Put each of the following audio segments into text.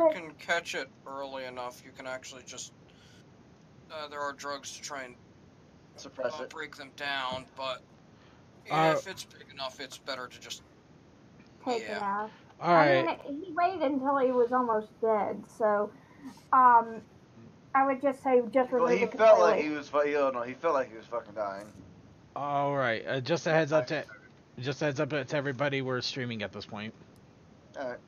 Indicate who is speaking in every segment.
Speaker 1: you can catch it early enough, you can actually just... there are drugs to try and
Speaker 2: suppress it.
Speaker 1: break them down, but if it's big enough, it's better to just...
Speaker 3: Take it out.
Speaker 4: Alright.
Speaker 3: I mean, he waited until he was almost dead, so, I would just say just remove it completely.
Speaker 2: He felt like he was fucking dying.
Speaker 4: Alright, just a heads up to everybody, we're streaming at this point.
Speaker 2: Alright.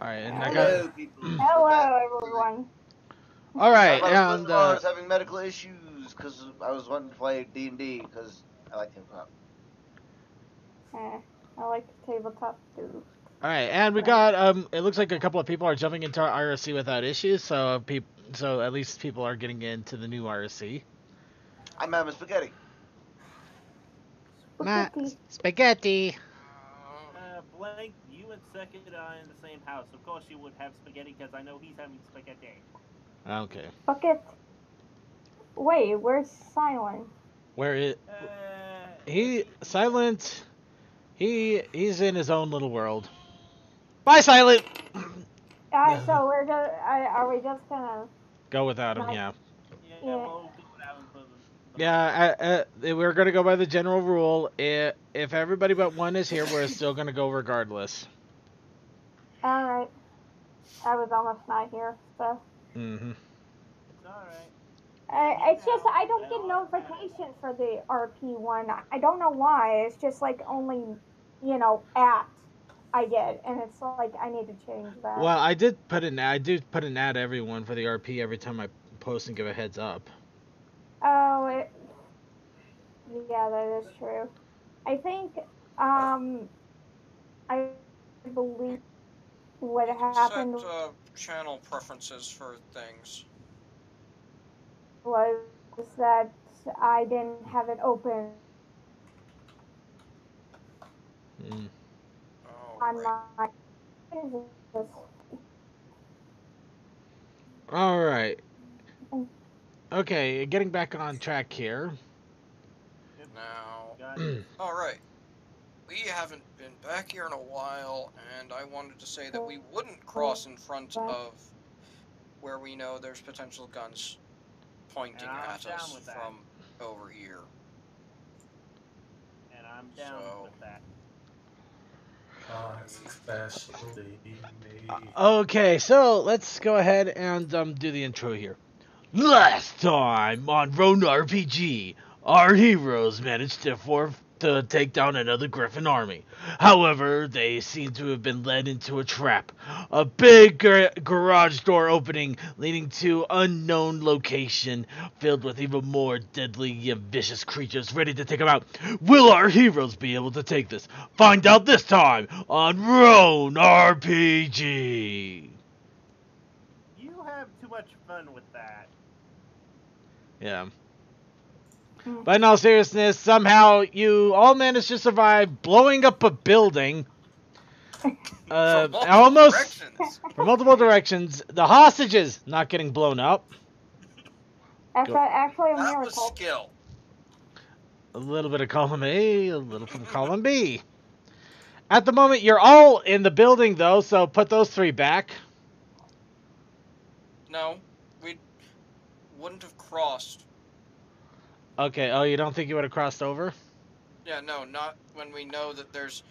Speaker 4: Alright, and
Speaker 2: Hello, people.
Speaker 3: Hello, everyone.
Speaker 4: Alright,
Speaker 2: and I was having medical issues because I was wanting to play D&D because I like tabletop.
Speaker 3: I like tabletop too.
Speaker 4: Alright, and we got, it looks like a couple of people are jumping into our RSC without issues, so at least people are getting into the new RSC.
Speaker 2: I'm having spaghetti.
Speaker 4: Spaghetti.
Speaker 5: Blank, you and Second are in the same house. Of course you would have spaghetti, because I know he's having spaghetti.
Speaker 4: Okay.
Speaker 3: Bucket. Wait, where's Silent?
Speaker 4: Where is... Silent... He's in his own little world. Bye, Silent!
Speaker 3: So we're just... Are we just gonna...
Speaker 4: Go without him, yeah.
Speaker 5: Yeah, we'll go without him for the...
Speaker 4: Yeah, we're gonna go by the general rule. If everybody but one is here, we're still gonna go regardless.
Speaker 3: Alright. I was almost not here, so...
Speaker 4: Mm-hmm.
Speaker 5: It's alright.
Speaker 3: It's just, I don't get notifications for the RP one. I don't know why. It's just like only, at I get, and it's like I need to change that.
Speaker 4: Well, I do put an ad everyone for the RP every time I post and give a heads up.
Speaker 3: Oh, yeah, that is true. I think, I believe what happened...
Speaker 1: Set channel preferences for things.
Speaker 3: Was that I didn't have it open on my...
Speaker 4: Alright. Okay, getting back on track here.
Speaker 1: Now, alright. We haven't been back here in a while, and I wanted to say that we wouldn't cross in front of where we know there's potential guns pointing at us from over here.
Speaker 5: And I'm down with that.
Speaker 6: Especially me.
Speaker 4: Okay, so let's go ahead and do the intro here. Last time on Roan RPG, our heroes managed to take down another Griffin army. However, they seem to have been led into a trap. A big garage door opening leading to unknown location filled with even more deadly and vicious creatures ready to take them out. Will our heroes be able to take this? Find out this time on Roan RPG.
Speaker 5: You have too much fun with that.
Speaker 4: Yeah. But in all seriousness, somehow you all managed to survive blowing up a building. Almost from multiple directions. The hostages not getting blown up.
Speaker 3: That's actually a miracle.
Speaker 1: That was skill.
Speaker 4: A little bit of column A, a little from column B. At the moment, you're all in the building, though, so put those three back.
Speaker 1: No, we wouldn't have crossed.
Speaker 4: Okay, oh, you don't think you would have crossed over?
Speaker 1: Yeah, no, not when we know that there's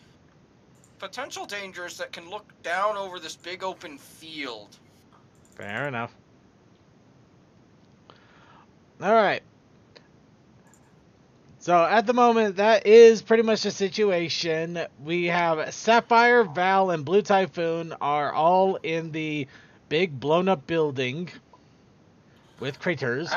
Speaker 1: potential dangers that can look down over this big open field.
Speaker 4: Fair enough. Alright. So, at the moment, that is pretty much the situation. We have Sapphire, Val, and Blue Typhoon are all in the big blown-up building with craters.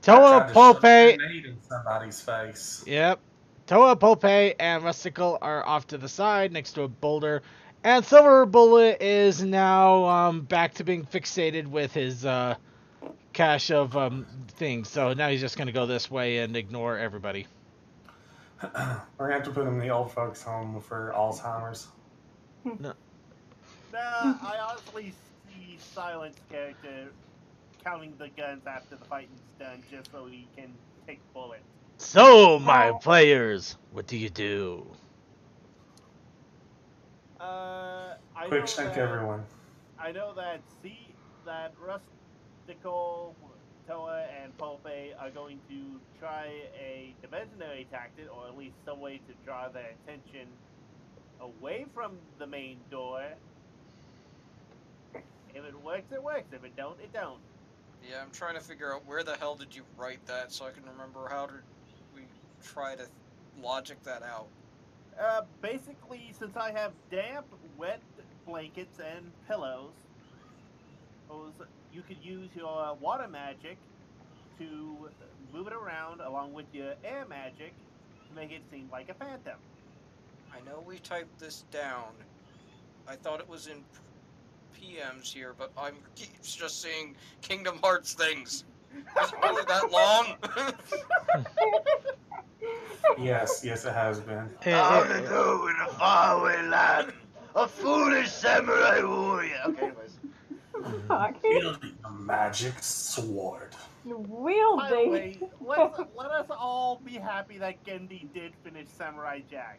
Speaker 4: Toa, Pulpe,
Speaker 6: in somebody's face.
Speaker 4: Yep. Toa, Pulpe, and Rustical are off to the side next to a boulder. And Silver Bullet is now back to being fixated with his cache of things. So now he's just going to go this way and ignore everybody.
Speaker 6: We're going to have to put him in the old folks' home for Alzheimer's.
Speaker 4: No.
Speaker 5: I honestly see Silent's character counting the guns after the fighting's done just so he can take bullets.
Speaker 4: So, my players, what do you do?
Speaker 5: I
Speaker 6: Quick shank everyone.
Speaker 5: I know that Rustical, Toa, and Pulpe are going to try a diversionary tactic, or at least some way to draw their attention away from the main door. If it works, it works. If it don't, it don't.
Speaker 1: Yeah, I'm trying to figure out where the hell did you write that so I can remember how to we try to logic that out.
Speaker 5: Basically, since I have damp, wet blankets and pillows, you could use your water magic to move it around along with your air magic to make it seem like a phantom.
Speaker 1: I know we typed this down. I thought it was in PMs here, but I'm keeps just seeing Kingdom Hearts things. Is it really that long?
Speaker 6: Yes, it has been.
Speaker 2: Down to go in a faraway land, a foolish samurai warrior. Okay, anyways.
Speaker 3: Fuck.
Speaker 6: Wielding a magic sword.
Speaker 5: By the
Speaker 3: Wielding.
Speaker 5: way, let us all be happy that Gendy did finish Samurai Jack.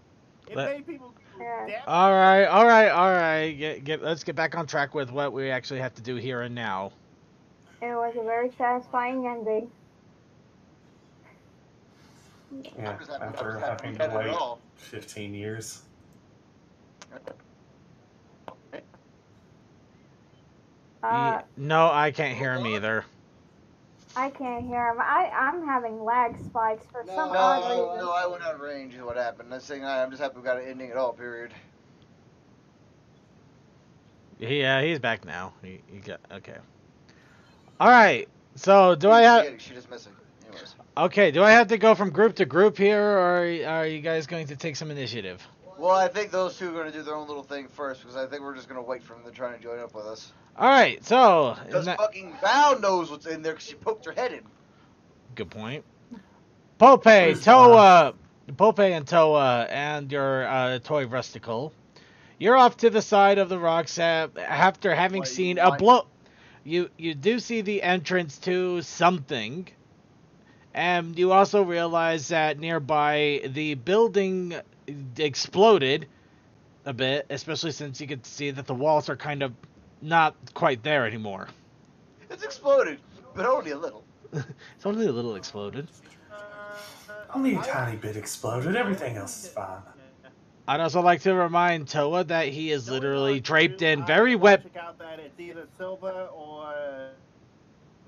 Speaker 5: It made people
Speaker 3: Yeah.
Speaker 5: damn.
Speaker 4: All right. Let's get back on track with what we actually have to do here and now.
Speaker 3: It was a very satisfying ending.
Speaker 6: Yeah,
Speaker 2: I'm just happy-
Speaker 6: after
Speaker 2: I'm just happy
Speaker 6: having
Speaker 2: we
Speaker 6: to
Speaker 2: had it
Speaker 6: wait
Speaker 2: all.
Speaker 6: 15 years.
Speaker 4: No, I can't hear him either.
Speaker 3: I can't hear him. I'm having lag spikes for
Speaker 2: No,
Speaker 3: some odd reason.
Speaker 2: no, I went out of range is what happened. That's saying I'm just happy we got an ending at all, period.
Speaker 4: Yeah, he's back now. He got okay. All right. So do I have?
Speaker 2: She just missing. Anyways.
Speaker 4: Okay. Do I have to go from group to group here, or are you guys going to take some initiative?
Speaker 2: Well, I think those two are going to do their own little thing first, because I think we're just going to wait for them to try and join up with us.
Speaker 4: All right. So
Speaker 2: Because fucking Val knows what's in there because she poked her head in.
Speaker 4: good point. Pope, Toa, Pope and Toa, and your toy Rustical. You're off to the side of the rocks after having seen a blow. You do see the entrance to something, and you also realize that nearby the building exploded a bit, especially since you could see that the walls are kind of not quite there anymore.
Speaker 2: It's exploded, but only a little.
Speaker 4: It's only a little exploded.
Speaker 6: Only a tiny bit exploded. Everything else is fine.
Speaker 4: I'd also like to remind Toa that he is literally draped in very
Speaker 5: I
Speaker 4: wet.
Speaker 5: check out that it's either Silva or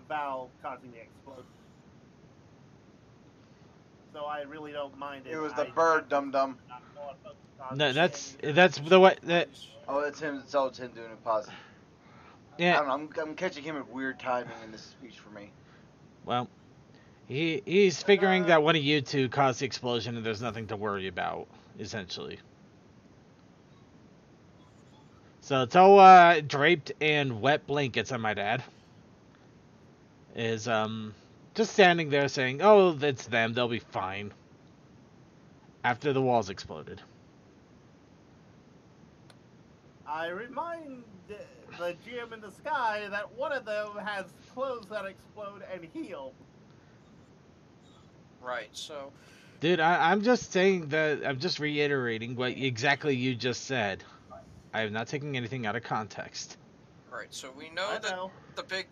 Speaker 5: Val causing the explosion. So I really don't mind it.
Speaker 2: It was the bird, dum-dum.
Speaker 4: No, that's the way that.
Speaker 2: Oh, it's him. It's him doing it positive. I
Speaker 4: Yeah.
Speaker 2: don't know. I'm catching him at weird timing in this speech for me.
Speaker 4: Well, he's figuring that one of you two caused the explosion, and there's nothing to worry about, essentially. So Toa, draped in wet blankets, I might add, is just standing there saying, "Oh, that's them. They'll be fine." After the walls exploded.
Speaker 5: I remind the GM in the sky that one of them has clothes that explode and heal.
Speaker 1: Right, so...
Speaker 4: Dude, I'm just saying that, I'm just reiterating what exactly you just said. I am not taking anything out of context.
Speaker 1: Right, so we know that the big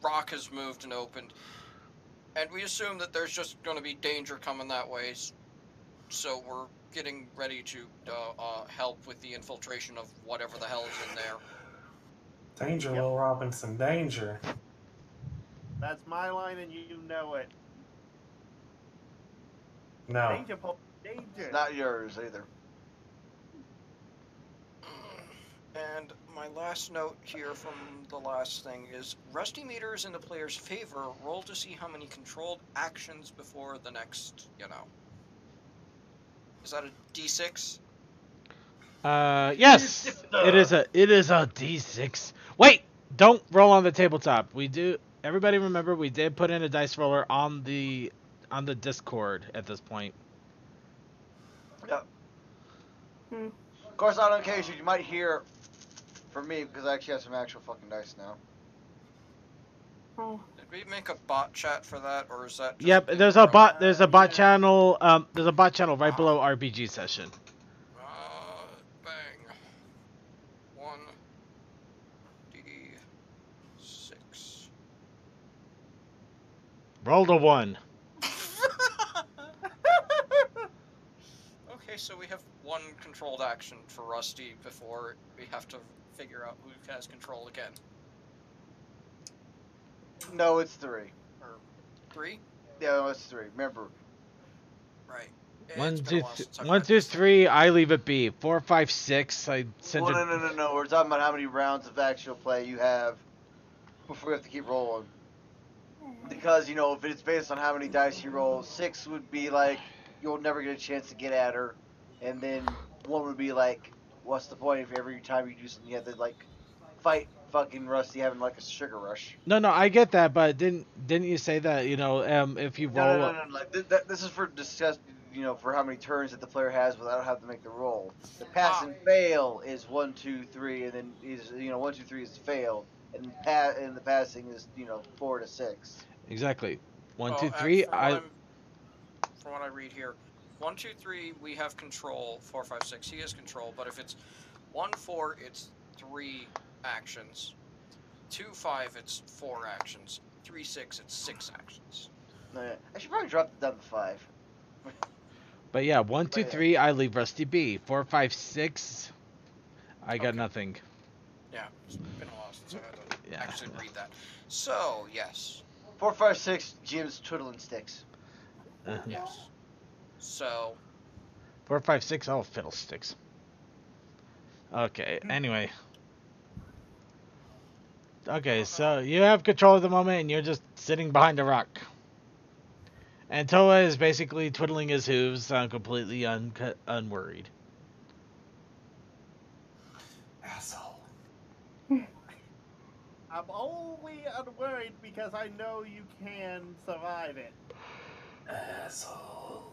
Speaker 1: rock has moved and opened, and we assume that there's just going to be danger coming that way, so we're getting ready to help with the infiltration of whatever the hell is in there.
Speaker 6: Danger, Will Robinson, danger.
Speaker 5: That's my line, and you know it.
Speaker 6: No.
Speaker 5: Danger, Paul. Danger.
Speaker 2: It's not yours either.
Speaker 1: And my last note here from the last thing is, Rusty meter is in the player's favor. Roll to see how many controlled actions before the next, Is that a D6?
Speaker 4: Yes! It is a D6. Wait! Don't roll on the tabletop. Everybody remember, we did put in a dice roller on the Discord at this point.
Speaker 2: Yep. Of course, on occasion, you might hear from me, because I actually have some actual fucking dice now.
Speaker 1: Did we make a bot chat for that, or is that just
Speaker 4: Yep, there's a bot channel, right below RPG session.
Speaker 1: Bang. 1,
Speaker 4: Rolled a 1.
Speaker 1: Okay, so we have one controlled action for Rusty before we have to figure out who has control again.
Speaker 2: No, it's 3.
Speaker 1: Or 3?
Speaker 2: Yeah, no, it's 3. Remember.
Speaker 1: Right.
Speaker 4: One,
Speaker 1: It's been
Speaker 4: two,
Speaker 1: a while since I've
Speaker 4: 1,
Speaker 1: read
Speaker 4: 2,
Speaker 1: this.
Speaker 4: 3. I leave it be. 4, 5, 6. I sent
Speaker 2: Well,
Speaker 4: it.
Speaker 2: no. We're talking about how many rounds of actual play you have before we have to keep rolling. Because, if it's based on how many dice you roll, 6 would be like, you'll never get a chance to get at her. And then 1 would be like, what's the point if every time you do something you have to, like, fight fucking Rusty having, like, a sugar rush?
Speaker 4: No, I get that, but didn't you say that, if you roll...
Speaker 2: No. Like, this is for discuss, for how many turns that the player has without having to make the roll. The pass and fail is 1, 2, 3, and then is 1, 2, 3 is fail, and the passing is 4 to 6.
Speaker 4: Exactly. 1,
Speaker 1: Well,
Speaker 4: 2, 3.
Speaker 1: from what I read here, 1, 2, 3 we have control. 4, 5, 6 he has control. But if it's 1, 4, it's 3 actions. 2, 5, it's 4 actions. 3, 6, it's 6 actions.
Speaker 2: I should probably drop it down to 5.
Speaker 4: But yeah, 1, 2, 3. I leave Rusty B. 4, 5, 6. I got nothing.
Speaker 1: Yeah, it's been a while since I had to actually read that. So yes.
Speaker 2: 4, 5, 6. Jim's twiddling sticks.
Speaker 1: Yes. So
Speaker 4: 4, 5, 6. Oh, fiddlesticks. Okay. Anyway. Okay, so you have control at the moment, and you're just sitting behind a rock. And Toa is basically twiddling his hooves, completely unworried.
Speaker 6: Asshole.
Speaker 5: I'm only unworried because I know you can survive it.
Speaker 6: Asshole.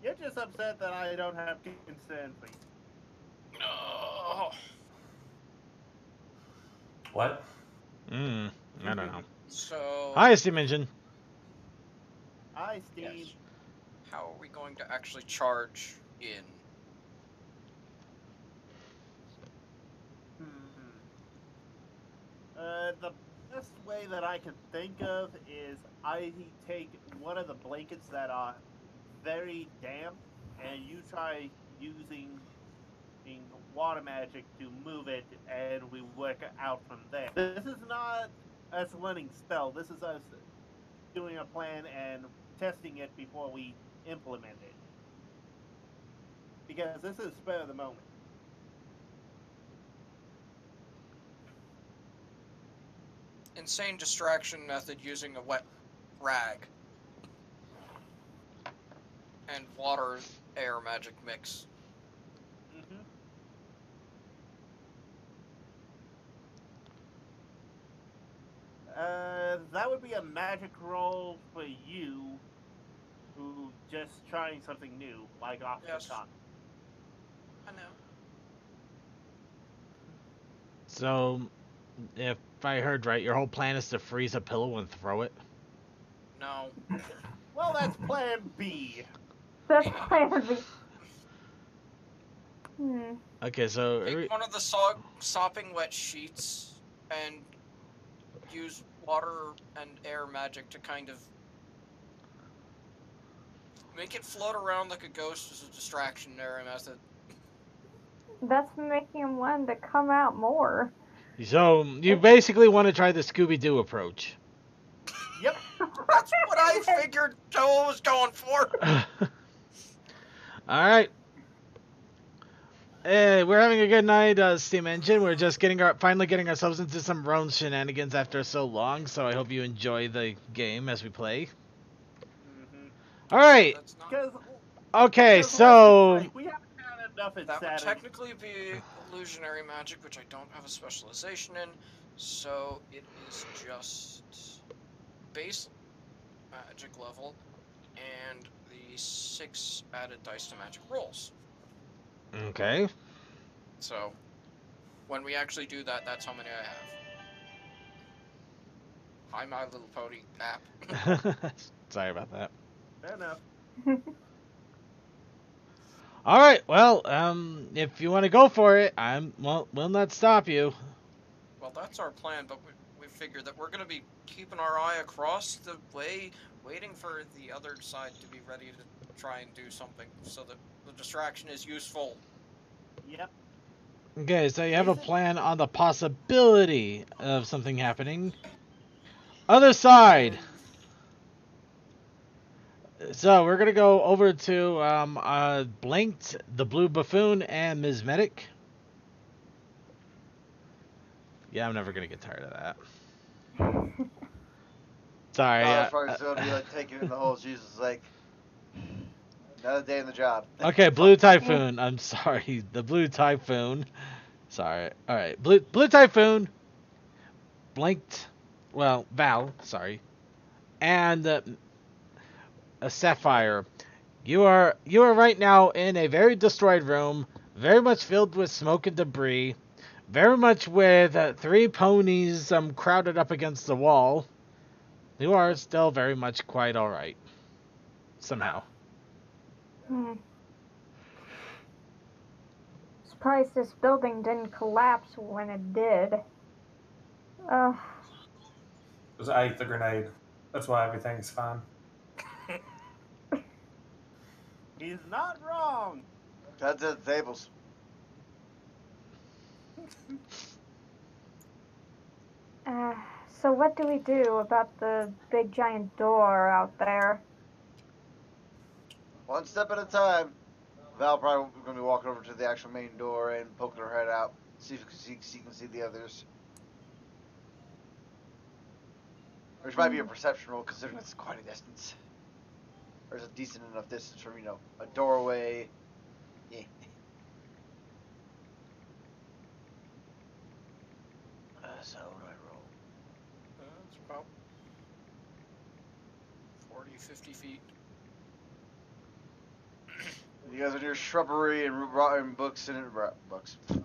Speaker 5: You're just upset that I don't have concern for you.
Speaker 1: no.
Speaker 6: What?
Speaker 4: I don't know.
Speaker 1: So
Speaker 4: Hi, Steam Engine.
Speaker 5: Hi, Steve.
Speaker 1: yes. How are we going to actually charge in?
Speaker 5: The best way that I can think of is I take one of the blankets that are very damp, and you try using water magic to move it, and we work out from there. This is not us learning spell. This is us doing a plan and testing it before we implement it. Because this is spur of the moment.
Speaker 1: Insane distraction method using a wet rag and water air magic mix.
Speaker 5: That would be a magic roll for you, who just trying something new, like off the top.
Speaker 1: I know.
Speaker 4: So, if I heard right, your whole plan is to freeze a pillow and throw it?
Speaker 1: No.
Speaker 5: Well, that's plan B.
Speaker 3: That's plan B.
Speaker 4: Okay, so...
Speaker 1: Take one of the sopping wet sheets and use water and air magic to kind of make it float around like a ghost as a distractionary method.
Speaker 3: That's making him want to come out more.
Speaker 4: So, you basically want to try the Scooby-Doo approach.
Speaker 5: Yep.
Speaker 1: That's what I figured Joel was going for.
Speaker 4: Alright. Hey, we're having a good night, Steam Engine. We're just finally getting ourselves into some Roan shenanigans after so long, so I hope you enjoy the game as we play. Alright. Okay, so...
Speaker 5: We haven't had enough at
Speaker 1: that would
Speaker 5: Saturday.
Speaker 1: technically be illusionary magic, which I don't have a specialization in, so it is just base magic level and the 6 added dice to magic rolls.
Speaker 4: Okay.
Speaker 1: So, when we actually do that, that's how many I have. Hi, My Little Pony app.
Speaker 4: Sorry about that.
Speaker 5: Fair enough.
Speaker 4: Alright, well, if you want to go for it, we'll not stop you.
Speaker 1: Well, that's our plan, but we've figure that we're gonna be keeping our eye across the way, waiting for the other side to be ready to try and do something, so that the distraction is useful.
Speaker 5: Yep.
Speaker 4: Okay, so you have a
Speaker 5: Is it?
Speaker 4: plan on the possibility of something happening. Other side.
Speaker 5: And
Speaker 4: So we're gonna go over to Blanked, the Blue Buffoon, and Ms. Medic. Yeah, I'm never gonna get tired of that. Sorry.
Speaker 2: Tyler's probably still gonna be like taking it in the hole. Jesus, like another day in the job.
Speaker 4: Okay, Blue Typhoon. I'm sorry, the Blue Typhoon. Sorry. All right, Blue Typhoon. Blanked. Well, Val. Sorry. And a Sapphire. You are right now in a very destroyed room, very much filled with smoke and debris, very much with 3 ponies crowded up against the wall. You are still very much quite all right. Somehow.
Speaker 3: Surprised this building didn't collapse when it did.
Speaker 6: Because I ate the grenade. That's why everything's fine.
Speaker 5: he's not wrong.
Speaker 2: That's at the tables.
Speaker 3: So what do we do about the big giant door out there?
Speaker 2: One step at a time. Val probably gonna be walking over to the actual main door and poking her head out, see if she can see the others. Which might be a perception roll, considering it's quite a distance. There's a decent enough distance from, a doorway. Yeah. So what do I roll?
Speaker 1: It's about 40, 50 feet.
Speaker 2: You guys are near shrubbery and rotten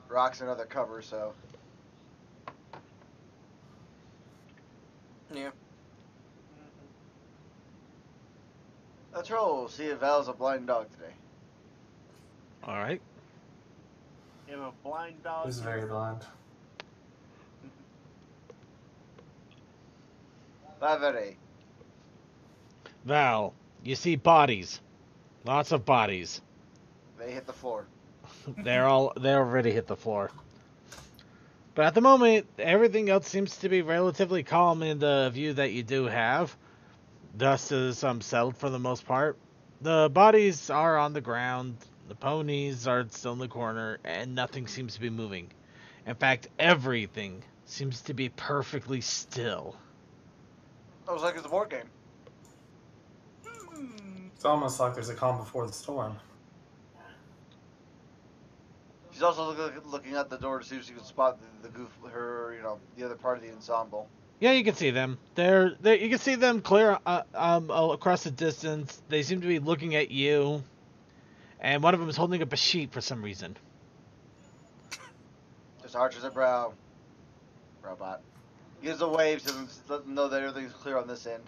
Speaker 2: rocks and other cover, so.
Speaker 1: Yeah.
Speaker 2: Let's roll. See if Val's a blind dog today.
Speaker 4: All right.
Speaker 5: If a blind dog.
Speaker 6: He's very blind.
Speaker 2: 5 out of 8.
Speaker 4: Val, you see bodies. Lots of bodies.
Speaker 2: They hit the floor.
Speaker 4: They already hit the floor. But at the moment, everything else seems to be relatively calm in the view that you do have. Dust is settled for the most part. The bodies are on the ground. The ponies are still in the corner, and nothing seems to be moving. In fact, everything seems to be perfectly still.
Speaker 2: That was like it's a board game.
Speaker 6: It's almost like there's a calm before the storm.
Speaker 2: She's also looking at the door to see if she can spot the the other part of the ensemble.
Speaker 4: Yeah, you can see them. You can see them clear across the distance. They seem to be looking at you, and one of them is holding up a sheet for some reason.
Speaker 2: Just arches her brow. Robot. Gives a wave to them, to let them know that everything's clear on this end.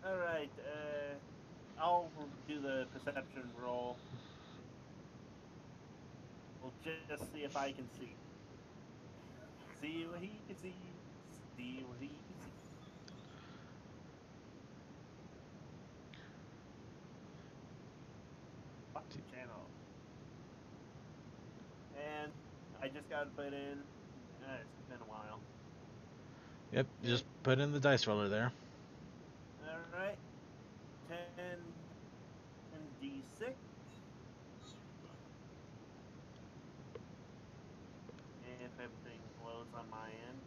Speaker 5: Alright, I'll do the perception roll. We'll just see if I can see. See what he can see. See what he can see. Fuck the channel. And I just got to put in. It's been a while.
Speaker 4: Yep, just put in the dice roller there.
Speaker 5: Alright. 10 and D6. If everything loads on my end.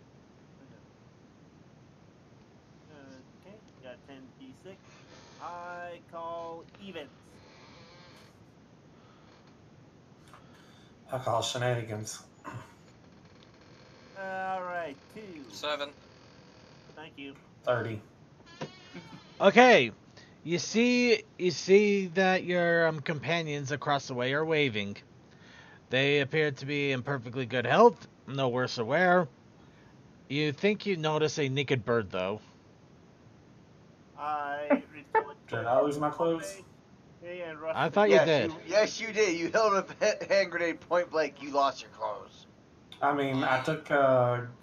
Speaker 5: Okay, got 10 D6. I call evens.
Speaker 6: I call shenanigans.
Speaker 5: Alright, 2.
Speaker 1: 7.
Speaker 5: Thank you.
Speaker 6: 30.
Speaker 4: Okay, you see that your companions across the way are waving. They appear to be in perfectly good health, no worse aware. You think you notice a naked bird, though.
Speaker 5: I
Speaker 6: Did I lose my clothes?
Speaker 5: and rush.
Speaker 4: I thought you did.
Speaker 2: Yes, you did. You held a hand grenade point blank. You lost your clothes.
Speaker 6: I mean, I took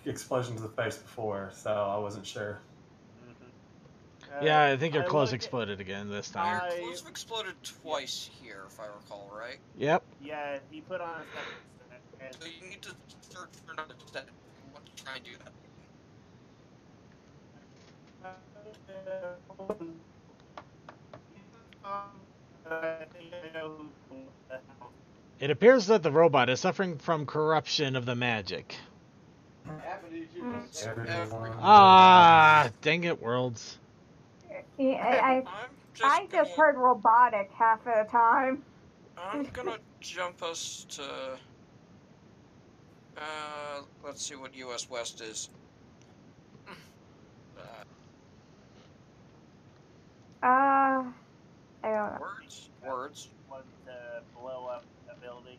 Speaker 6: explosion to the face before, so I wasn't sure.
Speaker 4: Yeah, I think your
Speaker 5: I
Speaker 4: clothes
Speaker 5: look-
Speaker 4: exploded again this
Speaker 1: Your
Speaker 4: time.
Speaker 1: clothes have exploded twice here, if I recall, right?
Speaker 4: Yep.
Speaker 5: Yeah, he put on a second set. And
Speaker 1: So you need to search for another set if you want to try and do that.
Speaker 5: I think I know who blew up the house.
Speaker 4: It appears that the robot is suffering from corruption of the magic.
Speaker 1: It's
Speaker 6: Everyone.
Speaker 4: Ah, dang it, Worlds.
Speaker 3: Yeah, I just
Speaker 1: gonna
Speaker 3: heard robotic half of the time.
Speaker 1: I'm gonna jump us to let's see what US West is.
Speaker 3: I don't know.
Speaker 1: Words.
Speaker 5: Want to blow up a building.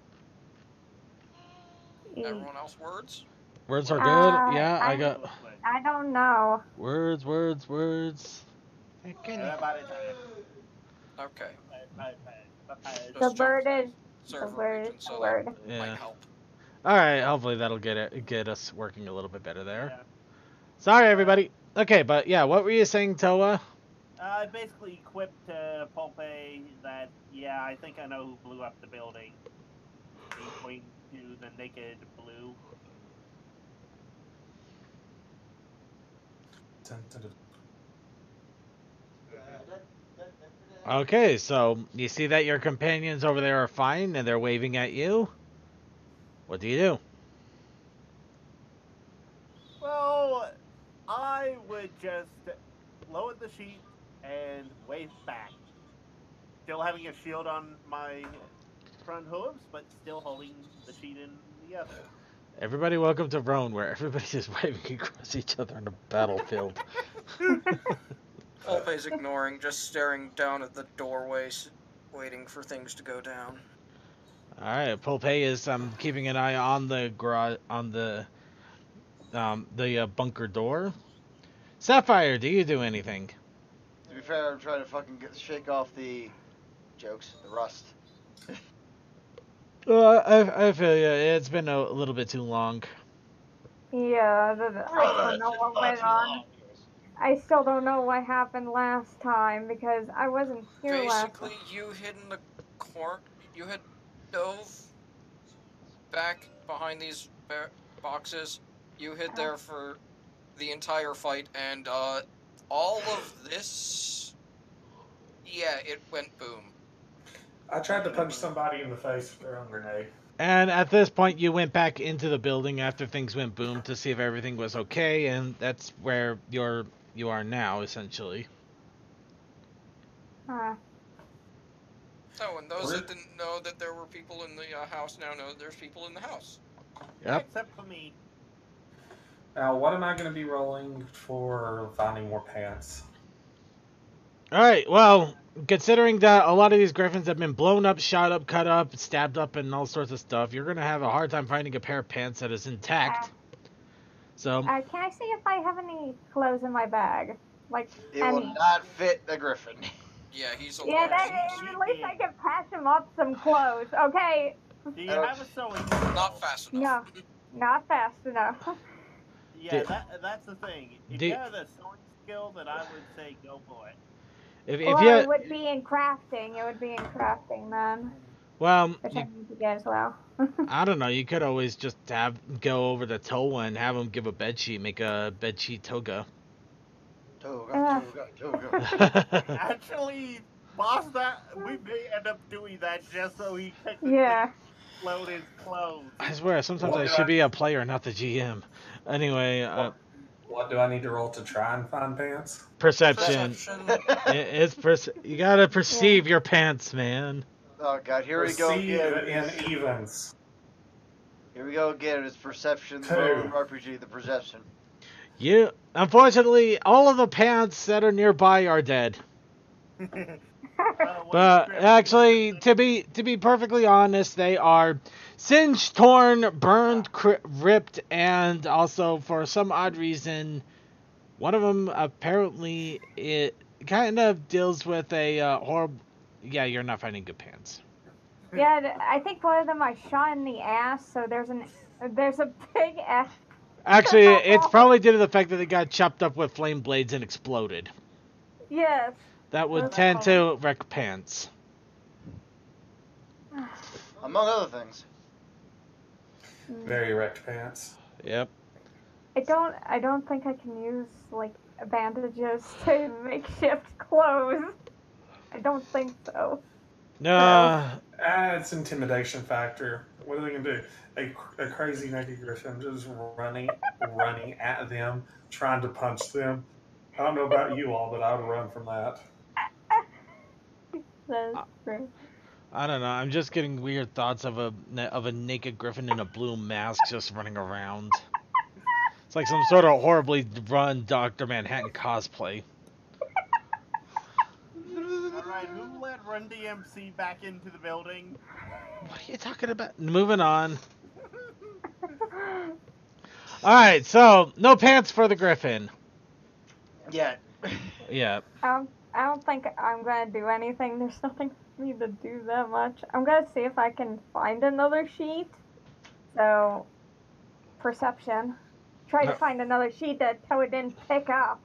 Speaker 1: Everyone else words?
Speaker 4: Words are good. Yeah, I
Speaker 3: I
Speaker 4: got
Speaker 3: I don't know.
Speaker 4: words.
Speaker 5: Everybody time.
Speaker 1: Okay.
Speaker 3: The
Speaker 1: Just jump
Speaker 3: bird is
Speaker 1: server
Speaker 3: the bird
Speaker 1: region,
Speaker 3: is
Speaker 1: so
Speaker 3: the
Speaker 1: that
Speaker 3: word.
Speaker 4: Yeah.
Speaker 1: might help.
Speaker 4: All right. Hopefully that'll get us working a little bit better there.
Speaker 5: Yeah.
Speaker 4: Sorry, everybody. Okay, but yeah, what were you saying, Toa?
Speaker 5: I basically quipped to Pulpe that, yeah, I think I know who blew up the building. He pointed to the naked blue.
Speaker 6: Dun, dun, dun.
Speaker 4: Okay, so you see that your companions over there are fine and they're waving at you. What do you do?
Speaker 5: Well, I would just lower the sheet and wave back. Still having a shield on my front hooves, but still holding the sheet in the other.
Speaker 4: Everybody, welcome to Roan, where everybody's just waving across each other on a battlefield.
Speaker 1: Pulpe's ignoring, just staring down at the doorways, waiting for things to go down.
Speaker 4: All right, Pulpe is keeping an eye on the bunker door. Sapphire, do you do anything?
Speaker 2: To be fair, I'm trying to fucking shake off the jokes, the rust.
Speaker 4: I feel you. It's been a little bit too long.
Speaker 3: Yeah, I don't know what went on. I still don't know what happened last time because I wasn't here last time.
Speaker 1: Basically, you hid in the corner. You had dove back behind these boxes. You hid there for the entire fight, and all of this, yeah, it went boom.
Speaker 6: I tried to punch somebody in the face with their own grenade.
Speaker 4: And at this point, you went back into the building after things went boom to see if everything was okay, and that's where you are now, essentially.
Speaker 3: Huh.
Speaker 1: Oh, and those that didn't know that there were people in the house now know that there's people in the house.
Speaker 4: Yep.
Speaker 5: Except for me.
Speaker 6: Now, what am I going to be rolling for finding more pants?
Speaker 4: All right. Well, considering that a lot of these griffins have been blown up, shot up, cut up, stabbed up, and all sorts of stuff, you're gonna have a hard time finding a pair of pants that is intact. So.
Speaker 3: Can I see if I have any clothes in my bag? Like
Speaker 2: It
Speaker 3: any?
Speaker 2: will not fit a griffin.
Speaker 1: Yeah, he's a
Speaker 3: Yeah,
Speaker 1: large.
Speaker 3: at least I can patch him up some clothes. Okay.
Speaker 5: Do you have a sewing skill?
Speaker 1: Not fast enough.
Speaker 3: No, not fast enough.
Speaker 5: Yeah, that's the thing. If you have a sewing skill, then I would say go for it.
Speaker 4: If
Speaker 3: Well,
Speaker 4: you,
Speaker 3: it would be in crafting. It would be in crafting then.
Speaker 4: Well,
Speaker 3: which I need to get as well.
Speaker 4: I don't know. You could always just go over to Toa and have him give a bedsheet, make a bedsheet toga.
Speaker 2: Toga.
Speaker 5: Actually, boss, we may end up doing that just so he can load his clothes.
Speaker 4: I swear, sometimes I should be a player, not the GM. Anyway,
Speaker 6: what do I need to roll to try and find pants?
Speaker 4: Perception. You gotta perceive your pants, man.
Speaker 2: Oh god, here we go again.
Speaker 6: In evens.
Speaker 2: Here we go again. It's perception. The RPG, the perception.
Speaker 4: Unfortunately, all of the pants that are nearby are dead. But actually, to be perfectly honest, they are singed, torn, burned, ripped, and also for some odd reason, one of them apparently it kind of deals with a horrible. Yeah, you're not finding good pants.
Speaker 3: Yeah, I think one of them I shot in the ass, so there's an There's a big F.
Speaker 4: Actually, it's probably due to the fact that it got chopped up with flame blades and exploded.
Speaker 3: Yes.
Speaker 4: That would
Speaker 3: That's
Speaker 4: tend
Speaker 3: all.
Speaker 4: to wreck pants.
Speaker 2: Among other things.
Speaker 6: Very wrecked pants.
Speaker 4: Yep.
Speaker 3: I don't think I can use like bandages to makeshift clothes. I don't think so.
Speaker 4: No.
Speaker 6: It's intimidation factor. What are they gonna do? A crazy naked griffin just running at them, trying to punch them. I don't know about you all, but I would run from that.
Speaker 3: That's true.
Speaker 4: I don't know. I'm just getting weird thoughts of a naked griffin in a blue mask just running around. It's like some sort of horribly run Dr. Manhattan cosplay.
Speaker 5: Alright, who let Run DMC back into the building?
Speaker 4: What are you talking about? Moving on. Alright, so no pants for the griffin.
Speaker 2: Yeah.
Speaker 4: Yeah.
Speaker 3: I don't think I'm gonna do anything. There's nothing for me to do that much. I'm gonna see if I can find another sheet. So, perception. Try to find another sheet that Toad didn't pick up.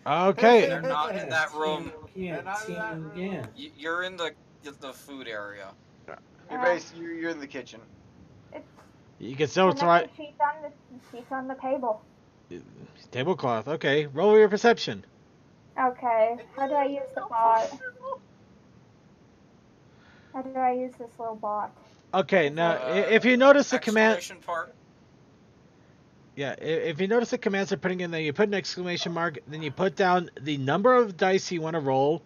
Speaker 4: Okay.
Speaker 1: You're not in that room.
Speaker 6: Again.
Speaker 1: You're in the food area.
Speaker 2: You're in the kitchen.
Speaker 4: You can still
Speaker 3: Another
Speaker 4: try.
Speaker 3: sheet's on the table.
Speaker 4: Tablecloth. Okay. Roll your perception.
Speaker 3: Okay, how do I use the bot? How do I use this little bot?
Speaker 4: Okay. Now, if you notice the command.
Speaker 1: Exclamation part.
Speaker 4: Yeah, if you notice the commands they're putting in there, you put an exclamation mark, then you put down the number of dice you want to roll,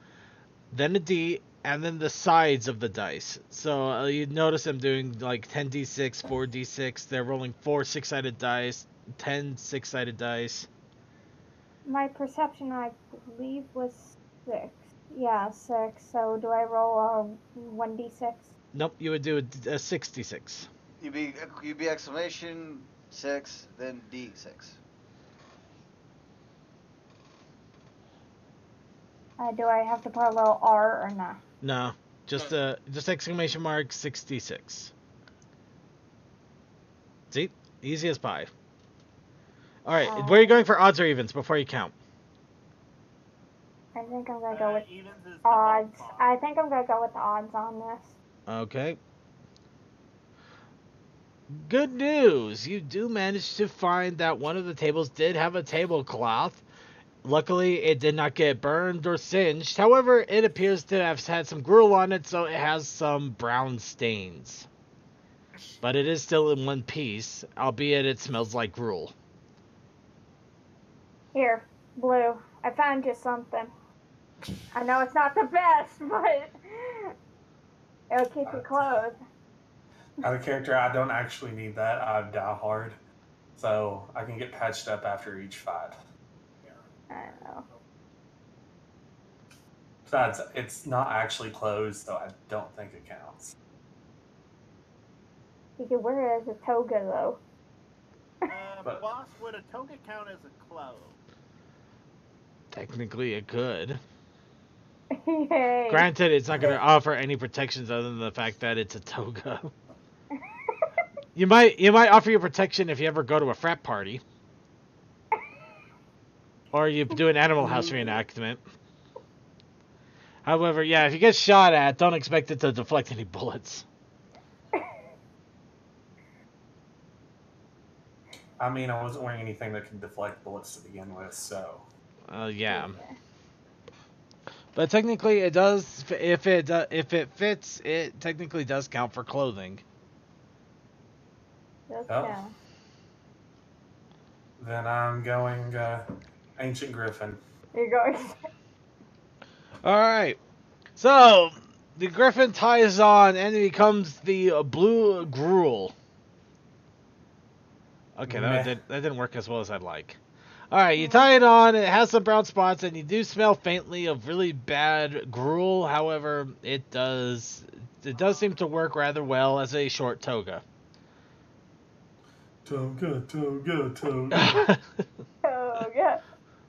Speaker 4: then a D, and then the sides of the dice. So you notice them doing like 10d6, 4d6. They're rolling 4 6-sided dice, 10 6-sided dice.
Speaker 3: My perception, I believe, was 6. Yeah, 6. So do I roll a 1d6?
Speaker 4: Nope, you would do a 66.
Speaker 2: You'd be exclamation 6, then D6.
Speaker 3: Do I have to put a little R or not?
Speaker 4: No, just exclamation mark 66. See, easy as pie. All right, where are you going for odds or evens before you count?
Speaker 3: I think I'm gonna go with
Speaker 5: Evens is the
Speaker 3: odds.
Speaker 5: ballpark.
Speaker 3: I think I'm gonna go with odds on this.
Speaker 4: Okay. Good news! You do manage to find that one of the tables did have a tablecloth. Luckily, it did not get burned or singed. However, it appears to have had some gruel on it, so it has some brown stains. But it is still in one piece, albeit it smells like gruel.
Speaker 3: Here, Blue. I found you something. I know it's not the best, but it'll keep you close.
Speaker 6: Out of character, I don't actually need that. I die hard, so I can get patched up after each fight.
Speaker 3: I don't know.
Speaker 6: Besides, it's not actually closed, so I don't think it counts.
Speaker 3: You could wear it as a toga, though.
Speaker 6: But-
Speaker 5: Boss, would a toga count as a clove?
Speaker 4: Technically, it could.
Speaker 3: Yay.
Speaker 4: Granted, it's not going to offer any protections other than the fact that it's a toga. You might offer your protection if you ever go to a frat party. Or you do an Animal House reenactment. However, yeah, if you get shot at, don't expect it to deflect any bullets.
Speaker 6: I mean, I wasn't wearing anything that could deflect bullets to begin with, so...
Speaker 4: Yeah. But technically, it does. If it fits, it technically does count for clothing.
Speaker 3: Just,
Speaker 6: Oh.
Speaker 3: yeah.
Speaker 6: Then I'm going Ancient Griffin.
Speaker 3: You're going.
Speaker 4: All right. So the griffin ties on, and it becomes the blue gruel. Okay,
Speaker 6: Meh.
Speaker 4: that didn't work as well as I'd like. All right, you tie it on. It has some brown spots, and you do smell faintly of really bad gruel. However, it does seem to work rather well as a short toga.
Speaker 6: Toga, toga, toga.
Speaker 3: Toga. Toga.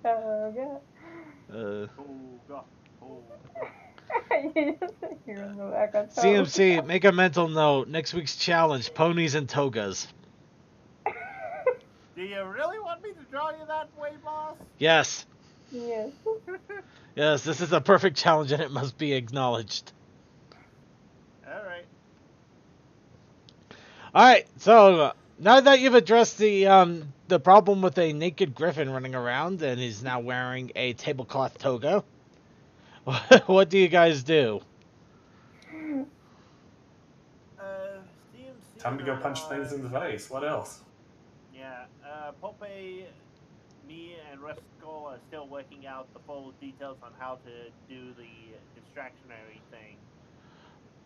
Speaker 5: Toga. Toga.
Speaker 3: You just hear in the background.
Speaker 4: CMC, make a mental note. Next week's challenge: ponies and togas.
Speaker 5: Do you really want me to draw you that way, boss?
Speaker 4: Yes.
Speaker 3: Yes.
Speaker 4: Yes, this is a perfect challenge and it must be acknowledged.
Speaker 5: Alright.
Speaker 4: Alright, so now that you've addressed the problem with a naked griffin running around and he's now wearing a tablecloth toga, what do you guys do?
Speaker 5: CMC
Speaker 6: Time to
Speaker 5: and
Speaker 6: go
Speaker 5: I
Speaker 6: punch things in the face. What else?
Speaker 5: Yeah, Pope, me, and Rustical are still working out the full details on how to do the distractionary thing.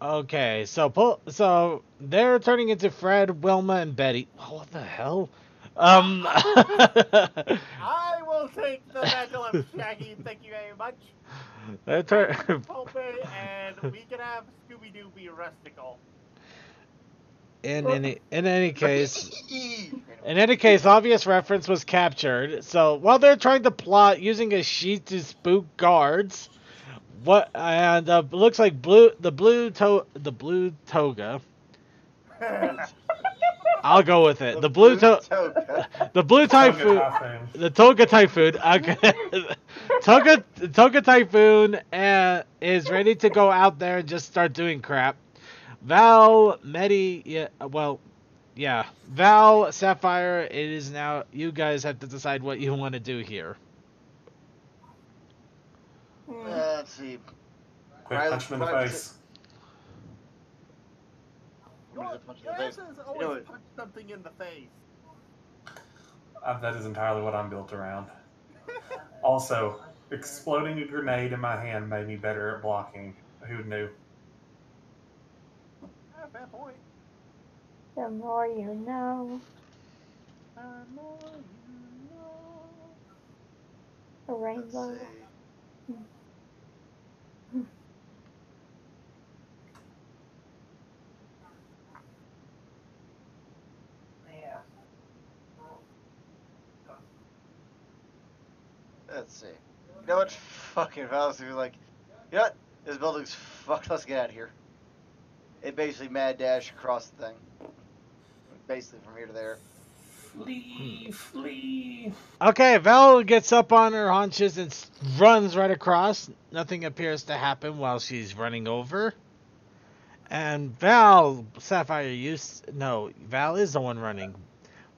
Speaker 4: Okay, so they're turning into Fred, Wilma, and Betty. Oh, what the hell?
Speaker 5: I will take the mantle of Shaggy, thank you very much.
Speaker 4: they're
Speaker 5: Thank you,
Speaker 4: tur-
Speaker 5: Pope, and we can have Scooby-Doo be Rustical.
Speaker 4: in any case, in any case, obvious reference was captured. So while they're trying to plot using a sheet to spook guards, looks like the blue toga. I'll go with it. The blue
Speaker 2: toga.
Speaker 4: the blue typhoon, the toga typhoon. Okay. Toga typhoon is ready to go out there and just start doing crap. Val, Medi, yeah, Val, Sapphire. It is now. You guys have to decide what you want to do here.
Speaker 2: Let's see.
Speaker 6: Quick, punch him in the face.
Speaker 5: Your answer is always punch something in the face.
Speaker 6: That is entirely what I'm built around. Also, exploding a grenade in my hand made me better at blocking. Who knew?
Speaker 5: Fair point.
Speaker 3: The more you know.
Speaker 5: The more you know.
Speaker 3: A rainbow.
Speaker 2: Let's see. You know what? Fucking Val's like, you know what? This building's fucked. Let's get out of here. It basically mad dash across the thing. Basically from here to there.
Speaker 6: Flee, flee.
Speaker 4: Okay, Val gets up on her haunches and runs right across. Nothing appears to happen while she's running over. And Val, Sapphire, Val is the one running.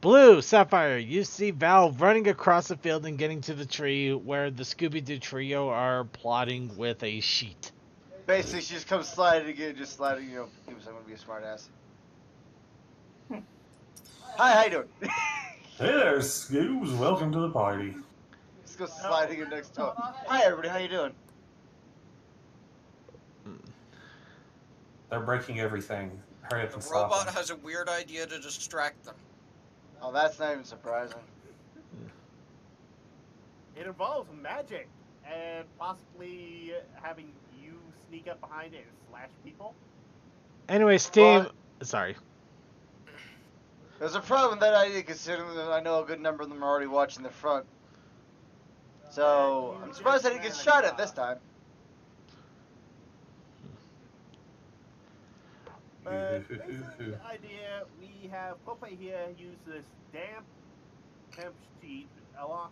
Speaker 4: Blue, Sapphire, you see Val running across the field and getting to the tree where the Scooby-Doo trio are plotting with a sheet.
Speaker 2: Basically, she just comes sliding again, just sliding, thinks I'm gonna be a smart ass. Hi, how you doing?
Speaker 6: Hey there, Scoobs. Welcome to the party.
Speaker 2: Just go sliding in next door. Hi, everybody. How you doing?
Speaker 6: They're breaking everything. Hurry up and
Speaker 1: The
Speaker 6: stop
Speaker 1: robot
Speaker 6: them.
Speaker 1: has a weird idea to distract them.
Speaker 2: Oh, that's not even surprising.
Speaker 5: It involves magic and possibly having you sneak up behind it and slash people.
Speaker 4: Anyway, Steam...
Speaker 2: Well,
Speaker 4: sorry.
Speaker 2: There's a problem with that idea considering that I know a good number of them are already watching the front. So, I'm surprised I didn't get shot at this time.
Speaker 5: But basically the idea, we have Pope here use this damp temp sheet along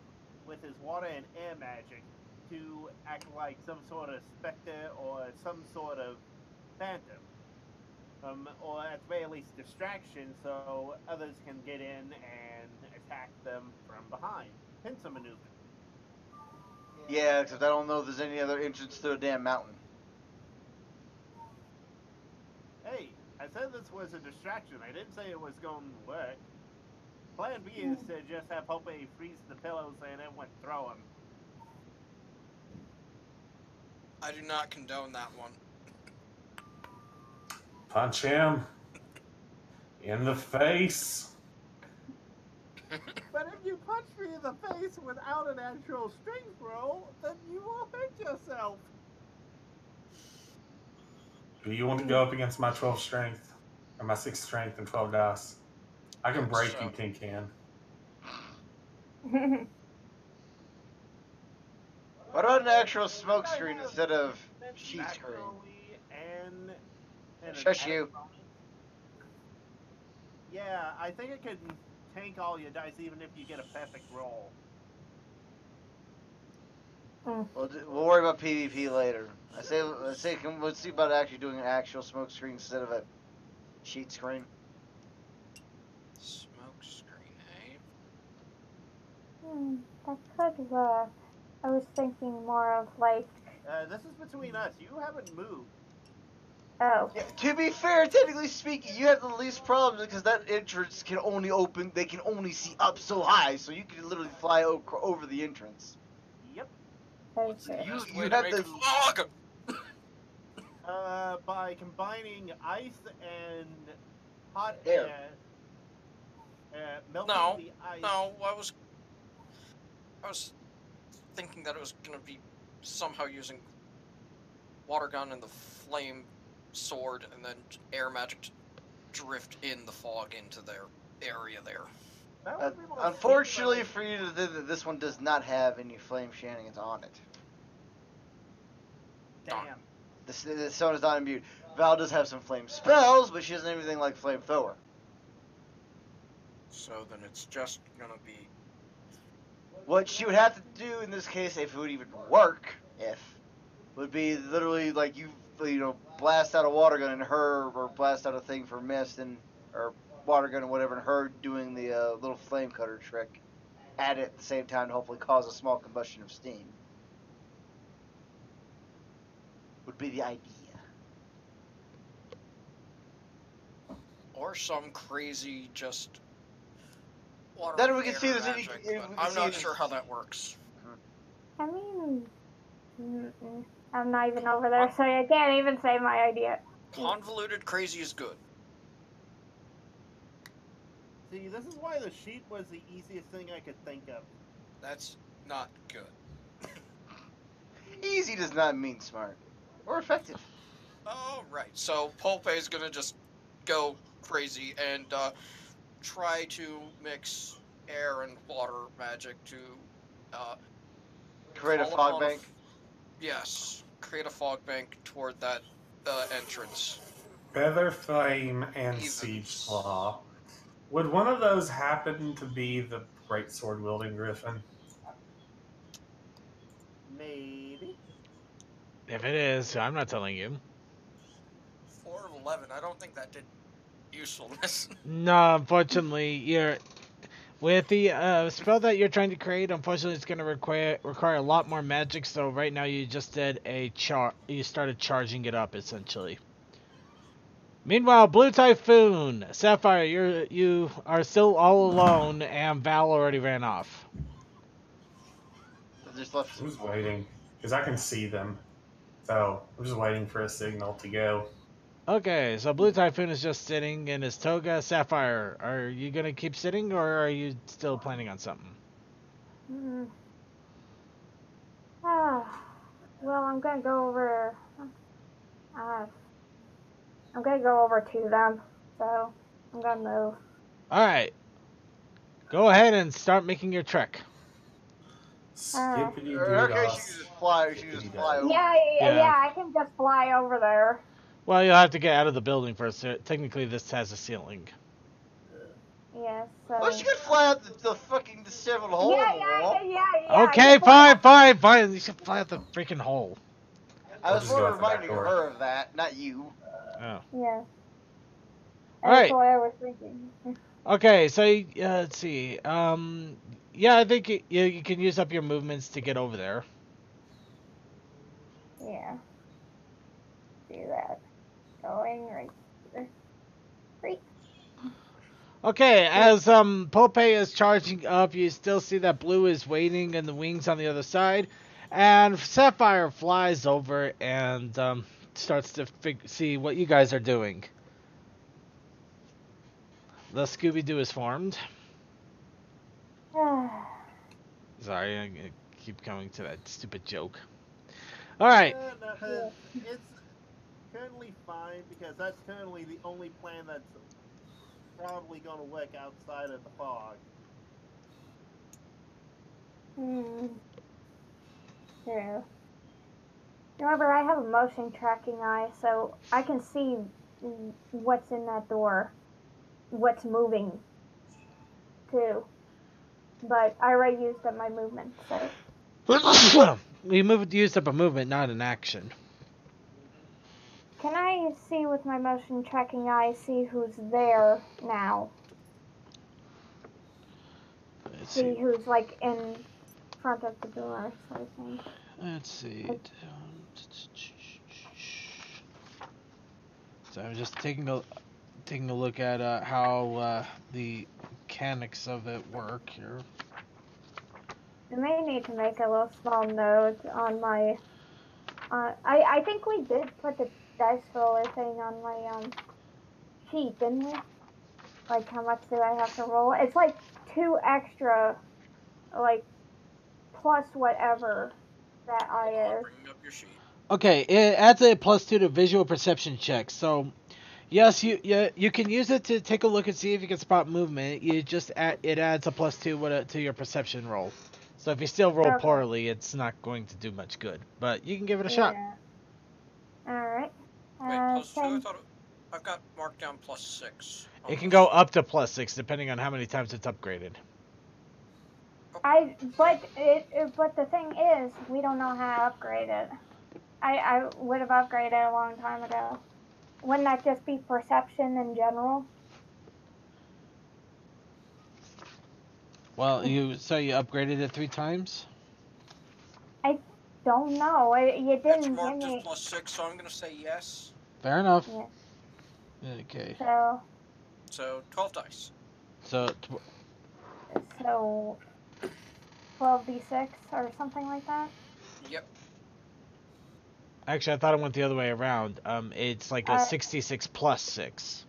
Speaker 5: with his water and air magic to act like some sort of specter or some sort of phantom. Or at the very least distraction so others can get in and attack them from behind. Pincer maneuver.
Speaker 2: Yeah, except I don't know if there's any other entrance to a damn mountain.
Speaker 5: Hey, I said this was a distraction. I didn't say it was going to work. Plan B is to just have Pope freeze the pillows and everyone throw him.
Speaker 1: I do not condone that one.
Speaker 6: Punch him in the face.
Speaker 5: But if you punch me in the face without an actual strength roll, then you will hurt yourself.
Speaker 6: Do you want to go up against my 12 strength? Or my 6 strength and 12 dice? I can break you, Tin Can.
Speaker 2: What about an actual smoke screen instead of sheet screen?
Speaker 5: And
Speaker 2: Shush you.
Speaker 5: Yeah, I think it could tank all your dice, even if you get a perfect roll.
Speaker 2: We'll worry about PvP later. I say, let's see about actually doing an actual smoke screen instead of a sheet screen.
Speaker 1: Smoke screen, eh?
Speaker 3: That could work. I was thinking more of like,
Speaker 5: This is between us. You haven't moved.
Speaker 3: oh,
Speaker 2: Yeah, to be fair, technically speaking, you have the least problems because that entrance can only open. They can only see up so high, so you can literally fly over the entrance.
Speaker 5: Yep.
Speaker 1: What's the
Speaker 3: okay.
Speaker 1: best
Speaker 2: You
Speaker 1: way to
Speaker 2: have
Speaker 1: make
Speaker 2: the-
Speaker 1: a fog?
Speaker 5: By combining ice and hot
Speaker 2: Air.
Speaker 5: melting
Speaker 1: No,
Speaker 5: the ice.
Speaker 1: no, I was thinking that it was gonna be somehow using water gun and the flame sword and then air magic to drift in the fog into their area there.
Speaker 5: That would be more
Speaker 2: Unfortunately
Speaker 5: safe,
Speaker 2: for you, this one does not have any flame shenanigans on it.
Speaker 5: Damn.
Speaker 2: This one is not immune. Val does have some flame spells, but she doesn't have anything like flamethrower.
Speaker 1: So then it's just gonna be
Speaker 2: What she would have to do in this case, if it would even work, would be literally like you blast out a water gun and her, or blast out a thing for mist or water gun or whatever, and her doing the little flame cutter trick at it at the same time to hopefully cause a small combustion of steam. Would be the idea.
Speaker 1: or some crazy just water
Speaker 2: Then we can
Speaker 1: air
Speaker 2: see this.
Speaker 1: magic, but I'm not sure how that works.
Speaker 3: I mean, I'm not even over there, so I can't even say my idea.
Speaker 1: Convoluted crazy is good.
Speaker 5: See, this is why the sheet was the easiest thing I could think of.
Speaker 1: That's not good.
Speaker 2: Easy does not mean smart or effective.
Speaker 1: Oh, right. So Pulpe is gonna just go crazy and try to mix air and water magic to
Speaker 2: Create a
Speaker 1: call
Speaker 2: fog
Speaker 1: upon
Speaker 2: bank.
Speaker 1: yes, create a fog bank toward that entrance.
Speaker 6: Feather Flame and
Speaker 1: Evens.
Speaker 6: Siege Claw. Would one of those happen to be the greatsword wielding griffin?
Speaker 5: Maybe.
Speaker 4: If it is, I'm not telling you.
Speaker 1: 4 of 11. I don't think that did usefulness.
Speaker 4: No, unfortunately, you're with the spell that you're trying to create. Unfortunately, it's going to require a lot more magic. So right now, you just did a you started charging it up essentially. Meanwhile, Blue Typhoon, Sapphire, you are still all alone, and Val already ran off.
Speaker 2: Just left.
Speaker 6: I'm just waiting because I can see them. So I'm just waiting for a signal to go.
Speaker 4: Okay, so Blue Typhoon is just sitting in his toga. Sapphire, are you gonna keep sitting, or are you still planning on something?
Speaker 3: Well, I'm gonna go over. I'm gonna go over to them, so I'm gonna move.
Speaker 4: Alright. Go ahead and start making your trek.
Speaker 6: Skippity
Speaker 2: In
Speaker 6: doo
Speaker 2: her
Speaker 6: dah.
Speaker 2: case, she can just fly. She can just fly over.
Speaker 3: Yeah, I can just fly over there.
Speaker 4: Well, you'll have to get out of the building first. Technically, this has a ceiling.
Speaker 3: Yes. So.
Speaker 2: Well, she could fly out the fucking disabled hole in the wall.
Speaker 3: Yeah.
Speaker 4: Okay, fine. You should fly out the freaking hole.
Speaker 2: I
Speaker 6: I'll
Speaker 2: was
Speaker 6: just
Speaker 2: more
Speaker 6: go out the back
Speaker 2: reminding
Speaker 6: door.
Speaker 2: her of that, not you.
Speaker 4: Oh.
Speaker 3: Yeah.
Speaker 4: Alright.
Speaker 3: That's what I was thinking.
Speaker 4: Okay, so let's see. Yeah, I think you can use up your movements to get over there.
Speaker 3: Yeah. Do that. Going right here. Great.
Speaker 4: Okay, as Pope is charging up, you still see that Blue is waiting in the wings on the other side, and Sapphire flies over and starts to see what you guys are doing. The Scooby-Doo is formed. Sorry, I keep coming to that stupid joke. Alright.
Speaker 5: No, it's currently fine because that's currently the only plan that's probably going to work outside of the fog.
Speaker 3: Yeah. Remember, I have a motion tracking eye, so I can see what's in that door, what's moving +2. But I already used up my movement, so.
Speaker 4: You used up a movement, not an action.
Speaker 3: Can I see with my motion tracking eye, see who's there now?
Speaker 4: Let's
Speaker 3: See who's like in front of the door, sort of thing.
Speaker 4: Let's see. So I'm just taking a look at how the mechanics of it work here.
Speaker 3: I may need to make a little small note on my. I think we did put the dice roller thing on my sheet, didn't we? Like how much do I have to roll? It's like 2 extra, like plus whatever that I is.
Speaker 1: Bringing up your sheet.
Speaker 4: Okay, it adds a +2 to visual perception checks. So, yes, you can use it to take a look and see if you can spot movement. It adds a +2 to your perception roll. So if you still roll poorly, it's not going to do much good. But you can give it a shot.
Speaker 3: All right.
Speaker 1: Wait, +2? I thought I've got marked down +6.
Speaker 4: It can go up to +6 depending on how many times it's upgraded.
Speaker 3: But the thing is, we don't know how to upgrade it. I would have upgraded a long time ago. Wouldn't that just be perception in general?
Speaker 4: Well, you upgraded it 3 times?
Speaker 3: I don't know. You didn't
Speaker 1: It's marked
Speaker 3: give me...
Speaker 1: as +6, so I'm gonna say yes.
Speaker 4: Fair enough.
Speaker 3: Yeah.
Speaker 4: Okay.
Speaker 1: So 12 dice.
Speaker 4: So
Speaker 3: 12d6 or something like that?
Speaker 1: Yep.
Speaker 4: Actually, I thought it went the other way around. It's like a 66 plus 6.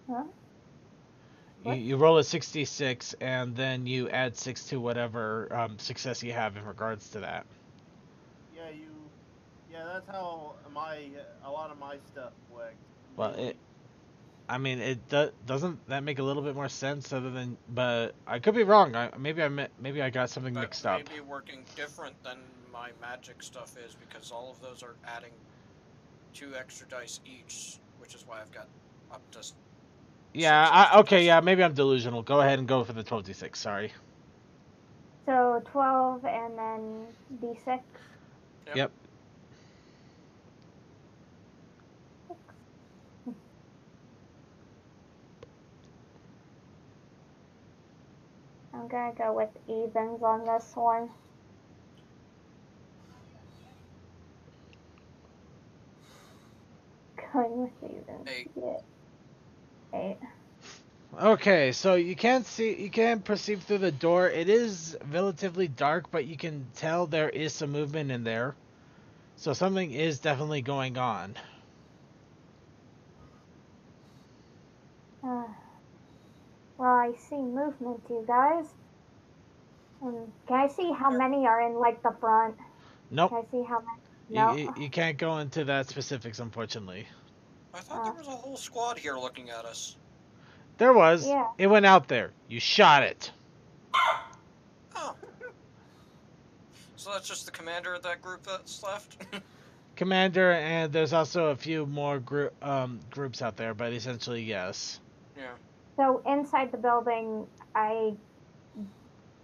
Speaker 3: Huh?
Speaker 4: You roll a 66, and then you add 6 to whatever success you have in regards to that.
Speaker 5: Yeah, that's how a lot of my stuff works.
Speaker 4: Well, doesn't that make a little bit more sense other than, but I could be wrong. Maybe I got something mixed up.
Speaker 1: That may be working different than my magic stuff is, because all of those are adding 2 extra dice each, which is why I've got up to.
Speaker 4: Yeah, okay, yeah, maybe I'm delusional. Go ahead and go for the 12d6, sorry.
Speaker 3: So 12 and then d6?
Speaker 4: Yep.
Speaker 3: I'm gonna go with evens on this one. Going with evens.
Speaker 1: 8.
Speaker 3: Yeah. 8.
Speaker 4: Okay, so you can't perceive through the door. It is relatively dark, but you can tell there is some movement in there. So something is definitely going on.
Speaker 3: Well, I see movement, you guys. Can I see how many are in, like, the front?
Speaker 4: Nope.
Speaker 3: Can I see how many? No.
Speaker 4: You can't go into that specifics, unfortunately.
Speaker 1: I thought there was a whole squad here looking at us.
Speaker 4: There was.
Speaker 3: Yeah.
Speaker 4: It went out there. You shot it.
Speaker 1: Oh. So that's just the commander of that group that's left?
Speaker 4: Commander, and there's also a few more groups out there, but essentially, yes.
Speaker 1: Yeah.
Speaker 3: So inside the building, I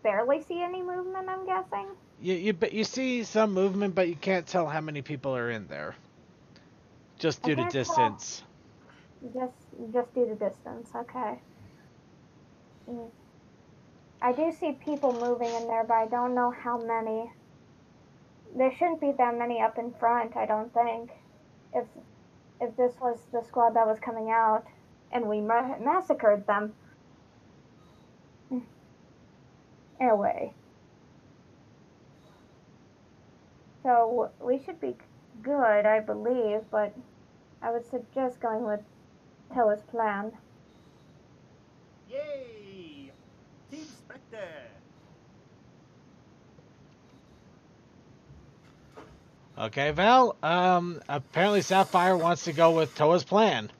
Speaker 3: barely see any movement, I'm guessing?
Speaker 4: You see some movement, but you can't tell how many people are in there. Just due to distance.
Speaker 3: Just due to distance, okay. I do see people moving in there, but I don't know how many. There shouldn't be that many up in front, I don't think. If this was the squad that was coming out, and we massacred them. Anyway. So, we should be good, I believe, but I would suggest going with Toa's plan.
Speaker 5: Yay! Team Spectre!
Speaker 4: Okay, Val. Apparently Sapphire wants to go with Toa's plan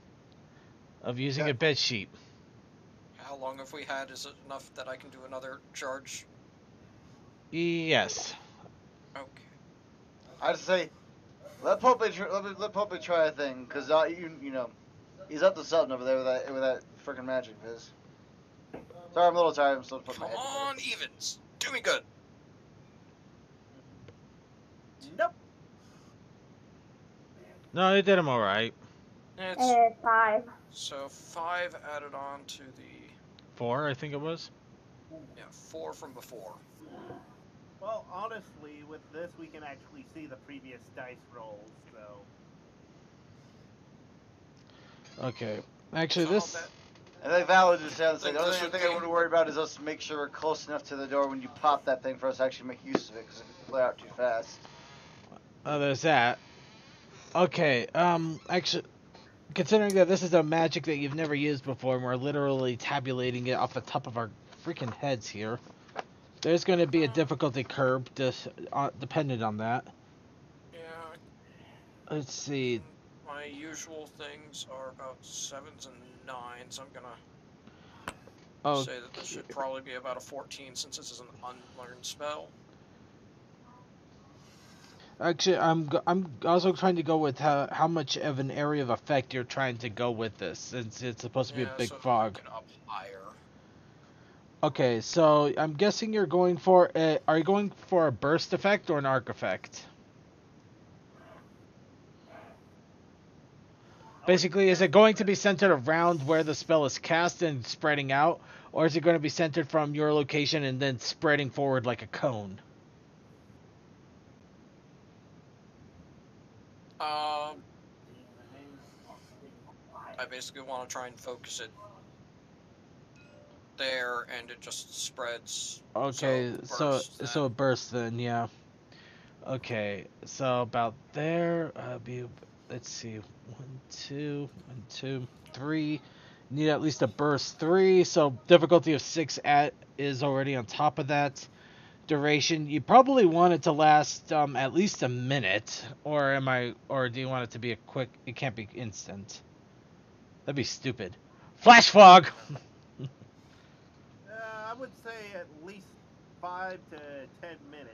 Speaker 4: of using a bed sheet.
Speaker 1: How long have we had? Is it enough that I can do another charge?
Speaker 4: Yes.
Speaker 1: Okay.
Speaker 2: I'd say let Pope try a thing, cause you know he's up to something over there with that freaking magic of his. Sorry, I'm a little tired. I'm still putting my
Speaker 1: Come
Speaker 2: head in
Speaker 1: on,
Speaker 2: it.
Speaker 1: evens. Do me good.
Speaker 5: Nope.
Speaker 4: No, you did him all right.
Speaker 1: It's
Speaker 3: 5.
Speaker 1: so 5 added on to the
Speaker 4: 4, I think it was.
Speaker 1: 4 from before.
Speaker 5: Well, honestly, with this, we can actually see the previous dice rolls, so...
Speaker 4: Okay. Actually,
Speaker 1: So I'll
Speaker 4: this...
Speaker 1: bet.
Speaker 2: I think Val would just say,
Speaker 1: Think
Speaker 2: the only
Speaker 1: this
Speaker 2: thing I
Speaker 1: would
Speaker 2: think I
Speaker 1: be-
Speaker 2: would worry about is us make sure we're close enough to the door when you pop that thing for us to actually make use of it, because if it play out too fast.
Speaker 4: Oh, there's that. Okay, actually, considering that this is a magic that you've never used before, and we're literally tabulating it off the top of our freaking heads here, there's going to be a difficulty curve dependent on that.
Speaker 1: Yeah.
Speaker 4: Let's see.
Speaker 1: My usual things are about 7s and 9s. I'm gonna say that this should probably be about a 14 since this is an unlearned spell.
Speaker 4: Actually, I'm also trying to go with how much of an area of effect you're trying to go with this, since it's supposed to be a big
Speaker 1: so
Speaker 4: fog.
Speaker 1: You can up higher.
Speaker 4: Okay, so I'm guessing you're going for are you going for a burst effect or an arc effect? Basically, is it going to be centered around where the spell is cast and spreading out, or is it going to be centered from your location and then spreading forward like a cone?
Speaker 1: I basically want to try and focus it there, and it just spreads.
Speaker 4: Okay, so it bursts then, yeah. Okay, so about there, let's see, 1, 2, 1, 2, 3. Need at least a burst 3, so difficulty of 6 is already on top of that. Duration, you probably want it to last at least a minute, or do you want it to be a quick? It can't be instant. That'd be stupid. Flash fog.
Speaker 5: I would say at least 5 to 10 minutes.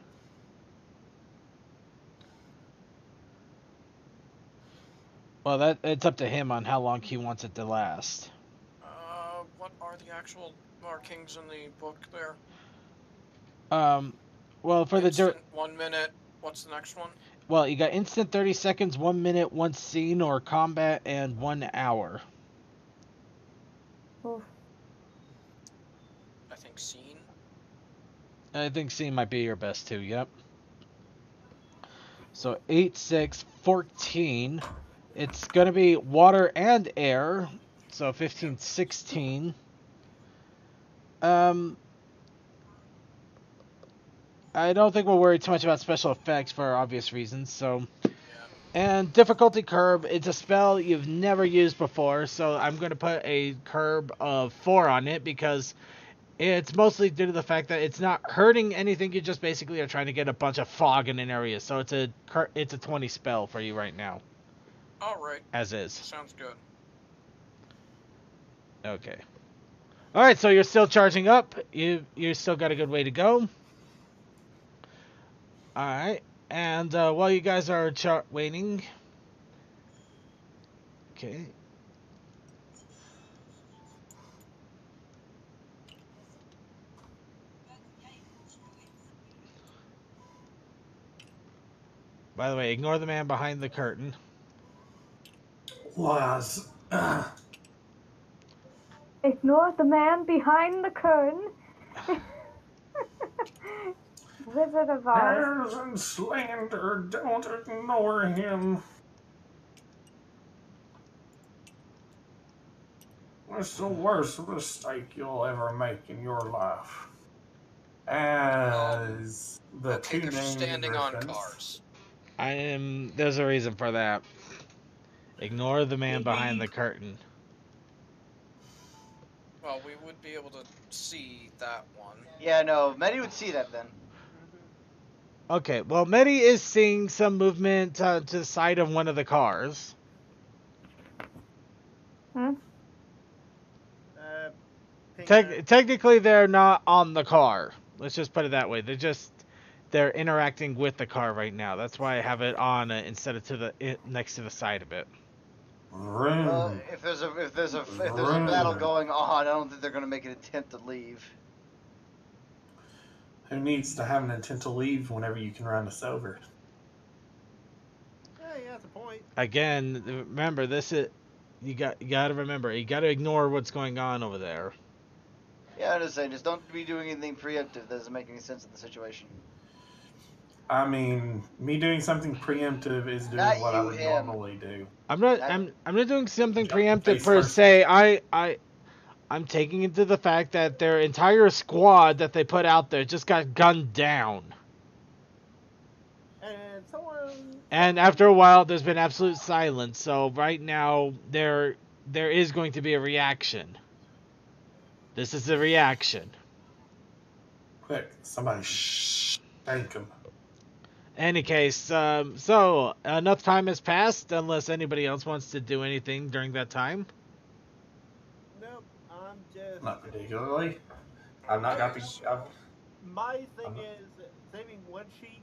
Speaker 4: Well, it's up to him on how long he wants it to last.
Speaker 1: What are the actual markings in the book there?
Speaker 4: Well, for
Speaker 1: instant, 1 minute. What's the next one?
Speaker 4: Well, you got instant 30 seconds, 1 minute, 1 scene or combat, and 1 hour.
Speaker 3: Oof.
Speaker 1: I think scene.
Speaker 4: I think scene might be your best too. Yep. So 8, 6, 14. It's gonna be water and air. So 15, 16. I don't think we'll worry too much about special effects for obvious reasons. So, and difficulty curve. It's a spell you've never used before, so I'm going to put a curve of 4 on it because it's mostly due to the fact that it's not hurting anything. You just basically are trying to get a bunch of fog in an area. So it's a 20 spell for you right now.
Speaker 1: All right.
Speaker 4: As is.
Speaker 1: Sounds good.
Speaker 4: Okay. All right. So you're still charging up. You still got a good way to go. All right. And while you guys are waiting. Okay. By the way, ignore the man behind the curtain.
Speaker 6: Lies.
Speaker 3: Ignore the man behind the curtain. Wizard of Oz.
Speaker 6: Airs and slander, don't ignore him. It's the worst mistake you'll ever make in your life. As the
Speaker 1: Okay,
Speaker 6: two
Speaker 1: they're
Speaker 6: named
Speaker 1: standing on
Speaker 6: griffins.
Speaker 1: cars.
Speaker 4: There's a reason for that. Ignore the man behind the curtain.
Speaker 1: Well, we would be able to see that one.
Speaker 2: Yeah, no, Medi would see that then.
Speaker 4: Okay, well, Medi is seeing some movement to the side of one of the cars. Technically, they're not on the car. Let's just put it that way. They're interacting with the car right now. That's why I have it on instead of next to the side of it.
Speaker 2: Well, if there's a if there's a battle going on, I don't think they're gonna make an attempt to leave.
Speaker 6: Who needs to have an intent to leave whenever you can run us over?
Speaker 5: Hey, that's a point.
Speaker 4: Again, remember this is you got to remember you got to ignore what's going on over there.
Speaker 2: Yeah, I'm just saying, just don't be doing anything preemptive. That doesn't make any sense in the situation.
Speaker 6: I mean, me doing something preemptive is doing
Speaker 2: Not
Speaker 6: what I
Speaker 2: you,
Speaker 6: would
Speaker 2: him.
Speaker 6: normally do.
Speaker 4: I'm not
Speaker 2: That-
Speaker 4: I'm not doing something
Speaker 6: Jump
Speaker 4: preemptive
Speaker 6: face
Speaker 4: per
Speaker 6: first.
Speaker 4: se. I'm taking into the fact that their entire squad that they put out there just got gunned down.
Speaker 5: And someone.
Speaker 4: And after a while, there's been absolute silence. So right now, there is going to be a reaction. This is a reaction.
Speaker 6: Quick, somebody shank him.
Speaker 4: Any case, so enough time has passed. Unless anybody else wants to do anything during that time.
Speaker 5: Nope, I'm just.
Speaker 6: Not particularly. I've not got the.
Speaker 5: My thing
Speaker 6: I'm not-
Speaker 5: is saving one sheet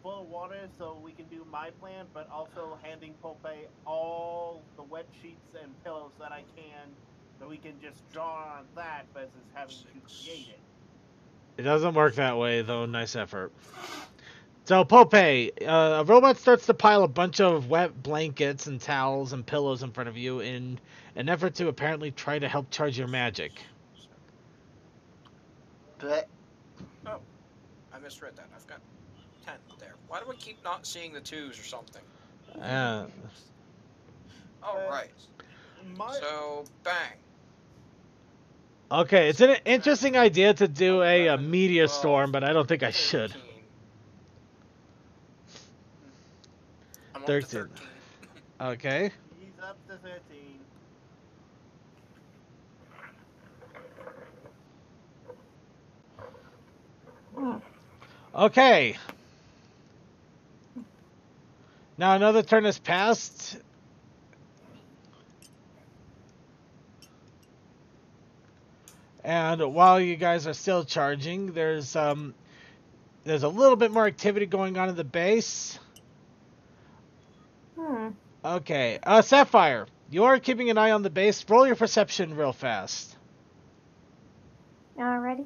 Speaker 5: full of water so we can do my plan, but also handing Pope all the wet sheets and pillows that I can, so we can just draw on that versus having to create it.
Speaker 4: It doesn't work that way, though. Nice effort. So, Pope, a robot starts to pile a bunch of wet blankets and towels and pillows in front of you in an effort to apparently try to help charge your magic.
Speaker 2: Bleh.
Speaker 1: Oh, I misread that. I've got 10 there. Why do I keep not seeing the 2s or something?
Speaker 4: Uh,
Speaker 1: Alright.
Speaker 5: My
Speaker 1: So, bang.
Speaker 4: okay, it's an interesting idea to do a
Speaker 1: 11,
Speaker 4: meteor
Speaker 1: 12,
Speaker 4: storm, but I don't think I should.
Speaker 1: 13. I'm up
Speaker 4: 13.
Speaker 1: to 13.
Speaker 4: Okay.
Speaker 5: he's up to 13.
Speaker 4: Okay. Now another turn has passed. And while you guys are still charging, there's a little bit more activity going on in the base. Okay. Sapphire, you are keeping an eye on the base. Roll your perception real fast.
Speaker 3: Alrighty.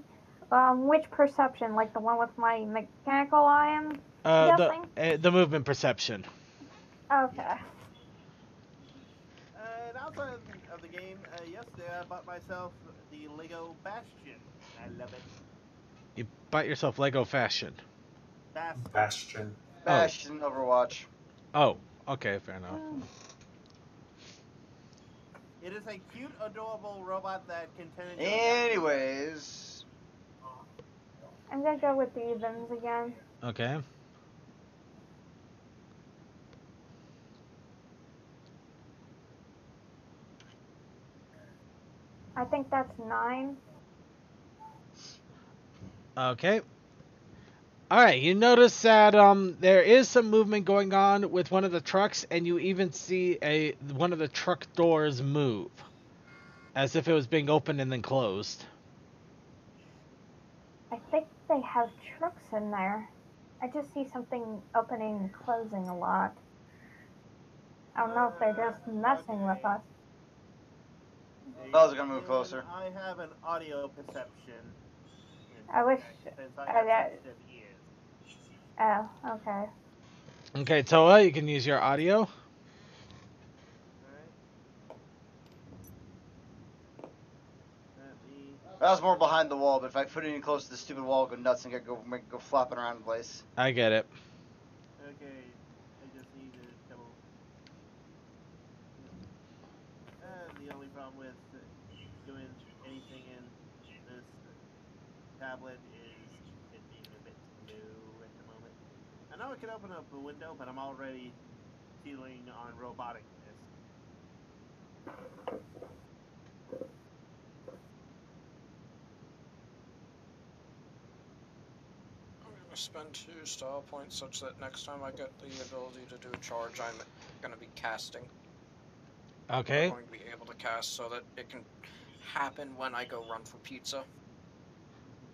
Speaker 3: Which perception? Like the one with my mechanical eye, I'm guessing?
Speaker 4: The movement perception.
Speaker 3: Okay.
Speaker 5: And outside of the game, yesterday I bought myself the Lego Bastion. I love it.
Speaker 4: You bought yourself Lego fashion.
Speaker 6: Bastion.
Speaker 2: Bastion, Overwatch.
Speaker 4: Oh, okay, fair enough.
Speaker 5: It is a cute, adorable robot that can turn into.
Speaker 2: Anyways,
Speaker 3: I'm gonna go with the evens again.
Speaker 4: Okay.
Speaker 3: I think that's 9.
Speaker 4: Okay. Alright, you notice that there is some movement going on with one of the trucks, and you even see one of the truck doors move. As if it was being opened and then closed.
Speaker 3: I think they have trucks in there. I just see something opening and closing a lot. I don't know if they're just messing with us.
Speaker 2: I was gonna move closer.
Speaker 5: I have an audio perception.
Speaker 3: I wish.
Speaker 5: Since I have sensitive ears.
Speaker 3: Oh, okay.
Speaker 4: Okay, Toa, you can use your audio.
Speaker 2: I was more behind the wall, but if I put it any close to the stupid wall, I'll go nuts and go flopping around the place.
Speaker 4: I get it.
Speaker 5: Okay, I just need to double. And the only problem with doing anything in this tablet is it being a bit new at the moment. I know I can open up a window, but I'm already feeling on roboticness.
Speaker 1: Spend 2 style points such that next time I get the ability to do a charge, I'm going to be casting.
Speaker 4: Okay.
Speaker 1: I'm going to be able to cast so that it can happen when I go run for pizza.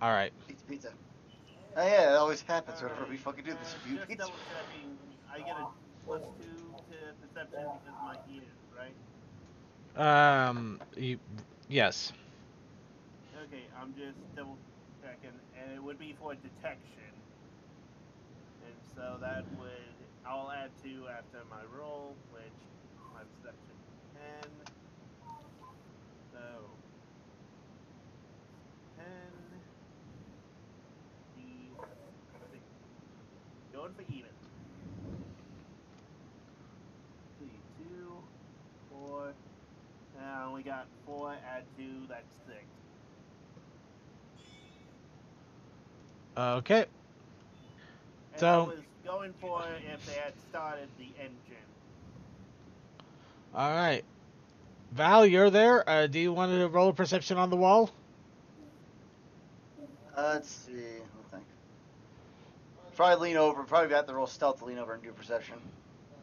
Speaker 4: Alright.
Speaker 2: Pizza. Oh yeah, it always happens whenever we fucking do this.
Speaker 5: Just double checking. I get a +2 to perception because of my ears, right?
Speaker 4: Yes.
Speaker 5: Okay, I'm just double checking, and it would be for detection. And so that would, I'll add 2 after my roll, which my perception 10. So 10, D, 6. Going for even. See, 2, 4. And I only got 4, add 2, that's 6.
Speaker 4: Okay.
Speaker 5: And I
Speaker 4: So,
Speaker 5: was going for if they had started the engine.
Speaker 4: all right. Val, you're there. Do you want to roll a perception on the wall?
Speaker 2: Let's see. I'll think. Probably lean over. Probably have to roll stealth to lean over and do perception.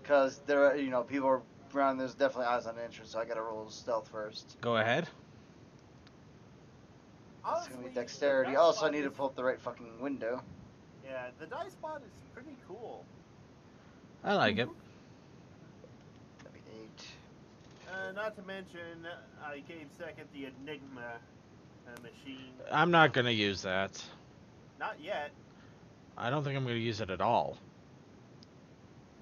Speaker 2: Because there, people are around. There's definitely eyes on the entrance, so I gotta roll stealth first.
Speaker 4: Go ahead.
Speaker 2: It's gonna be
Speaker 5: Honestly,
Speaker 2: dexterity.
Speaker 5: the dice
Speaker 2: Also, I
Speaker 5: spot
Speaker 2: need to
Speaker 5: is,
Speaker 2: pull up the right fucking window.
Speaker 5: yeah, the dice spot is pretty cool.
Speaker 4: I like it.
Speaker 2: That'd be 8.
Speaker 5: Not to mention, I gave second the Enigma machine.
Speaker 4: I'm not going to use that.
Speaker 5: Not yet.
Speaker 4: I don't think I'm going to use it at all.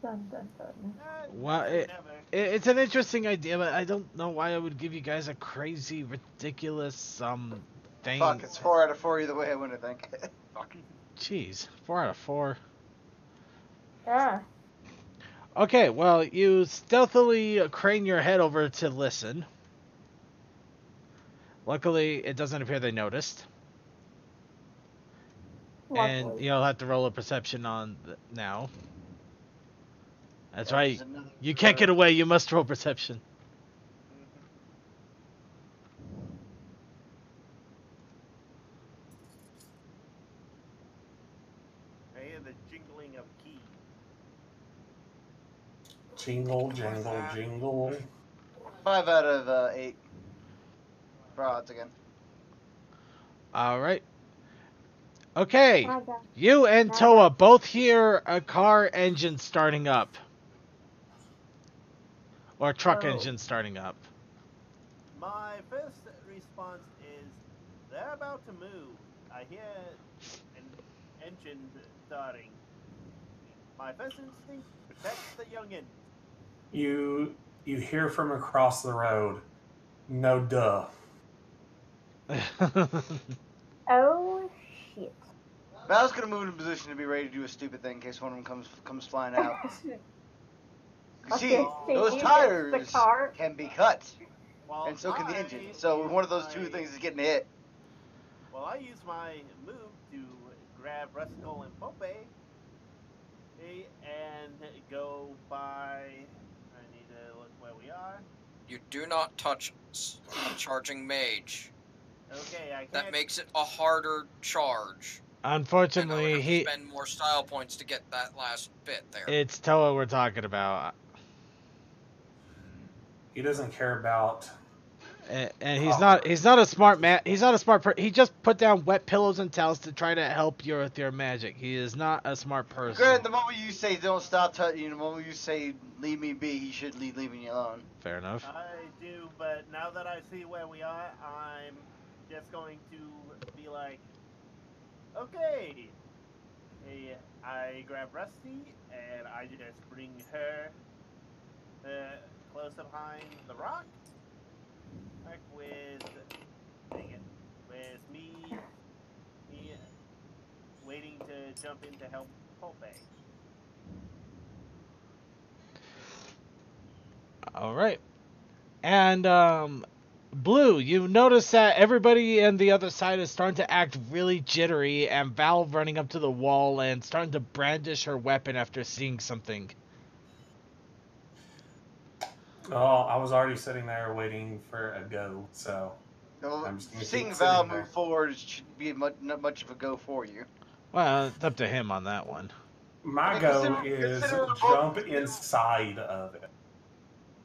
Speaker 3: Dun, dun, dun.
Speaker 4: Well,
Speaker 5: Never.
Speaker 4: it's an interesting idea, but I don't know why I would give you guys a crazy, ridiculous thing.
Speaker 2: Fuck, it's 4 out of 4 either way, I wouldn't think. Fuck.
Speaker 4: Jeez, 4 out of 4.
Speaker 3: Yeah.
Speaker 4: Okay, well, you stealthily crane your head over to listen. Luckily, it doesn't appear they noticed. And
Speaker 3: Luckily.
Speaker 4: you'll have to roll a perception on now. That's right.
Speaker 2: There's another,
Speaker 4: You can't get away. You must roll perception.
Speaker 5: I hear the jingling of keys.
Speaker 6: Jingle, jangle, jingle.
Speaker 2: 5 out of 8. For odds again.
Speaker 4: All right. Okay.
Speaker 3: I got
Speaker 4: You and Toa both hear a car engine starting up. Or a truck
Speaker 3: Oh.
Speaker 4: engine starting up.
Speaker 5: My first response is, they're about to move. I hear an engine starting. My first instinct, protect the youngin.
Speaker 6: You hear from across the road. No duh.
Speaker 3: Oh shit.
Speaker 2: Val's gonna move in position to be ready to do a stupid thing in case one of them comes flying out. You see,
Speaker 3: Okay, so
Speaker 2: those
Speaker 3: you
Speaker 2: tires
Speaker 3: hit the car.
Speaker 2: can be cut,
Speaker 5: Well,
Speaker 2: and so can the engine.
Speaker 5: I
Speaker 2: So
Speaker 5: use
Speaker 2: one of those
Speaker 5: my-
Speaker 2: two things is getting hit.
Speaker 5: Well, I use my move to grab Rustical and Pope and go by. I need to look where we are.
Speaker 1: You do not touch charging mage.
Speaker 5: Okay, I can't.
Speaker 1: That makes it a harder charge. And I would
Speaker 4: Unfortunately,
Speaker 1: have to spend more style points to get that last bit there.
Speaker 4: it's Toa we're talking about.
Speaker 6: He doesn't care about.
Speaker 4: And he's not a smart man. He's not a smart person. He just put down wet pillows and towels to try to help you with your magic. He is not a smart person.
Speaker 2: Granted, the moment you say don't stop touching, the moment you say leave me be, he should leaving you alone.
Speaker 4: Fair enough.
Speaker 5: I do, but now that I see where we are, I'm just going to be like, okay. Hey, I grab Rusty and I just bring her close behind the rock. Back with, dang it, with me waiting to jump in to help Pope.
Speaker 4: All right. And Blue, you notice that everybody on the other side is starting to act really jittery, and Val running up to the wall and starting to brandish her weapon after seeing something.
Speaker 6: Oh, I was already sitting there waiting for a go, so.
Speaker 2: So,
Speaker 6: I'm just gonna
Speaker 2: seeing
Speaker 6: keep
Speaker 2: Val
Speaker 6: sitting there.
Speaker 2: move forward should be not much of a go for you.
Speaker 4: Well, it's up to him on that one.
Speaker 6: My
Speaker 2: I
Speaker 6: go
Speaker 2: consider-
Speaker 6: is
Speaker 2: consider both-
Speaker 6: jump inside of it.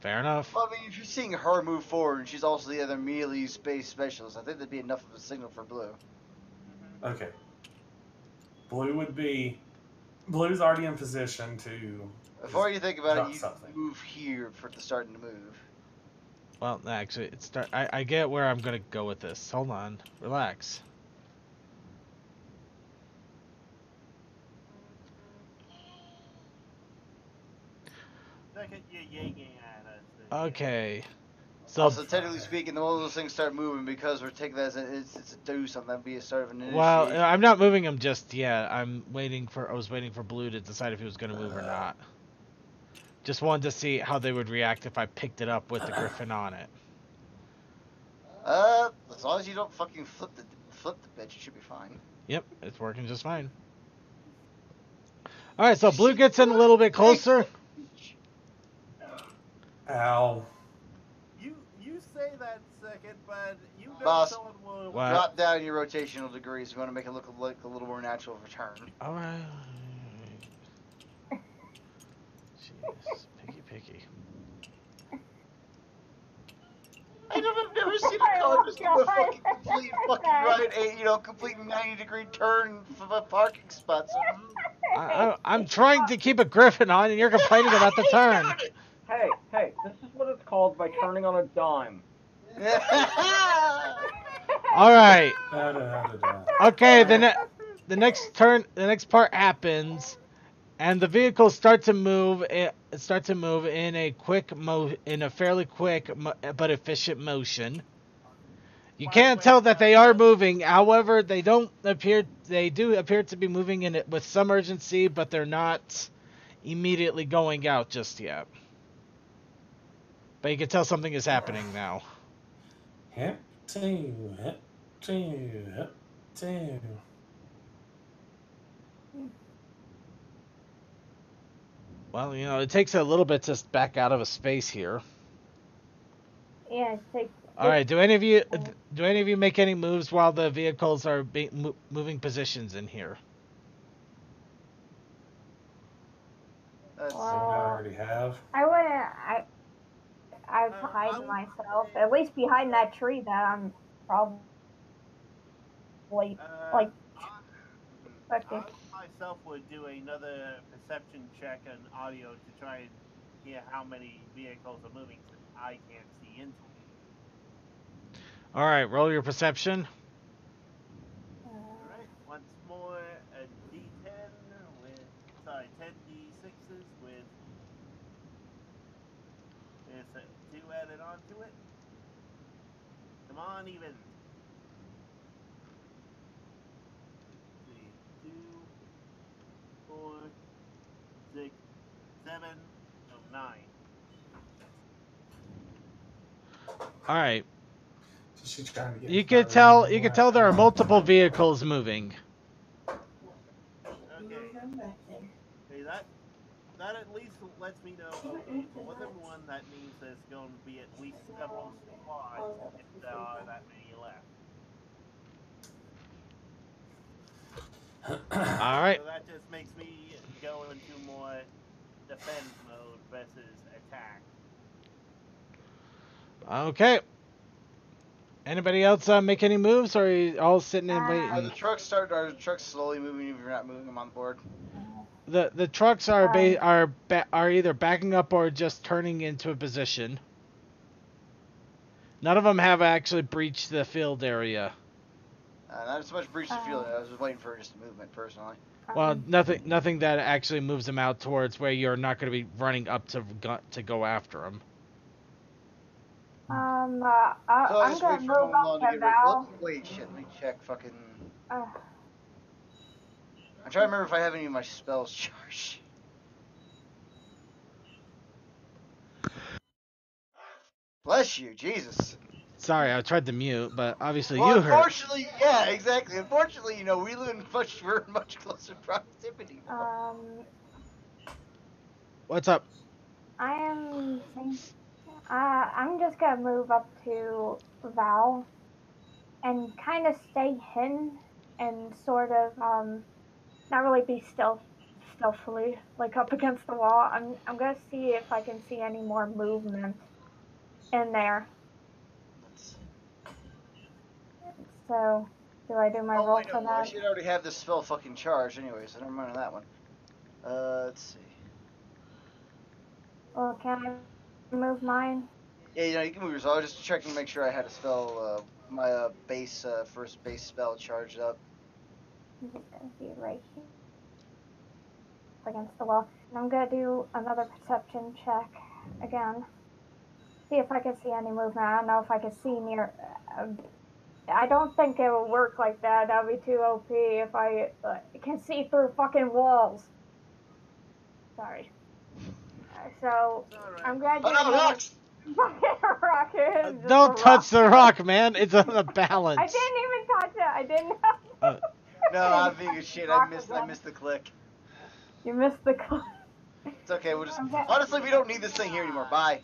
Speaker 4: Fair enough.
Speaker 2: Well, I mean, if you're seeing her move forward and she's also the other melee space specialist, I think that'd be enough of a signal for Blue.
Speaker 6: Okay. Blue's already in position to.
Speaker 2: Before you think about it,
Speaker 6: Drop
Speaker 2: you
Speaker 6: something.
Speaker 2: move here for the starting to move.
Speaker 4: Well, actually, I get where I'm gonna go with this. Hold on, relax.
Speaker 5: Second, you're yanking at us.
Speaker 4: Okay. So,
Speaker 2: Also, technically speaking, the moment those things start moving, because we're taking that as it's a do something, that'd be a start of an
Speaker 4: well,
Speaker 2: initiation.
Speaker 4: I'm not moving him just yet. I was waiting for Blue to decide if he was gonna move or not. Just wanted to see how they would react if I picked it up with the Griffin on it.
Speaker 2: As long as you don't fucking flip the bitch, you should be fine.
Speaker 4: Yep, it's working just fine. All right, so Blue gets in a little bit closer.
Speaker 6: Ow.
Speaker 5: You say that second, but you know
Speaker 2: Boss,
Speaker 5: someone will.
Speaker 4: What?
Speaker 2: drop down your rotational degrees. We want to make it look like a little more natural of a turn.
Speaker 4: All right. Jeez, picky.
Speaker 2: I've never seen a car just do a fucking complete fucking right, complete 90-degree turn from a parking spot. So,
Speaker 4: I'm trying to keep a Griffin on, and you're complaining about the turn.
Speaker 7: Hey, this is what it's called by turning on a dime.
Speaker 4: All right.
Speaker 6: Da-da-da-da.
Speaker 4: Okay, the next part happens, and the vehicles start to move. In a fairly quick but efficient motion. You can't tell that they are moving. However, they do appear to be moving in it with some urgency, but they're not immediately going out just yet. But you can tell something is happening now.
Speaker 6: Hip, two, hip, two, hip, two.
Speaker 4: Well, it takes a little bit to back out of a space here.
Speaker 3: Yeah, take.
Speaker 4: All right. Do any of you make any moves while the vehicles are moving positions in here?
Speaker 2: that's,
Speaker 6: I already have.
Speaker 3: I wouldn't. I'd hide myself, at least behind that tree that I'm probably like expecting.
Speaker 5: I myself would do another perception check and audio to try and hear how many vehicles are moving, since I can't see into it.
Speaker 4: All right. Roll your perception.
Speaker 5: Alright, once more, a D10 with, 10 D6s with 2 added onto it. Come on, even. Let's see, 2, 4, 6, 7, 9.
Speaker 4: All right.
Speaker 6: So she's trying to get
Speaker 4: You can tell there are multiple vehicles moving.
Speaker 5: Okay, that at least lets me know, okay, more than one, that means there's going to be at least several squads if there are that many left.
Speaker 4: All right.
Speaker 5: So that just makes me go into more defense mode versus attack.
Speaker 4: Okay. Anybody else make any moves, or are you all sitting and
Speaker 2: are
Speaker 4: waiting?
Speaker 2: the trucks slowly moving if you're not moving them on the board?
Speaker 4: The trucks are either backing up or just turning into a position. None of them have actually breached the field area.
Speaker 2: Not so much breach the field. I was just waiting for just movement, personally.
Speaker 4: Well, nothing that actually moves them out towards where you're not going to be running up to go after them.
Speaker 3: I'm gonna move up to Val.
Speaker 2: Wait, shit. Let me check. Fucking. I'm trying to remember if I have any of my spells charged. Bless you, Jesus.
Speaker 4: Sorry, I tried to mute, but obviously
Speaker 2: Well,
Speaker 4: you heard.
Speaker 2: unfortunately, yeah, exactly. Unfortunately, we live in we're in much closer proximity.
Speaker 4: What's up?
Speaker 3: I'm just gonna move up to Val and kind of stay hidden and sort of not really be stealthily like up against the wall. I'm gonna see if I can see any more movement in there. So, do I do my roll for that?
Speaker 2: I should already have this spell fucking charged anyway, so never mind on that one. Let's see.
Speaker 3: Well, can I move mine?
Speaker 2: Yeah, you can move yourself. I was just checking to make sure I had a spell, my base, first base spell charged up.
Speaker 3: It's gonna be right here against the wall. And I'm gonna do another perception check again. See if I can see any movement. I don't know if I can see near. I don't think it will work like that. That'd be too OP if I can see through fucking walls. Sorry. So
Speaker 5: It's all right.
Speaker 3: I'm gonna do
Speaker 2: Oh, no,
Speaker 3: another
Speaker 2: rocks!
Speaker 3: fucking rocket. Just
Speaker 4: Don't
Speaker 3: a
Speaker 4: touch the
Speaker 3: rock.
Speaker 4: rock, man. It's on the balance.
Speaker 3: I didn't even touch it. I didn't.
Speaker 2: No, I'm being a shit. I missed the click.
Speaker 3: You missed the click.
Speaker 2: It's okay. We'll just
Speaker 3: Okay.
Speaker 2: honestly, we don't need this thing here anymore. Bye.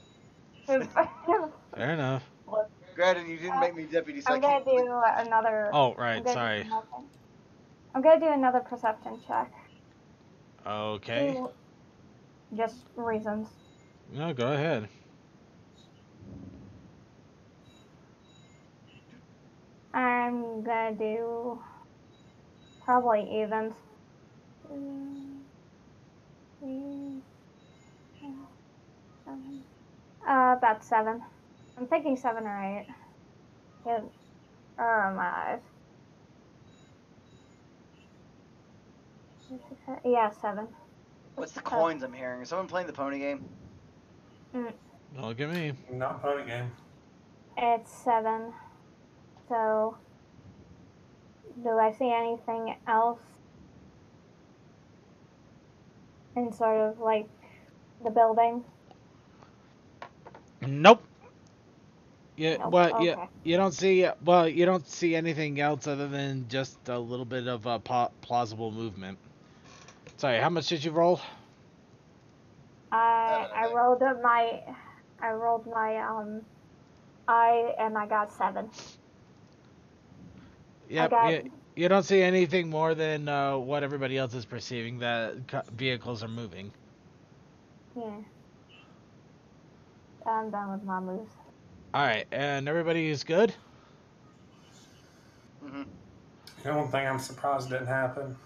Speaker 4: Fair enough.
Speaker 2: Granted, you didn't make me deputy, so I
Speaker 3: I'm gonna
Speaker 2: can't.
Speaker 3: do another.
Speaker 4: Oh, right. Sorry.
Speaker 3: I'm gonna do another perception check.
Speaker 4: Okay.
Speaker 3: Just reasons.
Speaker 4: No, go ahead.
Speaker 3: I'm gonna do probably evens. About 7. I'm thinking 7 or 8. Yeah, or my eyes. Yeah, 7.
Speaker 2: What's the coins I'm hearing? Is someone playing the pony game?
Speaker 4: Look at me.
Speaker 6: Not pony game.
Speaker 3: It's 7. So, do I see anything else in sort of like the building?
Speaker 4: Nope. Yeah,
Speaker 3: Nope.
Speaker 4: well,
Speaker 3: Okay.
Speaker 4: you don't see. Well, you don't see anything else other than just a little bit of plausible movement. Sorry, how much did you roll?
Speaker 3: I rolled my eye and I got 7.
Speaker 4: Yep. You don't see anything more than what everybody else is perceiving, that vehicles are moving.
Speaker 3: Yeah. I'm done with my moves.
Speaker 4: Alright, and everybody is good?
Speaker 2: Mm-hmm.
Speaker 6: The one thing I'm surprised didn't happen.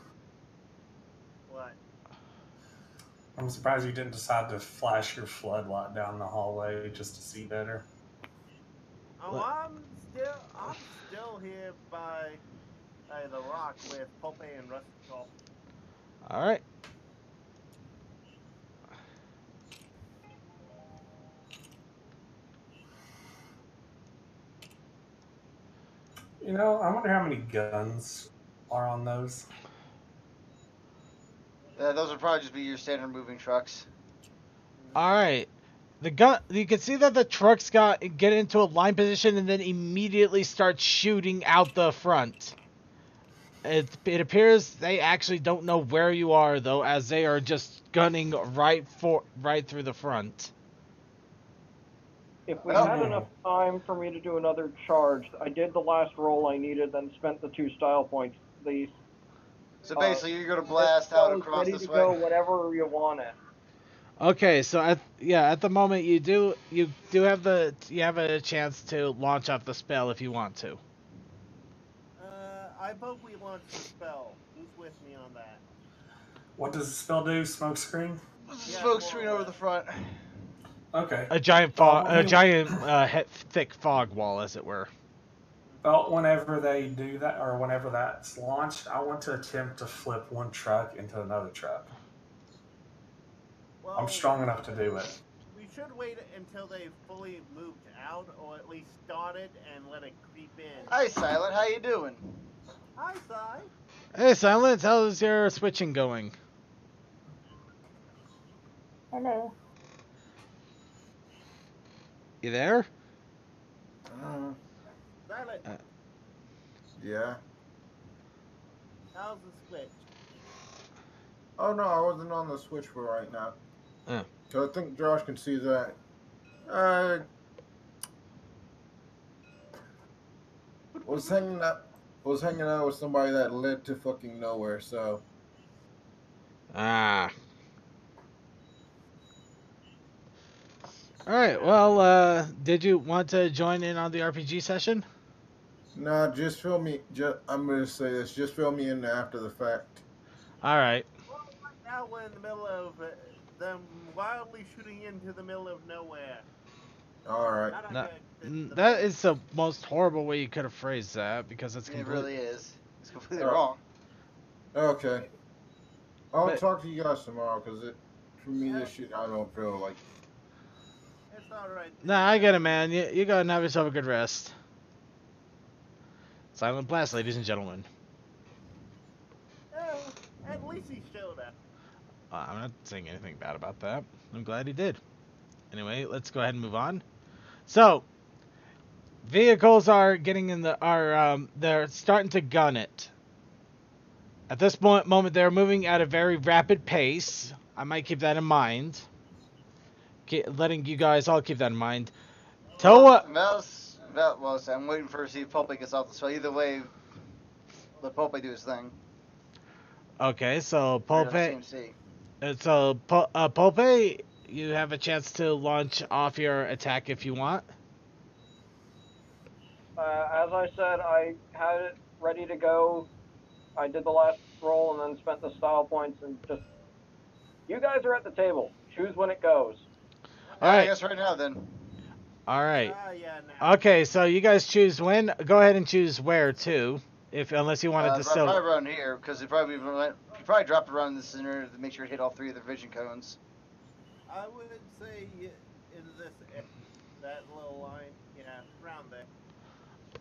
Speaker 5: What?
Speaker 6: I'm surprised you didn't decide to flash your floodlight down the hallway just to see better.
Speaker 5: Oh, I'm still here by the rock with Pope and Rustical.
Speaker 4: Alright.
Speaker 6: You know, I wonder how many guns are on those.
Speaker 2: Those would probably just be your standard moving trucks.
Speaker 4: Alright. You can see that the trucks get into a line position and then immediately start shooting out the front. It appears they actually don't know where you are, though, as they are just gunning right through the front.
Speaker 7: If we had enough time for me to do another charge, I did the last roll I needed, then spent the 2 style points.
Speaker 2: So basically, you're gonna blast out across
Speaker 7: ready
Speaker 2: this
Speaker 7: to
Speaker 2: way.
Speaker 7: go whenever you want it.
Speaker 4: Okay, so at the moment you have a chance to launch off the spell if you want to.
Speaker 5: I vote we launch the spell. Who's with me on that?
Speaker 6: What does the spell do? Smoke screen?
Speaker 2: Smoke screen over the front.
Speaker 6: Okay.
Speaker 4: A giant thick fog wall, as it were.
Speaker 6: Well, whenever they do that, or whenever that's launched, I want to attempt to flip one truck into another truck.
Speaker 5: Well,
Speaker 6: I'm strong enough to do it.
Speaker 5: We should wait until they've fully moved out, or at least started, and let it creep in.
Speaker 2: Hi, Silent. How you doing?
Speaker 5: Hi, Si.
Speaker 4: Hey, Silence, how's your switching going?
Speaker 3: Hello.
Speaker 4: You there?
Speaker 5: Silent.
Speaker 8: Yeah.
Speaker 5: How's the switch?
Speaker 8: Oh no, I wasn't on the switch for right now. So I think Josh can see that. Was hanging out with somebody that led to fucking nowhere. So.
Speaker 4: Ah. Alright, well, did you want to join in on the RPG session?
Speaker 8: No, just fill me. I'm gonna say this. Just fill me in after the fact.
Speaker 4: Alright.
Speaker 5: Well, right now we're in the middle of them wildly shooting into the middle of nowhere.
Speaker 8: All right.
Speaker 5: Not a
Speaker 4: No,
Speaker 5: good
Speaker 4: that is the most horrible way you could have phrased that because it's
Speaker 2: It
Speaker 4: complete.
Speaker 2: really is. It's completely
Speaker 8: Oh.
Speaker 2: wrong.
Speaker 8: Okay. I'll
Speaker 4: But-
Speaker 8: talk to you guys tomorrow because for me, this shit, I don't feel like.
Speaker 5: It's alright.
Speaker 4: Nah, I get it, man. You go and have yourself a good rest. Silent Blast, ladies and gentlemen.
Speaker 5: At least he showed up.
Speaker 4: I'm not saying anything bad about that. I'm glad he did. Anyway, let's go ahead and move on. So, vehicles are getting in they're starting to gun it. At this moment, they're moving at a very rapid pace. I might keep that in mind. Letting you guys all keep that in mind. Toa.
Speaker 2: Well, I'm waiting for to see if Pope gets off the spell. Either way, let Pope do his thing.
Speaker 4: Okay, so
Speaker 2: Right
Speaker 4: Pope.
Speaker 2: on CMC.
Speaker 4: Pope, you have a chance to launch off your attack if you want.
Speaker 7: As I said, I had it ready to go. I did the last roll and then spent the style points and just. You guys are at the table. Choose when it goes.
Speaker 4: All
Speaker 2: I
Speaker 4: right.
Speaker 2: guess right now then.
Speaker 4: All right.
Speaker 5: Yeah, now.
Speaker 4: Okay, so you guys choose when. Go ahead and choose where too, unless you want to distill.
Speaker 2: Probably around here because you probably dropped around this in order to make sure it hit all three of the vision cones.
Speaker 5: I would say in that little line, around there.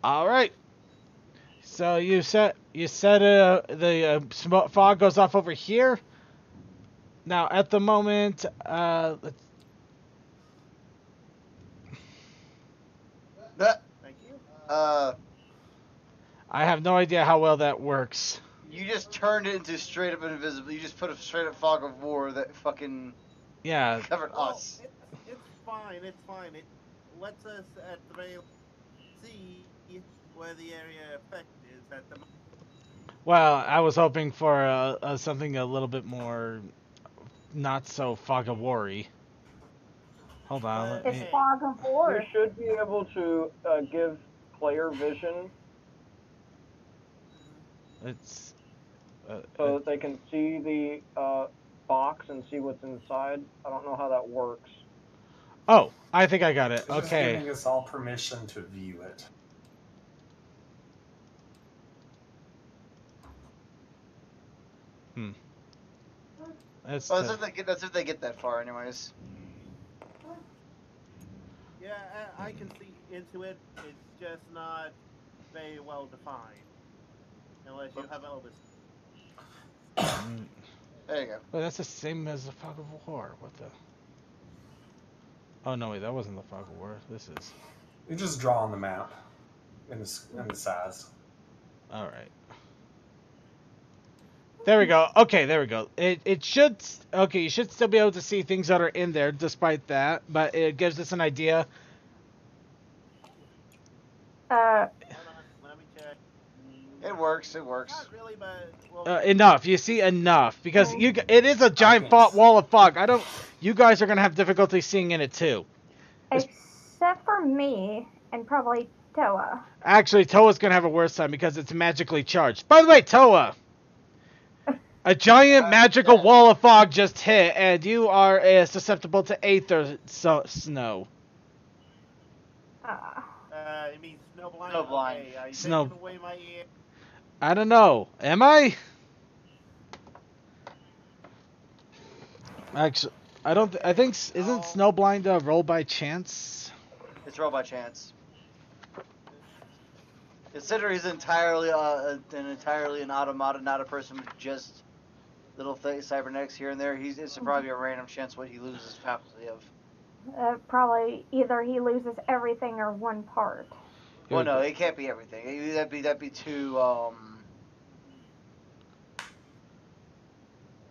Speaker 4: All right. So you said the fog goes off over here. Now at the moment, let's.
Speaker 5: Thank you.
Speaker 4: I have no idea how well that works.
Speaker 2: You just turned it into straight up invisible. You just put a straight up fog of war that fucking covered us.
Speaker 5: It's fine. It's fine. It lets us at the very see where the area effect is at the moment.
Speaker 4: Well, I was hoping for something a little bit more not so fog of war-y. Hold on.
Speaker 3: It's fog of war.
Speaker 7: You should be able to give player vision
Speaker 4: It's
Speaker 7: so that they can see the box and see what's inside. I don't know how that works.
Speaker 4: Oh, I think I got it.
Speaker 6: It's just
Speaker 4: Okay.
Speaker 6: giving us all permission to view it.
Speaker 4: That's
Speaker 2: if they get that far, anyways.
Speaker 5: Yeah, I can see into it. It's just not very well defined, unless you have Elvis.
Speaker 2: There you go.
Speaker 4: Well, that's the same as the fog of war. What the? Oh no, wait, that wasn't the fog of war. This is.
Speaker 6: You just draw on the map in the size.
Speaker 4: All right. There we go. Okay, there we go. It should. Okay, you should still be able to see things that are in there, despite that. But it gives us an idea.
Speaker 5: Hold on, let me check.
Speaker 2: It works. It works.
Speaker 5: Not really, but
Speaker 4: Enough. You see enough because it is a giant wall of fog. You guys are gonna have difficulty seeing in it too.
Speaker 3: Except for me and probably Toa.
Speaker 4: Actually, Toa's gonna have a worse time because it's magically charged. By the way, Toa, a giant magical wall of fog just hit, and you are susceptible to aether snow.
Speaker 5: it means snow blind.
Speaker 2: Snow blind.
Speaker 5: Okay, I
Speaker 4: Snow-
Speaker 5: taken away my ear.
Speaker 4: I don't know. Am I? Actually, I don't. I think isn't snowblind a roll by chance?
Speaker 2: It's roll by chance. Consider he's entirely an automata, not a person with just little cybernetics here and there. It's probably a random chance what he loses faculty of.
Speaker 3: Probably either he loses everything or one part.
Speaker 2: Well, no, it can't be everything. That'd be too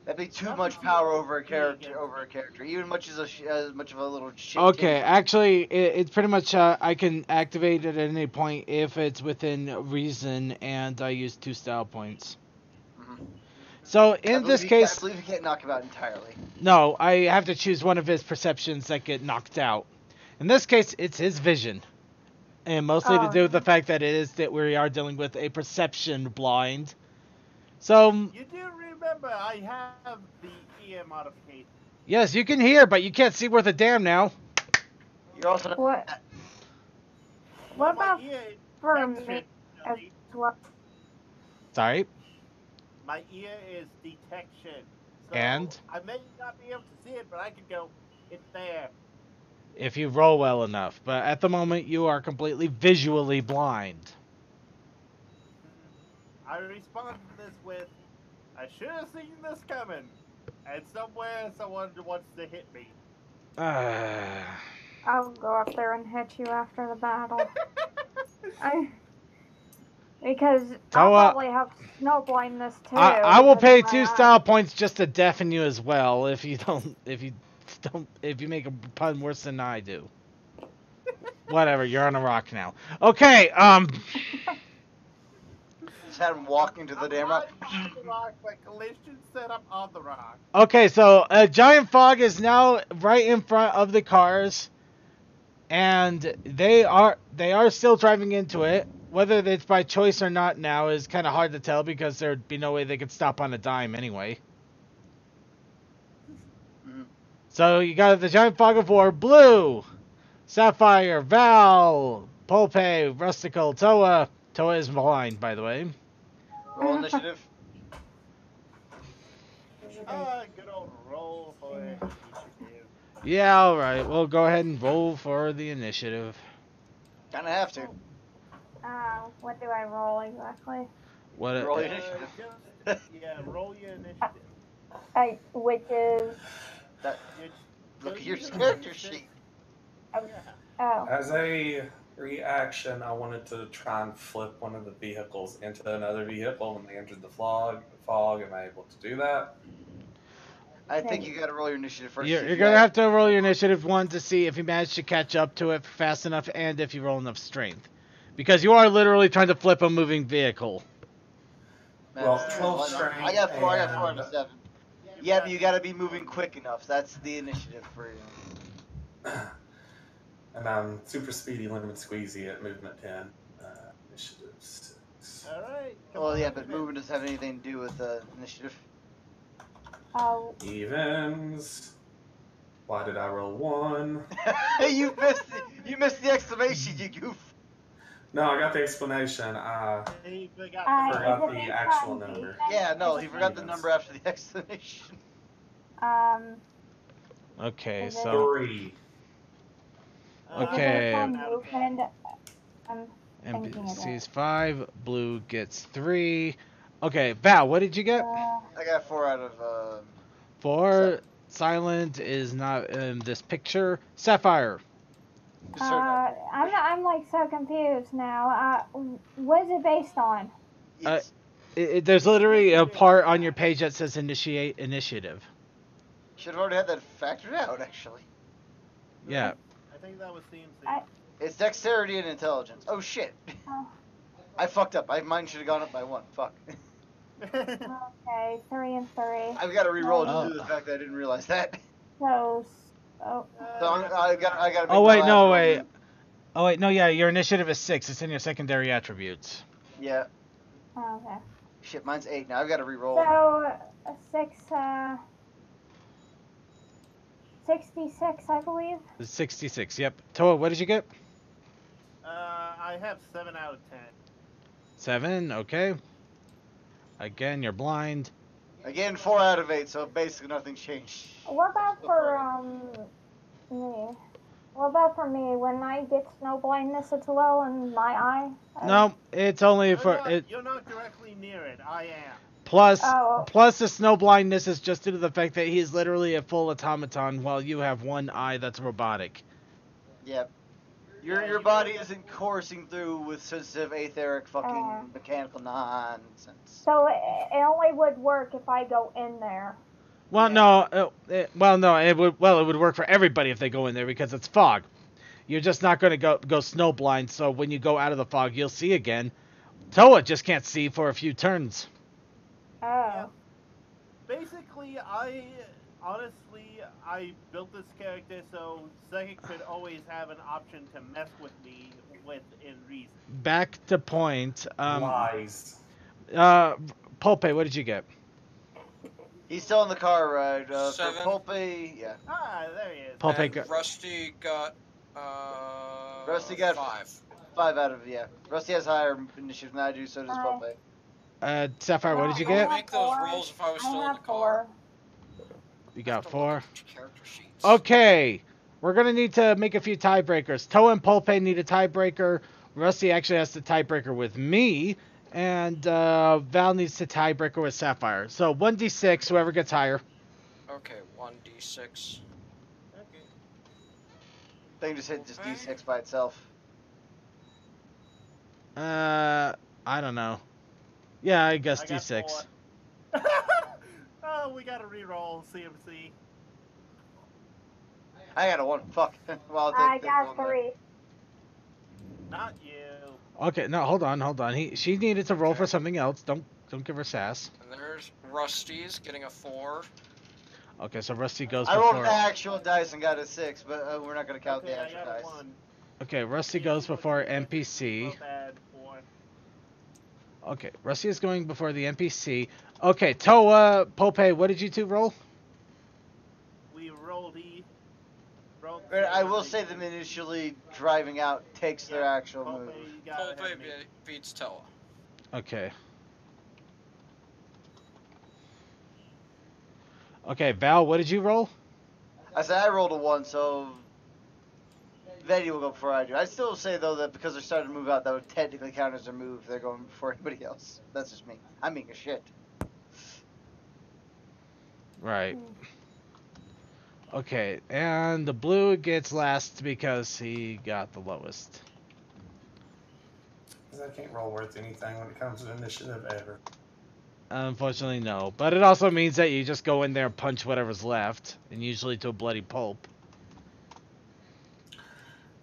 Speaker 2: That'd be too much power over a character. Even as much of a little shit.
Speaker 4: Okay, actually, it's pretty much I can activate it at any point if it's within reason, and I use 2 style points.
Speaker 2: Mm-hmm.
Speaker 4: So in this case,
Speaker 2: I believe you can't knock him out entirely.
Speaker 4: No, I have to choose one of his perceptions that get knocked out. In this case, it's his vision, and mostly to do with the fact that we are dealing with a perception blind. So
Speaker 5: You do remember I have the EM modification.
Speaker 4: yes, you can hear, but you can't see worth a damn now.
Speaker 2: You're also not.
Speaker 3: What?
Speaker 5: Well,
Speaker 3: What
Speaker 5: my
Speaker 3: about
Speaker 5: ear
Speaker 3: for
Speaker 5: detection,
Speaker 3: me as
Speaker 5: Johnny.
Speaker 3: well?
Speaker 4: Sorry.
Speaker 5: My ear is detection. So
Speaker 4: And?
Speaker 5: I may not be able to see it, but I can go, it's there.
Speaker 4: If you roll well enough. But at the moment, you are completely visually blind.
Speaker 5: I respond to this with, I should have seen this coming. And somewhere someone wants to hit me.
Speaker 3: I'll go up there and hit you after the battle. Because I'll
Speaker 4: Toa,
Speaker 3: probably have snow blindness too.
Speaker 4: I will
Speaker 3: because
Speaker 4: pay
Speaker 3: of my
Speaker 4: 2
Speaker 3: eyes.
Speaker 4: style points just to deafen you as well if you make a pun worse than I do. Whatever, you're on a rock now. Okay,
Speaker 2: Just had him walking to the damn rock.
Speaker 5: I'm on the rock, but collision set up on the rock.
Speaker 4: Okay, so a giant fog is now right in front of the cars, and they are still driving into it. Whether it's by choice or not now is kind of hard to tell because there'd be no way they could stop on a dime anyway.
Speaker 2: Mhm.
Speaker 4: So you got the giant fog of war, Blue, Sapphire, Val, Pulpe, Rustical, Toa. Toa is blind, by the way.
Speaker 2: Roll initiative.
Speaker 5: Good old roll for initiative.
Speaker 4: Yeah, alright. We'll go ahead and roll for the initiative.
Speaker 2: Kinda have to.
Speaker 3: What do I roll exactly?
Speaker 4: What?
Speaker 2: Roll your initiative.
Speaker 5: Roll your initiative.
Speaker 3: Which is
Speaker 2: Look at your character sheet.
Speaker 3: oh.
Speaker 6: As a reaction, I wanted to try and flip one of the vehicles into another vehicle when they entered the fog. Am I able to do that?
Speaker 2: I think you gotta roll your initiative first.
Speaker 4: You're gonna have to roll your initiative one to see if you manage to catch up to it fast enough and if you roll enough strength. Because you are literally trying to flip a moving vehicle.
Speaker 6: Well, 12 strength.
Speaker 2: I got 4 out of 7. Yeah, but you gotta be moving quick enough. That's the initiative for you.
Speaker 6: And I'm super speedy, limit squeezy at movement 10. Initiative 6.
Speaker 5: Alright.
Speaker 2: Well, yeah, but movement doesn't have anything to do with initiative.
Speaker 3: Oh.
Speaker 6: Evens. Why did I roll 1?
Speaker 2: You missed the exclamation, you goof.
Speaker 6: No, I got the explanation. I forgot the actual number.
Speaker 2: Yeah, no, he forgot the number after the exclamation.
Speaker 4: Okay, so
Speaker 6: 3.
Speaker 4: okay.
Speaker 3: I'm
Speaker 4: NPC's 5. Blue gets 3. Okay, Val, what did you get?
Speaker 2: I got 4 out of
Speaker 4: 4. Silent is not in this picture. Sapphire.
Speaker 3: I'm like so confused now. What is it based on?
Speaker 4: There's literally a part on your page that says initiate initiative.
Speaker 2: Should have already had that factored out, actually.
Speaker 4: Yeah.
Speaker 5: I think that was CMC.
Speaker 2: It's dexterity and intelligence. Oh shit! I fucked up. Mine should have gone up by 1. Fuck.
Speaker 3: Okay, 3 and 3.
Speaker 2: I've got to re-roll due to the fact that I didn't realize that.
Speaker 3: So
Speaker 2: I got.
Speaker 4: Oh wait, no wait. Oh wait, no, yeah, your initiative is 6. It's in your secondary attributes.
Speaker 2: Yeah.
Speaker 3: okay.
Speaker 2: Shit, mine's 8 now. I've got to re-roll.
Speaker 3: So 66, I believe.
Speaker 4: 66. Yep. Toa, what did you get?
Speaker 5: I have 7 out of 10.
Speaker 4: 7. Okay. Again, you're blind.
Speaker 2: Again, 4 out of 8. So basically nothing changed.
Speaker 3: What about for me? What about for me? When I get snow blindness as well in my eye?
Speaker 4: No, it's only for it.
Speaker 5: You're not directly near it. I am.
Speaker 4: Plus the snow blindness is just due to the fact that he's literally a full automaton while you have one eye that's robotic.
Speaker 2: Yep. Your body isn't coursing through with sensitive etheric fucking mechanical nonsense.
Speaker 3: So it only would work if I go in there.
Speaker 4: Well, no, it would work for everybody if they go in there because it's fog. You're just not going to go snow blind, so when you go out of the fog, you'll see again. Toa just can't see for a few turns.
Speaker 3: Oh.
Speaker 5: Yeah. Basically, I built this character so Psychic could always have an option to mess with me within reason.
Speaker 4: Back to point.
Speaker 6: Lies.
Speaker 4: Pulpe, what did you get?
Speaker 2: He's still in the car ride.
Speaker 1: 7.
Speaker 2: For Pulpe, yeah.
Speaker 5: Ah, there he is.
Speaker 4: Pulpe
Speaker 1: And Rusty got
Speaker 2: Rusty got
Speaker 1: 5.
Speaker 2: 5 out of, yeah. Rusty has higher initiative than I do, so does Pope.
Speaker 4: Sapphire, what did you
Speaker 1: I would
Speaker 4: get?
Speaker 1: make those rolls if I was still in the car.
Speaker 4: You
Speaker 1: I
Speaker 4: got
Speaker 1: have to look
Speaker 4: 4.
Speaker 1: at the character sheets.
Speaker 4: Okay. We're going to need to make a few tiebreakers. Toa and Pulpe need a tiebreaker. Rusty actually has the tiebreaker with me. And Val needs to tiebreaker with Sapphire. So 1d6, whoever gets higher.
Speaker 1: Okay, 1d6.
Speaker 5: Okay.
Speaker 2: Thing just hit just D6 by itself.
Speaker 4: I don't know. Yeah, I guess
Speaker 5: I got
Speaker 4: d6.
Speaker 5: 4. Oh, we got to re-roll CMC.
Speaker 2: I got a 1. Fuck. Well,
Speaker 3: I got 3.
Speaker 5: Not you.
Speaker 4: Okay, no, hold on. She needed to roll for something else. Don't give her sass.
Speaker 1: And there's Rusty's getting a 4.
Speaker 4: Okay, so Rusty goes
Speaker 2: I rolled
Speaker 4: before.
Speaker 2: actual dice and got a 6, but we're not going to count
Speaker 5: Okay,
Speaker 2: the
Speaker 5: I
Speaker 2: actual
Speaker 5: got
Speaker 2: dice.
Speaker 5: 1.
Speaker 4: Okay, Rusty goes before NPC.
Speaker 5: Both had 4.
Speaker 4: Okay, Rusty is going before the NPC. Okay, Toa, Pope, what did you two roll?
Speaker 5: We rolled
Speaker 2: I will say them initially driving out takes their actual move.
Speaker 1: Pulpe beats Toa.
Speaker 4: Okay. Okay, Val, what did you roll?
Speaker 2: I said I rolled a 1, so Vetty will go before I do. I'd still say, though, that because they're starting to move out, that would technically count as their move. They're going before anybody else. That's just me. I'm being a shit.
Speaker 4: Right. Okay, and the blue gets last because he got the lowest.
Speaker 6: I can't roll worth anything when it comes to initiative ever.
Speaker 4: Unfortunately, no. But it also means that you just go in there and punch whatever's left, and usually to a bloody pulp.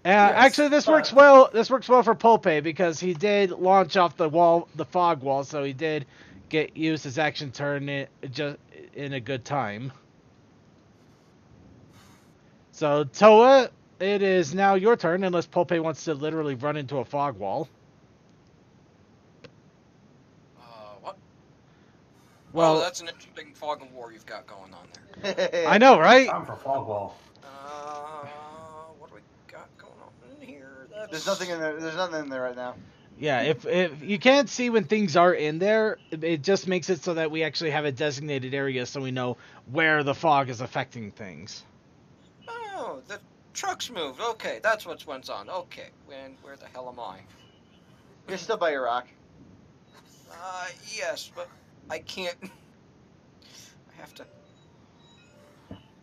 Speaker 6: Yes,
Speaker 4: actually, this works well. This works well for Pulpe because he did launch off the wall, the fog wall, so he did use his action turn just in a good time. So Toa, it is now your turn, unless Pulpe wants to literally run into a fog wall.
Speaker 1: What?
Speaker 4: Well,
Speaker 1: that's an interesting fog of war you've got going on there.
Speaker 4: I know, right?
Speaker 6: Time for fog wall.
Speaker 1: What do we got going on in here?
Speaker 2: There's nothing in there. There's nothing in there right now.
Speaker 4: Yeah, if you can't see when things are in there, it just makes it so that we actually have a designated area so we know where the fog is affecting things.
Speaker 1: Oh, the truck's moved. Okay, that's what's went on. Okay, where the hell am I?
Speaker 2: You're still by your rock.
Speaker 1: Yes, but I can't. I have to.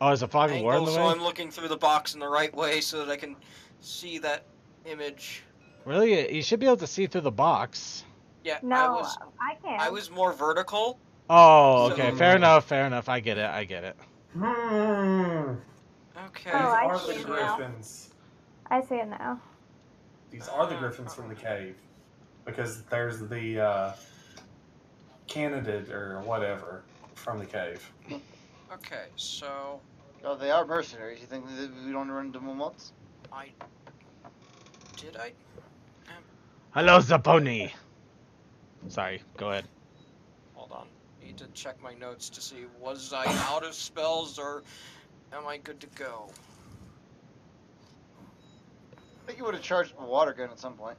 Speaker 4: Oh, is a fog of war in the way?
Speaker 1: So I'm looking through the box in the right way so that I can see that image.
Speaker 4: Really? You should be able to see through the box.
Speaker 1: Yeah,
Speaker 3: No, I can't.
Speaker 1: I was more vertical.
Speaker 4: Oh, okay.
Speaker 1: So...
Speaker 4: Fair enough. I get it.
Speaker 1: Okay.
Speaker 3: Oh, I
Speaker 6: These are
Speaker 3: see
Speaker 6: the
Speaker 3: it
Speaker 6: griffins.
Speaker 3: I see it now.
Speaker 6: These are the griffins from the cave. Because there's the candidate or whatever from the cave.
Speaker 1: Okay, so...
Speaker 2: Oh, they are mercenaries. You think that we don't run into them once?
Speaker 1: Did I?
Speaker 4: Hello, Zaponi. Sorry, go ahead.
Speaker 1: Hold on. Need to check my notes to see, was I out of spells or am I good to go?
Speaker 2: I think you would have charged a water gun at some point.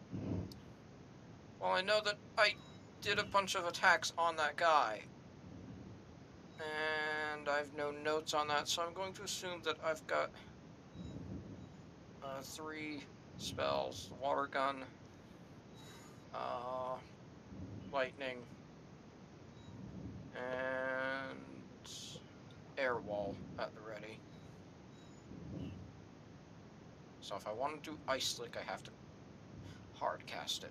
Speaker 1: Well, I know that I did a bunch of attacks on that guy. And I have no notes on that, so I'm going to assume that I've got 3 spells. Water gun, lightning, and air wall at the ready. So if I want to do ice slick, I have to hard cast it.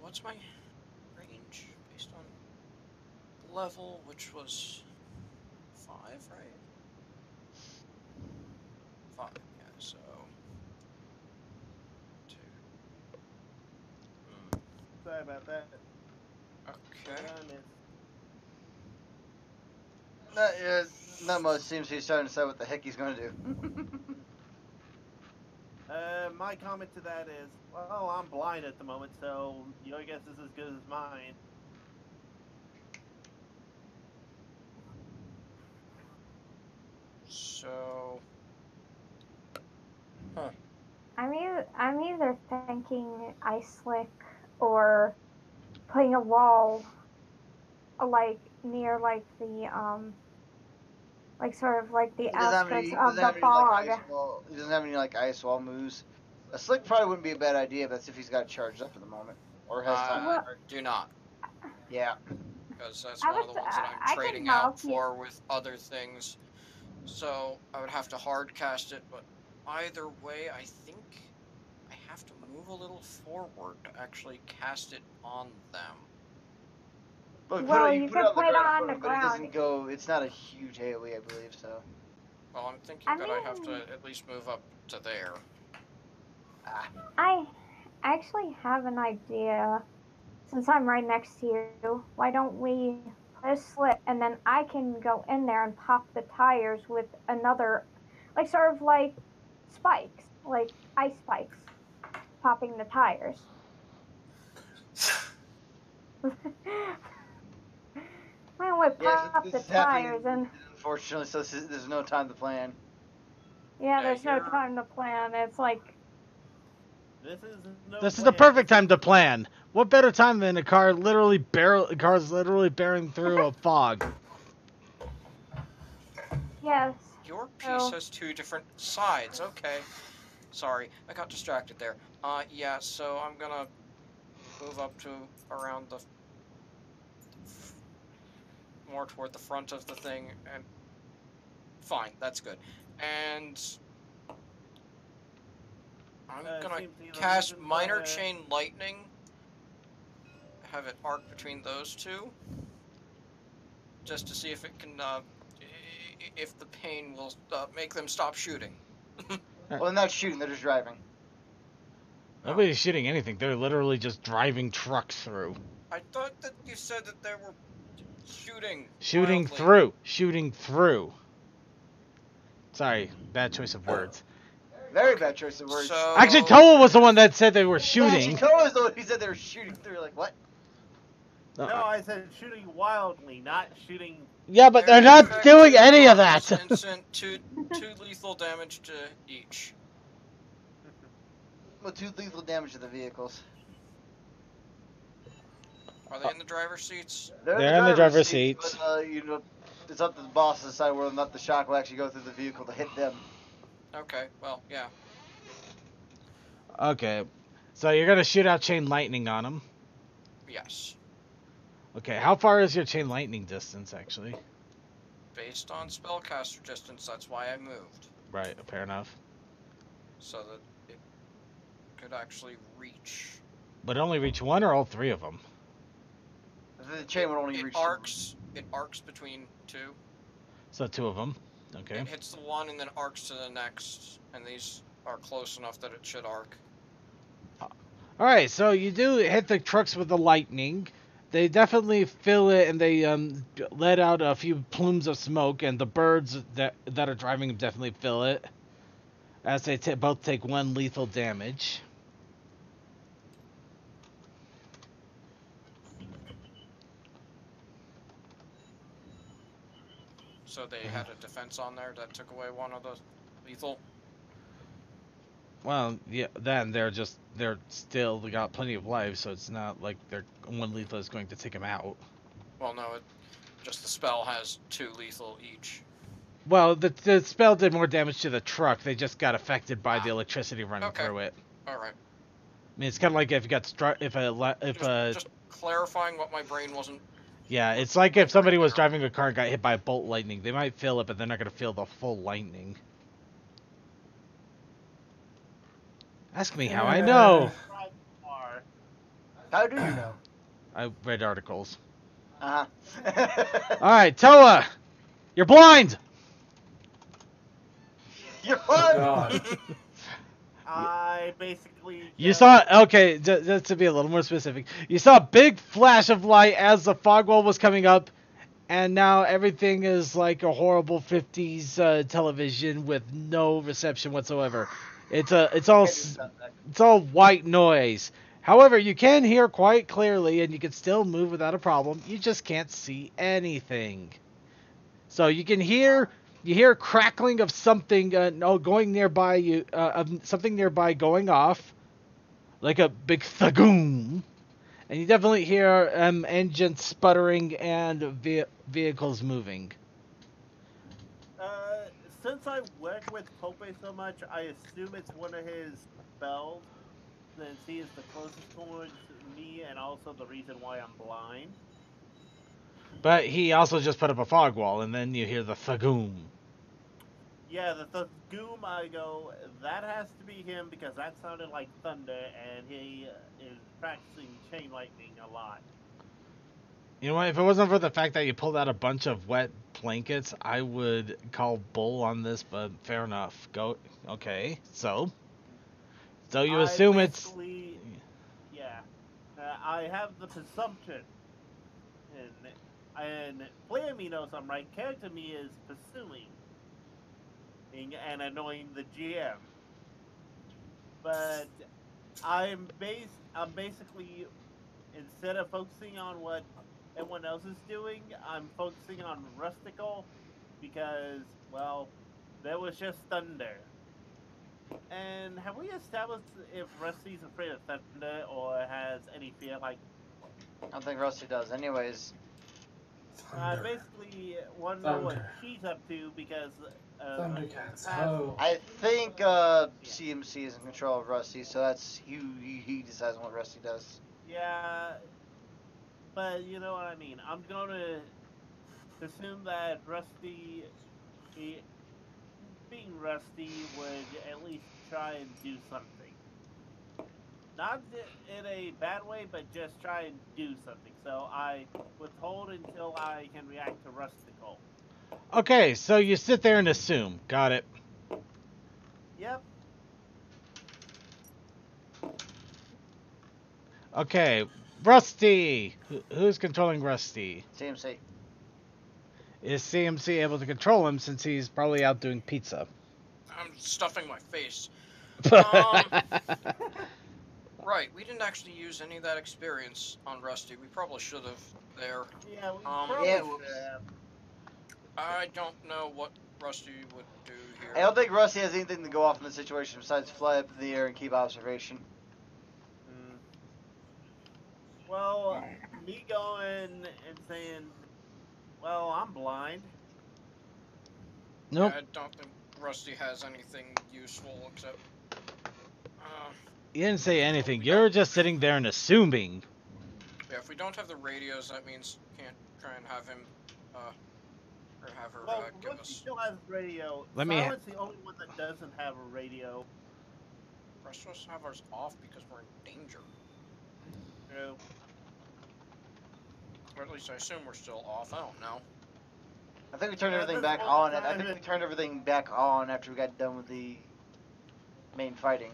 Speaker 1: What's my range based on level, which was 5, right? 5, yeah, so 2.
Speaker 5: Sorry about that.
Speaker 1: Okay.
Speaker 2: Not much. Seems he's starting to decide what the heck he's going to do.
Speaker 5: My comment to that is, well, I'm blind at the moment, so your guess is as good as mine.
Speaker 1: So, huh.
Speaker 3: I'm either thinking ice slick or putting a wall, like near like the like sort of like the
Speaker 2: He doesn't have
Speaker 3: outskirts
Speaker 2: any. He
Speaker 3: of
Speaker 2: doesn't
Speaker 3: the
Speaker 2: have any like
Speaker 3: fog.
Speaker 2: ice wall. He doesn't have any like ice wall moves. A slick probably wouldn't be a bad idea, but that's if he's got it charged up at the moment or has time.
Speaker 1: I
Speaker 3: Well,
Speaker 1: do not,
Speaker 2: Yeah.
Speaker 1: because that's
Speaker 3: I
Speaker 1: one of
Speaker 3: would
Speaker 1: the ones that I'm
Speaker 3: I could
Speaker 1: trading
Speaker 3: help
Speaker 1: out
Speaker 3: you.
Speaker 1: for with other things. So I would have to hard cast it, but either way, I think I have to move a little forward to actually cast it on them.
Speaker 2: But
Speaker 3: Well,
Speaker 2: you
Speaker 3: you
Speaker 2: put it
Speaker 3: could
Speaker 2: on the
Speaker 3: put it
Speaker 2: ground in
Speaker 3: on
Speaker 2: front
Speaker 3: the
Speaker 2: of him, but it
Speaker 3: ground.
Speaker 2: doesn't go. It's not a huge AOE, I believe. So.
Speaker 1: Well, I'm thinking
Speaker 3: I
Speaker 1: that I have to
Speaker 3: mean,
Speaker 1: at least move up to there.
Speaker 2: Ah.
Speaker 3: I actually have an idea. Since I'm right next to you, why don't we put a slit and then I can go in there and pop the tires with another, like sort of like spikes, like ice spikes, popping the tires. Why don't we
Speaker 2: Yeah,
Speaker 3: pop
Speaker 2: this
Speaker 3: the
Speaker 2: is happening.
Speaker 3: tires and
Speaker 2: Unfortunately, so there's no time to plan.
Speaker 3: yeah,
Speaker 1: Yeah,
Speaker 3: there's no
Speaker 1: you're
Speaker 3: time to plan. It's like
Speaker 5: This is no
Speaker 4: This is the
Speaker 5: plan.
Speaker 4: perfect time to plan. What better time than a car literally cars literally bearing through a fog?
Speaker 3: yes.
Speaker 1: your piece
Speaker 3: So
Speaker 1: has two different sides. Okay. Sorry, I got distracted there. Yeah, so I'm gonna move up to around the more toward the front of the thing, and fine, that's good. And I'm gonna
Speaker 5: Seems to be the
Speaker 1: cast
Speaker 5: reason
Speaker 1: Minor
Speaker 5: why,
Speaker 1: Chain Lightning, have it arc between those two, just to see if it can, if the pain will make them stop shooting.
Speaker 2: Well, they're not shooting; they're just driving.
Speaker 4: Nobody's shooting anything. They're literally just driving trucks through.
Speaker 1: I thought that you said that they were shooting.
Speaker 4: Shooting
Speaker 1: wildly.
Speaker 4: through. Shooting through. Sorry, bad choice of words.
Speaker 2: Very bad choice of words.
Speaker 1: So
Speaker 4: Actually, Toa was the one that said they were
Speaker 2: Actually,
Speaker 4: shooting.
Speaker 2: Toa is the one who said they were shooting through. Like what?
Speaker 5: no, I said shooting wildly, not shooting.
Speaker 4: Yeah, but they're
Speaker 1: Area
Speaker 4: not
Speaker 1: effect
Speaker 4: doing
Speaker 1: to
Speaker 4: any of
Speaker 1: targets
Speaker 4: that.
Speaker 1: Instant two lethal damage to each.
Speaker 2: Well, 2 lethal damage to the vehicles.
Speaker 1: Are they in the driver's seats?
Speaker 2: They're
Speaker 4: in the driver's seats.
Speaker 2: But, it's up to the boss to decide whether or not the shock will actually go through the vehicle to hit them.
Speaker 1: Okay, well, yeah.
Speaker 4: Okay, so you're gonna shoot out chain lightning on them.
Speaker 1: Yes.
Speaker 4: Okay, how far is your chain lightning distance actually?
Speaker 1: Based on spellcaster distance, that's why I moved.
Speaker 4: Right, fair enough.
Speaker 1: So that it could actually reach.
Speaker 4: But only reach one or all three of them?
Speaker 2: The chain would only
Speaker 1: It
Speaker 2: reach.
Speaker 1: arcs between two.
Speaker 4: So 2 of them. Okay.
Speaker 1: It hits the one and then arcs to the next, and these are close enough that it should arc.
Speaker 4: Alright, so you do hit the trucks with the lightning. They definitely fill it, and they let out a few plumes of smoke, and the birds that are driving definitely fill it, as they both take 1 lethal damage.
Speaker 1: So they had a defense on there that took away one of the lethal.
Speaker 4: Well, yeah, then they got plenty of life, so it's not like their 1 lethal is going to take them out.
Speaker 1: Well, no, just the spell has 2 lethal each.
Speaker 4: Well, the spell did more damage to the truck. They just got affected by the electricity running through it.
Speaker 1: All right.
Speaker 4: I mean, it's kind of like if you got
Speaker 1: Just clarifying what my brain wasn't.
Speaker 4: Yeah, it's like if somebody was driving a car and got hit by a bolt lightning. They might feel it, but they're not going to feel the full lightning. Ask me how I know.
Speaker 2: How do you know?
Speaker 4: I read articles.
Speaker 2: Uh-huh.
Speaker 4: Alright, Toa! You're blind!
Speaker 2: You're blind!
Speaker 6: God.
Speaker 5: I basically.
Speaker 4: You saw, okay, just to be a little more specific, you saw a big flash of light as the fog wall was coming up, and now everything is like a horrible 50s television with no reception whatsoever. It's all white noise. However, you can hear quite clearly, and you can still move without a problem. You just can't see anything. So you can hear crackling of something going nearby you, of something nearby going off, like a big thagoom. And you definitely hear engines sputtering and vehicles moving.
Speaker 5: Since I work with Pope so much, I assume it's one of his spells, since he is the closest towards me and also the reason why I'm blind.
Speaker 4: But he also just put up a fog wall, and then you hear the thagoom.
Speaker 5: Yeah, the Goom, I go, that has to be him because that sounded like thunder, and he is practicing chain lightning a lot.
Speaker 4: You know what? If it wasn't for the fact that you pulled out a bunch of wet blankets, I would call bull on this, but fair enough. Go. Okay, so you assume it's...
Speaker 5: Yeah. I have the presumption, and player me knows I'm right, character me is pursuing and annoying the GM. But I'm basically, instead of focusing on what everyone else is doing, I'm focusing on Rustical because, well, there was just thunder. And have we established if Rusty's afraid of thunder or has any fear? Like,
Speaker 2: I don't think Rusty does. Anyways.
Speaker 5: I basically want to know what she's up to because
Speaker 6: Thundercats. Oh.
Speaker 2: I think CMC is in control of Rusty, so that's he decides what Rusty does.
Speaker 5: Yeah, but you know what I mean. I'm gonna assume that Rusty, being Rusty, would at least try and do something. Not in a bad way, but just try and do something. So I withhold until I can react to Rustical.
Speaker 4: Okay, so you sit there and assume. Got it.
Speaker 5: Yep.
Speaker 4: Okay, Rusty! Who's controlling Rusty?
Speaker 2: CMC.
Speaker 4: Is CMC able to control him since he's probably out doing pizza?
Speaker 1: I'm stuffing my face. Right, we didn't actually use any of that experience on Rusty. We probably should have there.
Speaker 5: Yeah, we probably would have.
Speaker 1: I don't know what Rusty would do here.
Speaker 2: I don't think Rusty has anything to go off in the situation besides fly up in the air and keep observation.
Speaker 5: Well, me going and saying, well, I'm blind.
Speaker 4: Nope.
Speaker 1: Yeah, I don't think Rusty has anything useful except...
Speaker 4: You didn't say anything. You're just sitting there and assuming.
Speaker 1: Yeah, if we don't have the radios, that means we can't try and have him, or have her, give
Speaker 5: Rusty
Speaker 1: us...
Speaker 5: still has radio. Silent's the only one that doesn't have a radio.
Speaker 1: We're supposed to have ours off because we're in danger.
Speaker 5: True.
Speaker 1: Or at least I assume we're still off. I don't know.
Speaker 2: I think we turned everything back on. I think we turned everything back on after we got done with the main fighting.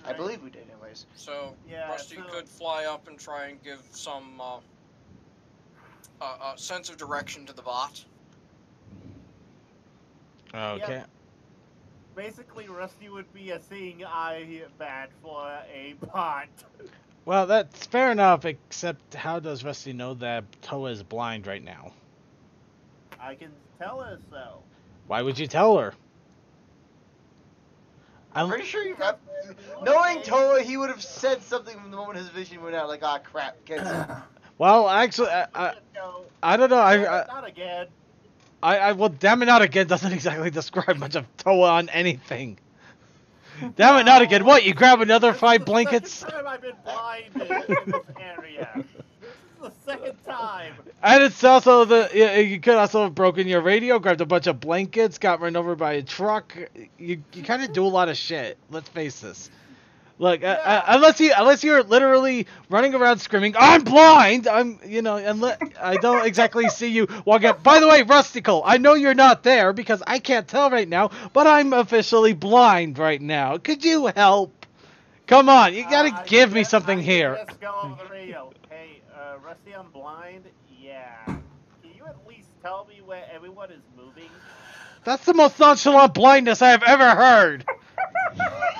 Speaker 2: I believe we did, anyways.
Speaker 1: So, yeah, Rusty could fly up and try and give some sense of direction to the bot.
Speaker 4: Okay.
Speaker 5: Yep. Basically, Rusty would be a seeing eye bat for a bot.
Speaker 4: Well, that's fair enough, except how does Rusty know that Toa is blind right now?
Speaker 5: I can tell her so.
Speaker 4: Why would you tell her?
Speaker 2: I'm pretty sure you got... Knowing Toa, he would have said something from the moment his vision went out, like, ah, crap,
Speaker 4: Well, actually, I don't know.
Speaker 5: Not again.
Speaker 4: Well, damn it, not again doesn't exactly describe much of Toa on anything. Damn it, not again. What, you grab another 5 blankets?
Speaker 5: This is the second time I've been blind in this area. This is the second time.
Speaker 4: And it's also you could also have broken your radio, grabbed a bunch of blankets, got run over by a truck. You kind of do a lot of shit. Let's face this. Look, unless you're literally running around screaming, "I'm blind!" I don't exactly see you walking up. By the way, Rustical, I know you're not there because I can't tell right now, but I'm officially blind right now. Could you help? Come on, you gotta give me something here.
Speaker 5: Let's go over the radio. Hey, Rusty, I'm blind. Yeah. Can you at least tell me where everyone is moving?
Speaker 4: That's the most nonchalant blindness I have ever heard.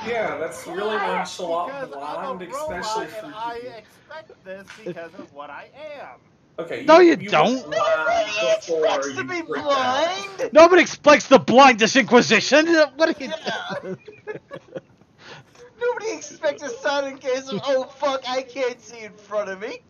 Speaker 6: Yeah, that's really nonchalant
Speaker 5: Because I'm
Speaker 6: blind,
Speaker 5: a
Speaker 6: especially
Speaker 5: robot
Speaker 6: for
Speaker 5: and I
Speaker 6: you.
Speaker 5: expect this because of what I am.
Speaker 6: Okay,
Speaker 4: No, you
Speaker 6: you went
Speaker 4: don't.
Speaker 6: blind
Speaker 2: Nobody
Speaker 6: before
Speaker 2: expects to
Speaker 6: you
Speaker 2: be
Speaker 6: freaked out.
Speaker 2: blind.
Speaker 4: Nobody expects the blindness inquisition. What are you?
Speaker 2: Yeah. Nobody expects a sudden case of, oh fuck, I can't see in front of me.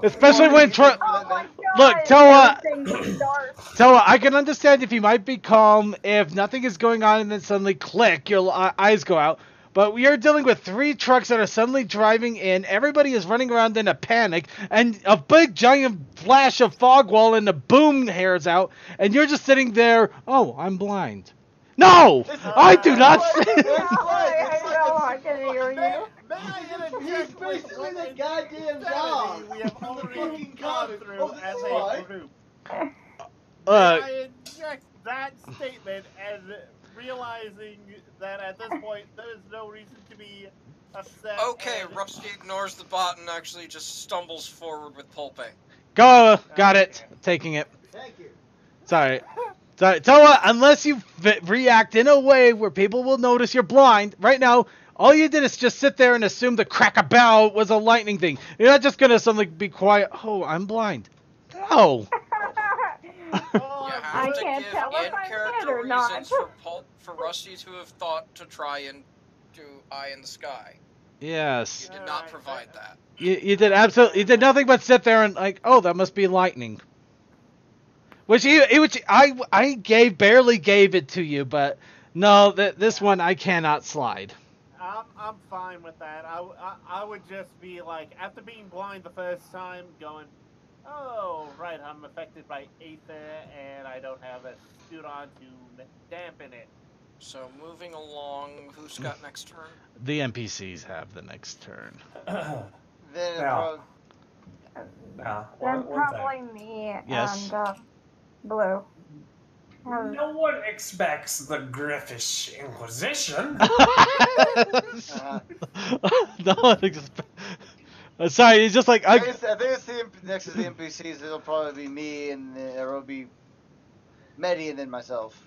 Speaker 4: Especially when
Speaker 2: Thank you for
Speaker 3: Oh
Speaker 2: that,
Speaker 3: my
Speaker 2: Meg.
Speaker 4: look,
Speaker 3: god,
Speaker 4: Toa.
Speaker 3: everything's dark.
Speaker 4: Toa, I can understand if you might be calm if nothing is going on and then suddenly click, your eyes go out. But we are dealing with 3 trucks that are suddenly driving in. Everybody is running around in a panic, and a big giant flash of fog wall and the boom hairs out, and you're just sitting there. Oh, I'm blind. No, I do not.
Speaker 3: I can hear you.
Speaker 5: May I
Speaker 2: He's
Speaker 5: interject with
Speaker 2: basically
Speaker 5: what
Speaker 2: the goddamn dog
Speaker 5: insanity we have
Speaker 2: from the
Speaker 5: already
Speaker 2: fucking
Speaker 5: gone
Speaker 2: comic.
Speaker 5: through
Speaker 2: Oh, this
Speaker 5: as
Speaker 2: is
Speaker 5: a
Speaker 2: why.
Speaker 5: group? May
Speaker 4: Uh,
Speaker 5: I inject that statement and realizing that at this point there is no reason to be upset.
Speaker 1: Okay,
Speaker 5: and
Speaker 1: Rusty ignores the bot and actually just stumbles forward with Pulpe.
Speaker 4: Go, got it. Taking it.
Speaker 2: Thank you.
Speaker 4: Sorry. Sorry, Toa, unless you react in a way where people will notice you're blind, right now, all you did is just sit there and assume the crack-a-bow was a lightning thing. You're not just gonna suddenly be quiet. Oh, I'm blind. No.
Speaker 5: Oh,
Speaker 1: You
Speaker 3: I
Speaker 1: have to
Speaker 3: can't
Speaker 1: give
Speaker 3: tell if I'm
Speaker 1: in-character
Speaker 3: dead or not.
Speaker 1: reasons for Rusty to have thought to try and do Eye in the Sky.
Speaker 4: Yes.
Speaker 1: You did not provide that.
Speaker 4: You did absolutely. You did nothing but sit there and like, oh, that must be lightning. Which I barely gave it to you, but no, this one I cannot slide.
Speaker 5: I'm fine with that. I would just be like, after being blind the first time, going, oh, right, I'm affected by Aether, and I don't have a suit on to dampen it.
Speaker 1: So moving along, who's got next turn?
Speaker 4: The NPCs have the next turn.
Speaker 2: Then
Speaker 6: Now,
Speaker 3: Then
Speaker 6: one
Speaker 3: probably
Speaker 6: thing.
Speaker 3: me
Speaker 4: Yes.
Speaker 3: and Blue.
Speaker 6: No one expects the Griffish Inquisition.
Speaker 4: No one sorry, he's just like
Speaker 2: I think it's next to the NPCs. It'll probably be me, and there will be Medi, and then myself.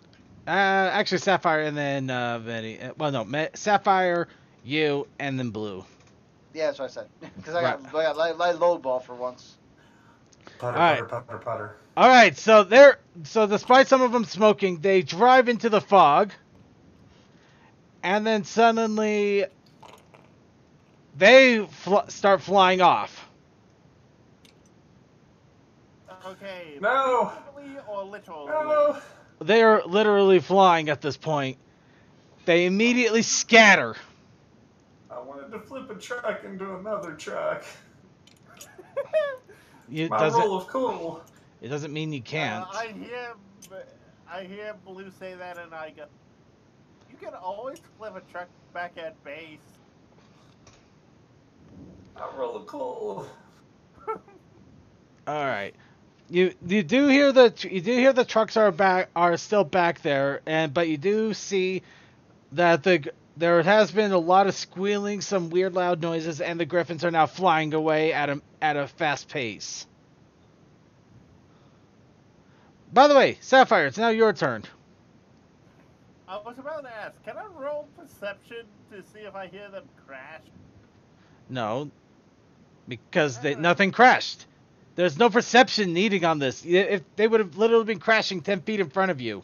Speaker 4: Actually, Sapphire and then Vinny. Well, no, Sapphire, you, and then Blue.
Speaker 2: Yeah, that's what I said. Because I got light load ball for once.
Speaker 6: Putter, putter, putter.
Speaker 4: All right, so despite some of them smoking, they drive into the fog, and then suddenly they start flying off.
Speaker 5: Okay.
Speaker 6: No.
Speaker 5: Figuratively or literally?
Speaker 6: No.
Speaker 4: They are literally flying at this point. They immediately scatter.
Speaker 6: I wanted to flip a truck into another truck.
Speaker 4: My
Speaker 6: roll of cool.
Speaker 4: It doesn't mean you can't.
Speaker 5: I hear Blue say that, and I go, you can always flip a truck back at base.
Speaker 6: I roll of cool.
Speaker 4: All right. You do hear the trucks are still back there, but you do see that there has been a lot of squealing, some weird loud noises, and the griffins are now flying away at a fast pace. By the way, Sapphire, it's now your turn.
Speaker 5: I was about to ask, can I roll perception to see if I hear them crash?
Speaker 4: No, because nothing crashed. There's no perception needing on this. If they would have literally been crashing 10 feet in front of you.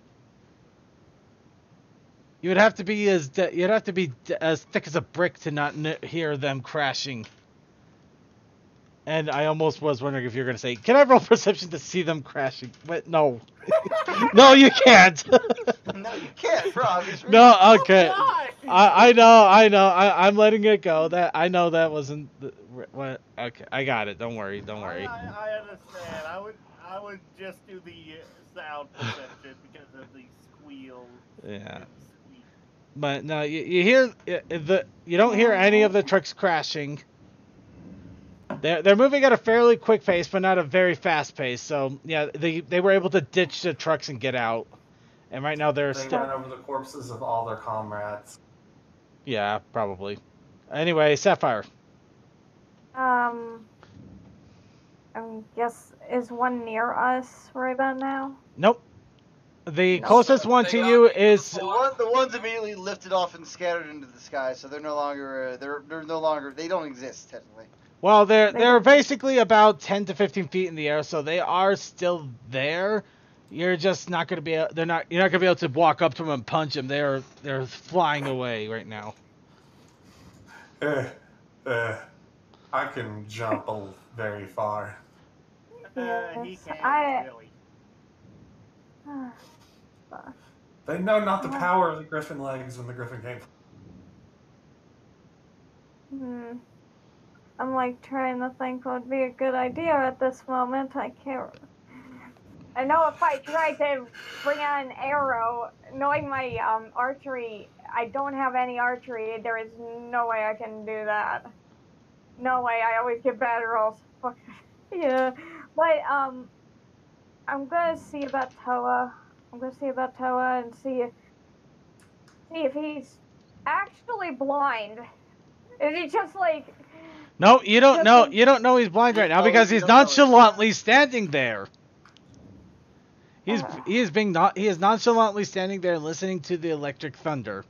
Speaker 4: You'd have to be as thick as a brick to not hear them crashing. And I almost was wondering if you were going to say, can I roll perception to see them crashing? But no. No, you can't.
Speaker 2: No, you can't, for obvious reasons.
Speaker 4: No, okay.
Speaker 5: Oh,
Speaker 4: I know. I'm letting it go. I know that wasn't what. Okay, I got it. Don't worry.
Speaker 5: I understand. I would just do the sound perception because of the squeal.
Speaker 4: Yeah. But no, you hear you don't hear any of the trucks crashing. They're moving at a fairly quick pace, but not a very fast pace. So yeah, they were able to ditch the trucks and get out. And right now they're
Speaker 6: still ran over the corpses of all their comrades.
Speaker 4: Yeah, probably. Anyway, Sapphire.
Speaker 3: I guess is one near us right about now?
Speaker 4: Nope. The
Speaker 3: No.
Speaker 4: closest one
Speaker 1: They
Speaker 4: to
Speaker 1: got
Speaker 4: you
Speaker 1: into the
Speaker 4: is
Speaker 1: fog.
Speaker 2: The ones immediately lifted off and scattered into the sky, so they're no longer they don't exist technically.
Speaker 4: well, they're
Speaker 3: They
Speaker 4: they're
Speaker 3: don't-
Speaker 4: basically about 10 to 15 feet in the air, so they are still there. You're just not gonna be you're not gonna be able to walk up to them and punch them. They're flying away right now.
Speaker 6: I can jump very far.
Speaker 5: He
Speaker 3: Yes,
Speaker 5: can't really.
Speaker 6: They know not the power of the griffin legs when the griffin came.
Speaker 3: I'm like trying to think what would be a good idea at this moment. I can't. I know if I try to bring out an arrow, knowing my archery, I don't have any archery. There is no way I can do that. No way. I always get bad rolls. Fuck. Yeah, but I'm gonna see about Toa. I'm gonna see about Toa and see if he's actually blind. Is he just like?
Speaker 4: No, you don't
Speaker 3: Just
Speaker 4: know.
Speaker 3: like-
Speaker 4: You don't know he's blind right now
Speaker 2: Oh,
Speaker 4: because
Speaker 2: you
Speaker 4: he's
Speaker 2: don't know it.
Speaker 4: nonchalantly standing there. He is nonchalantly standing there listening to the electric thunder.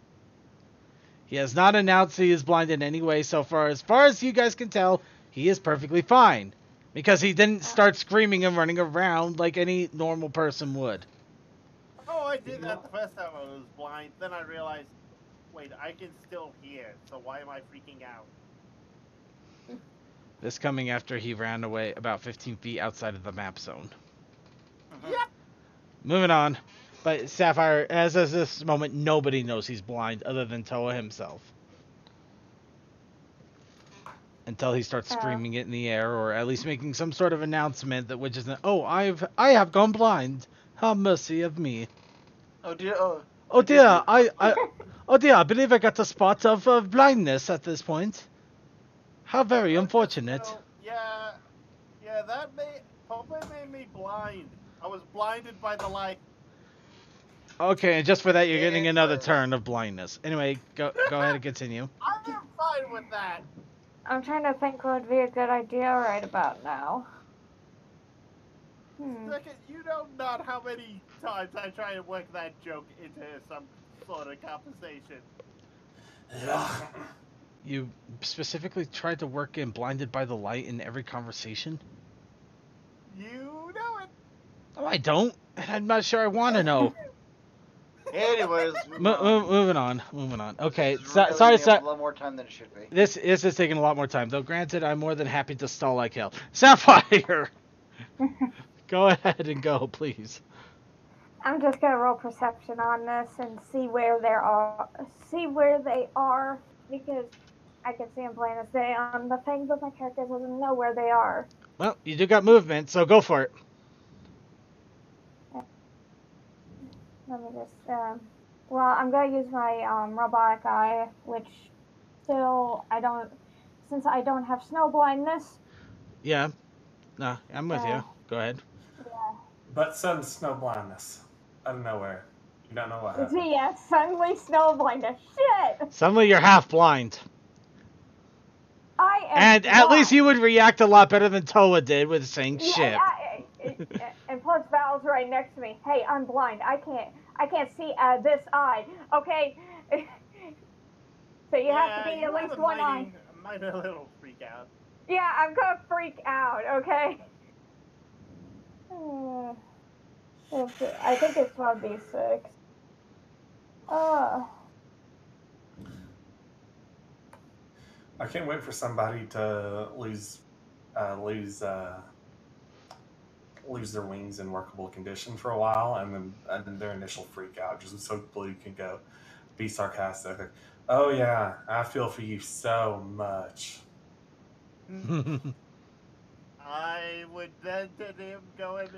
Speaker 4: He has not announced he is blind in any way so far. As far as you guys can tell, he is perfectly fine because he didn't start screaming and running around like any normal person would.
Speaker 5: Oh, I did that the first time I was blind. Then I realized, wait, I can still hear. So why am I freaking out?
Speaker 4: This coming after he ran away about 15 feet outside of the map zone.
Speaker 5: Yep.
Speaker 4: Moving on. But Sapphire, as of this moment, nobody knows he's blind other than Toa himself. Until he starts screaming it in the air, or at least making some sort of announcement that which is, oh, I have gone blind. Have mercy of me.
Speaker 2: Oh dear.
Speaker 4: Oh dear, oh dear, I believe I got a spot of blindness at this point. How very unfortunate.
Speaker 5: So, yeah, that probably made me blind. I was blinded by the light.
Speaker 4: Okay, and just for that, you're getting another
Speaker 2: Anyways.
Speaker 4: turn of blindness. Anyway, go ahead and continue.
Speaker 5: I am fine with that.
Speaker 3: I'm trying to think what would be a good idea right about now.
Speaker 5: Second, you know not how many times I try to work that joke into some sort of conversation.
Speaker 4: You specifically tried to work in blinded by the light in every conversation?
Speaker 5: You know it.
Speaker 4: Oh, I don't. And I'm not sure I want to know.
Speaker 2: Anyways,
Speaker 4: Moving on. Okay,
Speaker 2: this is really
Speaker 4: sorry,
Speaker 2: taking a lot more time than it should be.
Speaker 4: This is taking a lot more time, though. Granted, I'm more than happy to stall like hell. Sapphire, go ahead and go, please.
Speaker 3: I'm just gonna roll perception on this and see where they are, because I can see them plain as day on the thing, but my character doesn't know where they are.
Speaker 4: Well, you do got movement, so go for it.
Speaker 3: Let me just, well, I'm gonna use my robotic eye, which still since I don't have snow blindness.
Speaker 4: Yeah. No, I'm with you. Go ahead.
Speaker 3: Yeah.
Speaker 6: But sudden snow blindness out of nowhere. You don't know what happened.
Speaker 3: Yeah, suddenly snow blindness. Shit!
Speaker 4: Suddenly you're half blind.
Speaker 3: I am
Speaker 4: And at least you would react a lot better than Toa did with saying shit.
Speaker 3: And plus Val's right next to me. Hey, I'm blind. I can't see out of this eye. Okay. So you have to be at least one eye.
Speaker 5: Might a little freak out.
Speaker 3: Yeah, I'm gonna freak out. Okay. I think it's 1d6.
Speaker 6: I can't wait for somebody to lose their wings in workable condition for a while, and then their initial freak out, just so Blue can go be sarcastic. Like, oh yeah, I feel for you so much.
Speaker 5: I would then to him going.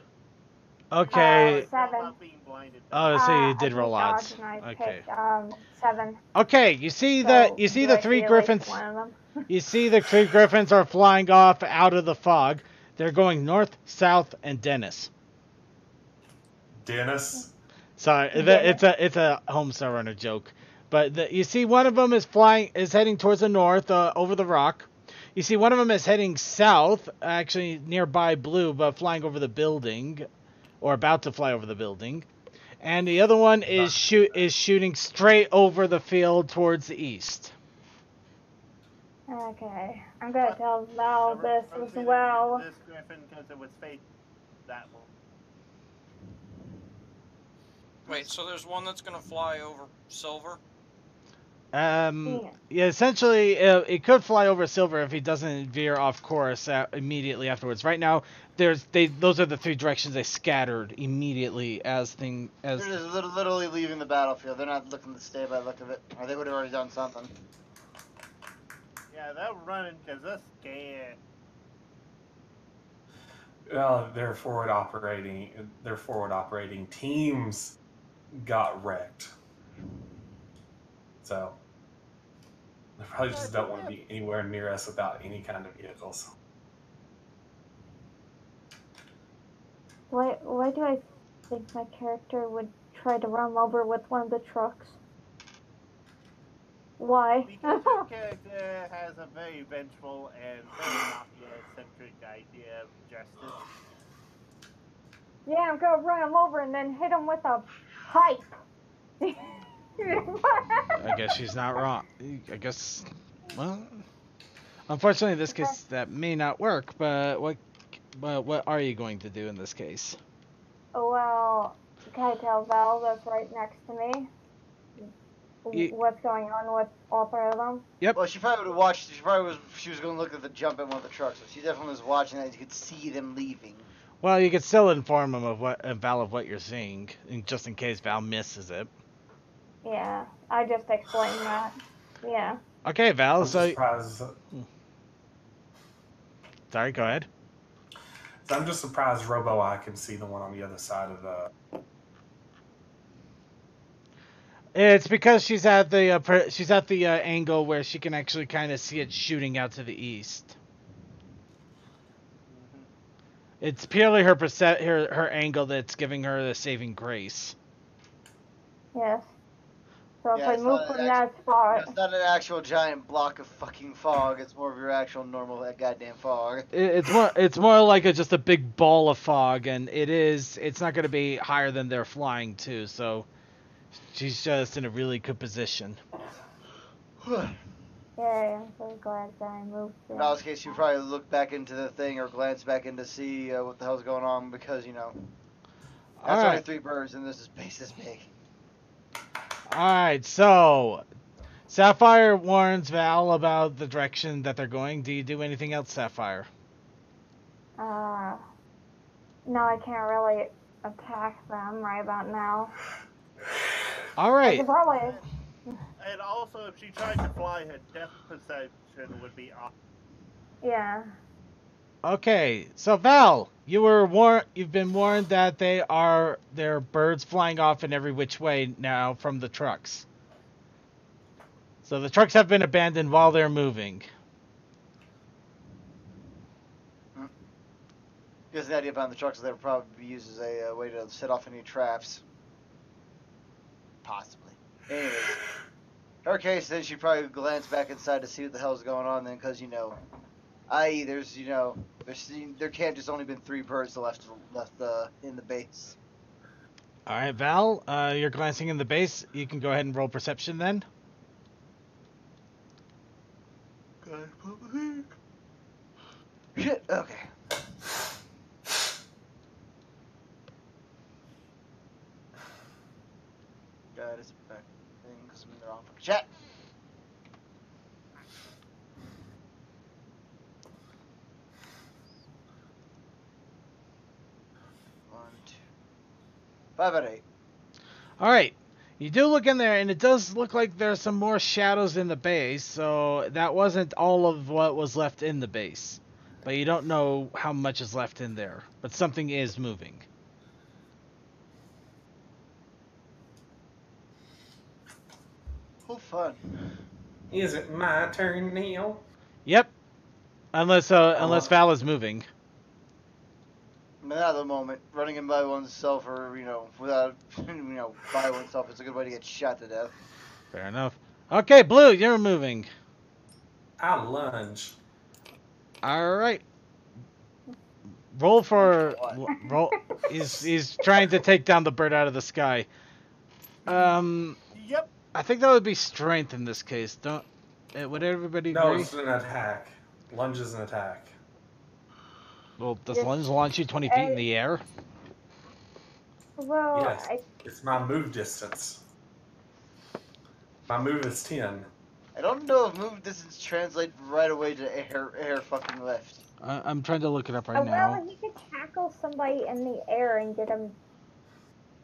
Speaker 4: Okay.
Speaker 3: 7.
Speaker 4: Oh, so you did
Speaker 3: I
Speaker 4: roll
Speaker 3: think
Speaker 4: odds.
Speaker 3: Dodge and I
Speaker 4: Okay.
Speaker 3: picked, 7.
Speaker 4: Okay, you see
Speaker 3: So,
Speaker 4: the
Speaker 3: do I
Speaker 4: three
Speaker 3: see at least
Speaker 4: griffins.
Speaker 3: one of them?
Speaker 4: You see the three griffins are flying off out of the fog. They're going north, south, and Dennis.
Speaker 6: Dennis?
Speaker 4: Sorry,
Speaker 3: Dennis.
Speaker 4: it's a Homestar Runner joke. But you see one of them is heading towards the north, over the rock. You see one of them is heading south, actually nearby Blue, but flying over the building, or about to fly over the building. And the other one is shooting straight over the field towards the east.
Speaker 3: Okay, I'm gonna tell Val this as well.
Speaker 5: This griffin because it was fate that one.
Speaker 1: Wait, so there's one that's gonna fly over Silver?
Speaker 4: Yeah, essentially, it could fly over Silver if he doesn't veer off course immediately afterwards. Right now, those are the three directions they scattered immediately as.
Speaker 2: They're just literally leaving the battlefield. They're not looking to stay by the look of it, or they would have already done something.
Speaker 5: Yeah, they're running because they're scared.
Speaker 6: Well, their forward operating teams got wrecked. So they probably just don't want to be anywhere near us without any kind of vehicles.
Speaker 3: Why do I think my character would try to run over with one of the trucks? Why?
Speaker 5: Because your character has a very vengeful and very mafia-centric idea of justice.
Speaker 3: Yeah, I'm gonna run him over and then hit him with a pipe.
Speaker 4: I guess she's not wrong. I guess, well, unfortunately, in this case, that may not work. But what are you going to do in this case?
Speaker 3: Well, can I tell Val that's right next to me what's going on with all three of them?
Speaker 4: Yep.
Speaker 2: Well, she probably would have watched. She was going to look at the jump at one of the trucks. So she definitely was watching that. You could see them leaving.
Speaker 4: Well, you could still inform him of Val of what you're seeing, just in case Val misses it.
Speaker 3: Yeah, I just explained that. Yeah.
Speaker 4: Okay, Val.
Speaker 6: I'm surprised.
Speaker 4: Sorry, go ahead.
Speaker 6: So I'm just surprised RoboEye can see the one on the other side of the.
Speaker 4: It's because she's at the angle where she can actually kind of see it shooting out to the east. It's purely her angle that's giving her the saving grace.
Speaker 3: Yes. So if I move from that spot...
Speaker 2: It's not an actual giant block of fucking fog. It's more of your actual normal goddamn fog.
Speaker 4: It's more like just a big ball of fog, and it's not going to be higher than they're flying to, so she's just in a really good position.
Speaker 3: Yeah, I'm so glad that I moved.
Speaker 2: In Val's case, you probably look back into the thing or glance back in to see what the hell's going on because, that's only 3 birds and this is base this big.
Speaker 4: Alright, so Sapphire warns Val about the direction that they're going. Do you do anything else, Sapphire?
Speaker 3: No, I can't really attack them right about now.
Speaker 4: Alright.
Speaker 5: And also, if she tried to fly, her depth perception would be off.
Speaker 3: Yeah.
Speaker 4: Okay, so Val, you've been warned that there are birds flying off in every which way now from the trucks. So the trucks have been abandoned while they're moving.
Speaker 2: Gives the idea behind the trucks, they would probably be used as a way to set off any traps. Possibly. Anyways. Her case, then she'd probably glance back inside to see what the hell's going on then, because, i.e. there can't just only been 3 birds left in the base.
Speaker 4: Alright, Val, you're glancing in the base. You can go ahead and roll perception then.
Speaker 2: Shit, okay. God, it's back thing because I'm in the wrong fucking chat. One, 2, 5 out of 8.
Speaker 4: Alright, you do look in there, and it does look like there's some more shadows in the base, so that wasn't all of what was left in the base. But you don't know how much is left in there, but something is moving.
Speaker 2: Oh, fun.
Speaker 6: Is it my turn now?
Speaker 4: Yep. Unless Val is moving.
Speaker 2: Not at the moment. Running in by oneself or, without, by oneself is a good way to get shot to death.
Speaker 4: Fair enough. Okay, Blue, you're moving.
Speaker 6: I lunge.
Speaker 4: Alright. Roll for roll. He's trying to take down the bird out of the sky.
Speaker 5: Yep.
Speaker 4: I think that would be strength in this case. Don't would everybody
Speaker 6: No,
Speaker 4: agree?
Speaker 6: it's an attack. Lunge is an attack.
Speaker 4: Well, does lunge launch you 20 feet in the air?
Speaker 3: Well,
Speaker 6: Yes, it's my move distance. My move is 10.
Speaker 2: I don't know if move distance translates right away to air fucking lift.
Speaker 4: I'm trying to look it up right now.
Speaker 3: Well, he could tackle somebody in the air and get him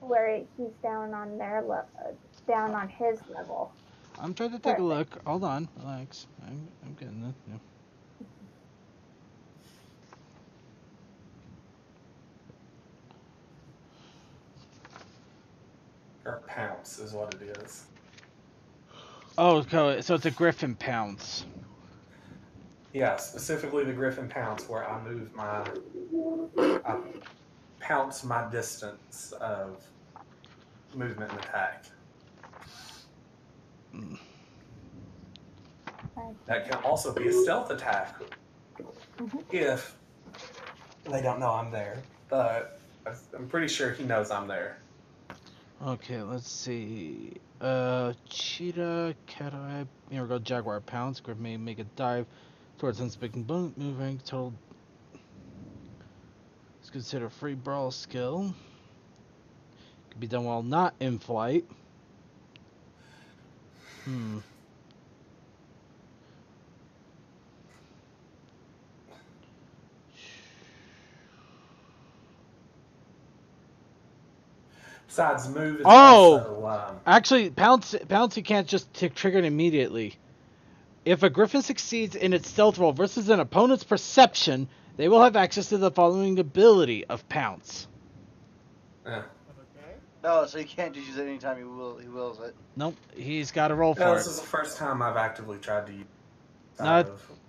Speaker 3: where he's down on down on his level.
Speaker 4: I'm trying to take a look. Hold on, relax. I'm getting it. Yeah.
Speaker 6: Or pounce is what it is.
Speaker 4: Oh, so it's a griffin pounce.
Speaker 6: Yeah, specifically the griffin pounce, where I move I pounce my distance of movement and attack. That can also be a stealth attack if they don't know I'm there. But I'm pretty sure he knows I'm there.
Speaker 4: Okay, let's see. Cheetah, cat eye, here we go, jaguar pounce. Griffin may make a dive towards unspeaking bone, moving total. It's considered a free brawl skill. Can be done while not in flight.
Speaker 6: Besides, move is also...
Speaker 4: Actually, pounce you can't just trigger it immediately. If a griffin succeeds in its stealth roll versus an opponent's perception, they will have access to the following ability of pounce.
Speaker 6: Yeah.
Speaker 2: No, so you can't just use it anytime he wills it.
Speaker 4: Nope, he's got to roll for it.
Speaker 6: This is the first time I've actively tried to use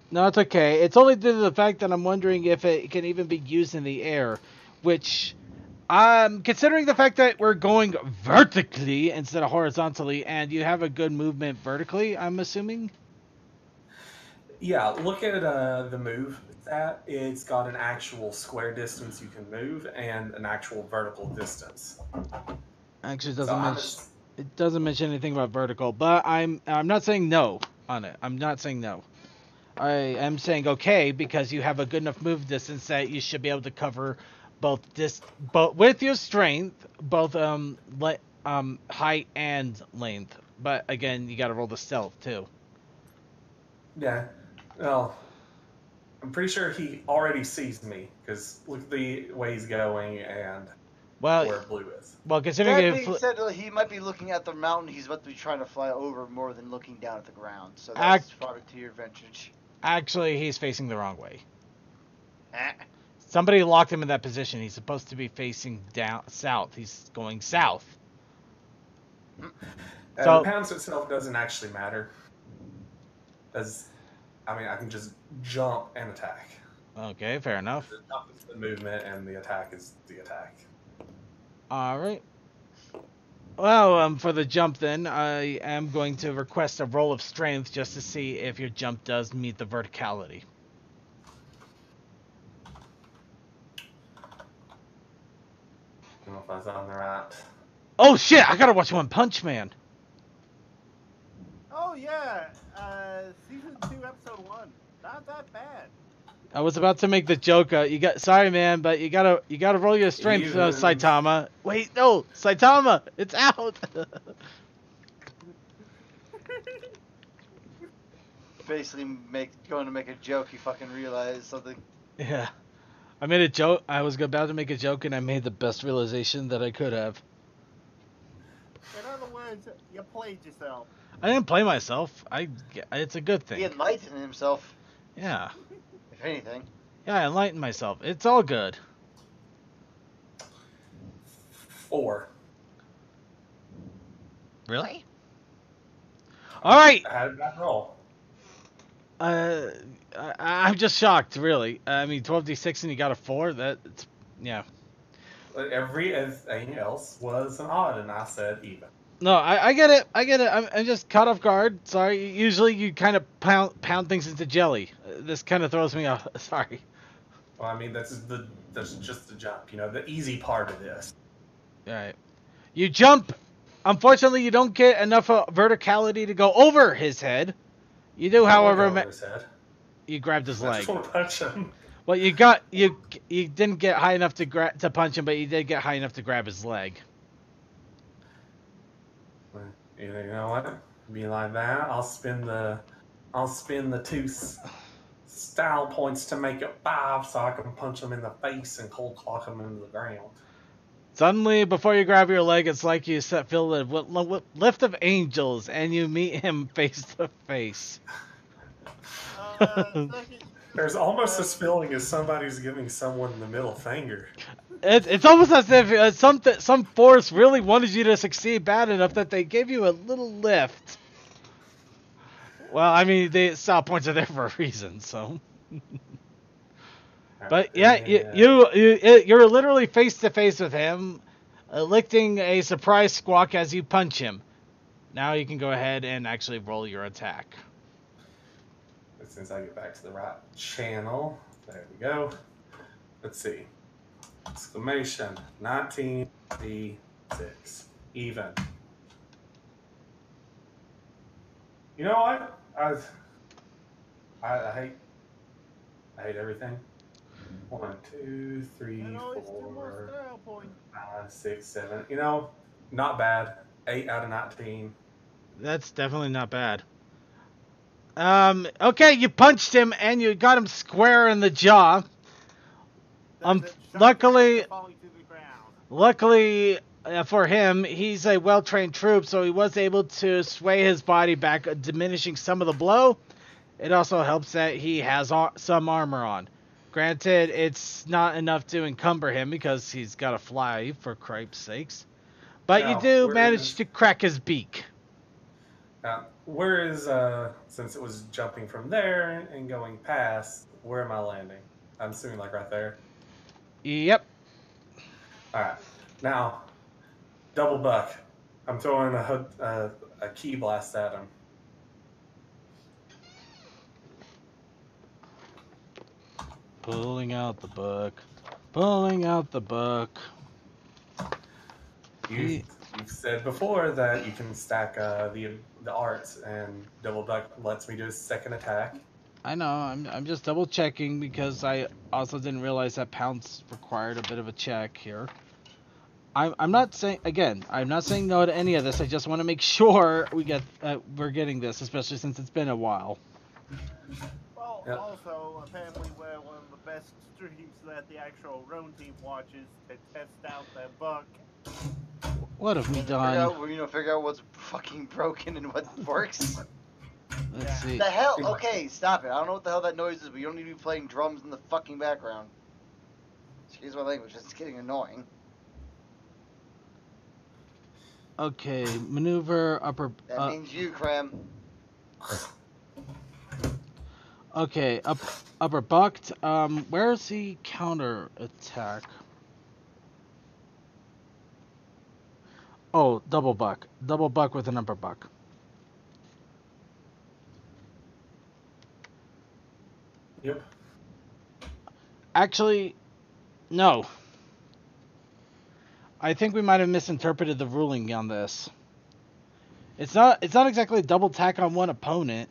Speaker 4: No, it's okay. It's only due to the fact that I'm wondering if it can even be used in the air, which, considering the fact that we're going vertically instead of horizontally, and you have a good movement vertically, I'm assuming?
Speaker 6: Yeah, look at the move that it's got an actual square distance you can move and an actual vertical distance.
Speaker 4: Actually, it doesn't mention anything about vertical, but I'm not saying no on it. I'm not saying no. I am saying okay because you have a good enough move distance that you should be able to cover both with your strength, both height and length. But again, you got to roll the stealth too.
Speaker 6: Yeah. Well, I'm pretty sure he already sees me because look at the way he's going and where blue is.
Speaker 4: Well, considering
Speaker 2: that being said, he might be looking at the mountain he's about to be trying to fly over more than looking down at the ground. So that's probably to your advantage.
Speaker 4: Actually, he's facing the wrong way. Somebody locked him in that position. He's supposed to be facing south. He's going south.
Speaker 6: So the pounce itself doesn't actually matter. I can just jump and attack.
Speaker 4: Okay, fair enough.
Speaker 6: The jump is the movement, and the attack is the attack.
Speaker 4: All right. Well, for the jump then, I am going to request a roll of strength just to see if your jump does meet the verticality.
Speaker 6: I don't know if I was on the right.
Speaker 4: Oh shit! I gotta watch One Punch Man.
Speaker 5: Oh yeah, season 2, episode 1. Not that bad.
Speaker 4: I was about to make the joke. Sorry, man, but you gotta roll your strength, Saitama. Wait, no, Saitama, it's out.
Speaker 2: Basically, going to make a joke. You fucking realize something.
Speaker 4: Yeah, I made a joke. I was about to make a joke, and I made the best realization that I could have.
Speaker 5: In other words, you played yourself.
Speaker 4: I didn't play myself. It's a good thing.
Speaker 2: He enlightened himself.
Speaker 4: Yeah.
Speaker 2: If anything.
Speaker 4: Yeah, I enlightened myself. It's all good.
Speaker 6: 4.
Speaker 4: Really? All right.
Speaker 6: How did that roll?
Speaker 4: I'm just shocked, really. I mean, 12d6 and you got a 4. That's yeah.
Speaker 6: Everything else was an odd, and I said even.
Speaker 4: No, I get it. I'm just caught off guard. Sorry. Usually you kind of pound things into jelly. This kind of throws me off. Sorry.
Speaker 6: Well, I mean, that's just the jump. You know, the easy part of this.
Speaker 4: All right. You jump. Unfortunately, you don't get enough verticality to go over his head. You do,
Speaker 6: I won't go
Speaker 4: however,
Speaker 6: over his head.
Speaker 4: you grabbed his
Speaker 6: I
Speaker 4: leg.
Speaker 6: just want to punch him.
Speaker 4: Well, you didn't get high enough to punch him, but you did get high enough to grab his leg.
Speaker 6: You know what? Be like that. I'll spend the 2 style points to make it 5, so I can punch him in the face and cold clock him into the ground.
Speaker 4: Suddenly, before you grab your leg, it's like you feel the lift of angels, and you meet him face to face.
Speaker 6: There's almost this feeling as somebody's giving someone the middle finger.
Speaker 4: It's almost as if some force really wanted you to succeed bad enough that they gave you a little lift. Well, I mean, the style points are there for a reason, so. But yeah, you're literally face to face with him, elicting a surprise squawk as you punch him. Now you can go ahead and actually roll your attack.
Speaker 6: Since I get back to the right channel, there we go. Let's see. Exclamation 19 D6 even. You know what? I hate everything. 1, 2, 3, 4, 5, 6, 7. You know, not bad. 8 out of 19.
Speaker 4: That's definitely not bad. Okay, you punched him and you got him square in the jaw. Luckily for him, he's a well-trained troop, so he was able to sway his body back, diminishing some of the blow. It also helps that he has some armor on. Granted, it's not enough to encumber him because he's got to fly, for cripe's sakes. But you do manage to crack his beak.
Speaker 6: Now, where is, since it was jumping from there and going past, where am I landing? I'm assuming like right there.
Speaker 4: Yep.
Speaker 6: Alright. Now, double buck. I'm throwing a key blast at him.
Speaker 4: Pulling out the book. Pulling out the book.
Speaker 6: You've said before that you can stack the arts, and double buck lets me do a second attack.
Speaker 4: I know. I'm just double checking because I also didn't realize that pounce required a bit of a check here. I'm not saying I'm not saying no to any of this. I just want to make sure we're getting this, especially since it's been a while.
Speaker 5: Well, also apparently we're one of the best streams that the actual Roan team watches to test out their book.
Speaker 4: What have we done?
Speaker 2: Figure out what's fucking broken and what works.
Speaker 4: Let's see.
Speaker 2: The hell? Okay, stop it. I don't know what the hell that noise is, but you don't need to be playing drums in the fucking background. Excuse my language, it's getting annoying.
Speaker 4: Okay, maneuver upper.
Speaker 2: That means you, Cram.
Speaker 4: Okay, upper bucked. Where's the counter attack? Oh, double buck. Double buck with an upper buck.
Speaker 6: Yep.
Speaker 4: Actually, no. I think we might have misinterpreted the ruling on this. It's not exactly a double attack on one opponent.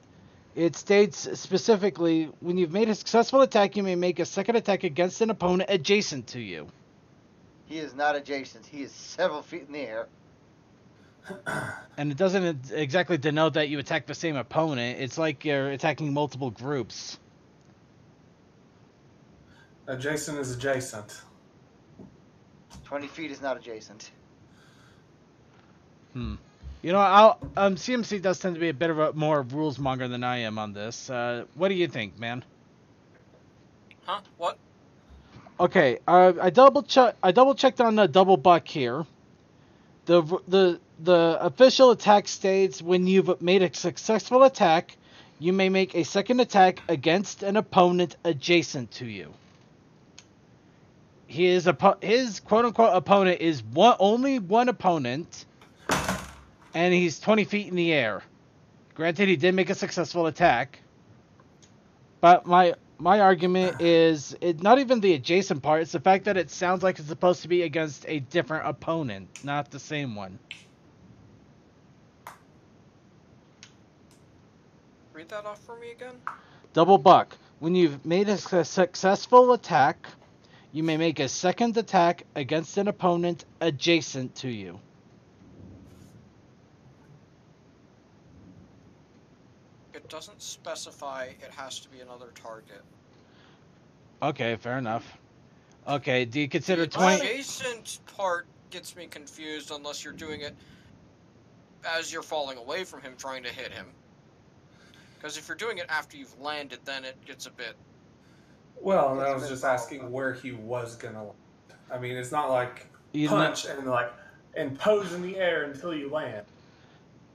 Speaker 4: It states specifically, when you've made a successful attack, you may make a second attack against an opponent adjacent to you.
Speaker 2: He is not adjacent. He is several feet in the air.
Speaker 4: And it doesn't exactly denote that you attack the same opponent. It's like you're attacking multiple groups.
Speaker 6: Adjacent is adjacent.
Speaker 2: 20 feet is not adjacent.
Speaker 4: You know, CMC does tend to be a bit of a more rules monger than I am on this. What do you think, man?
Speaker 1: Huh? What?
Speaker 4: Okay, I double checked on the double buck here. The official attack states when you've made a successful attack, you may make a second attack against an opponent adjacent to you. His quote-unquote opponent is only one opponent, and he's 20 feet in the air. Granted, he did make a successful attack, but my my argument is not even the adjacent part. It's the fact that it sounds like it's supposed to be against a different opponent, not the same one.
Speaker 1: Read that off for me again.
Speaker 4: Double buck. When you've made a successful attack, you may make a second attack against an opponent adjacent to you.
Speaker 1: It doesn't specify it has to be another target.
Speaker 4: Okay, fair enough. Okay, do you consider
Speaker 1: The
Speaker 4: 20...
Speaker 1: adjacent part gets me confused unless you're doing it as you're falling away from him, trying to hit him. Because if you're doing it after you've landed, then it gets a bit...
Speaker 6: Well, I was just asking where he was going to land. I mean, it's not like punch and pose in the air until you land.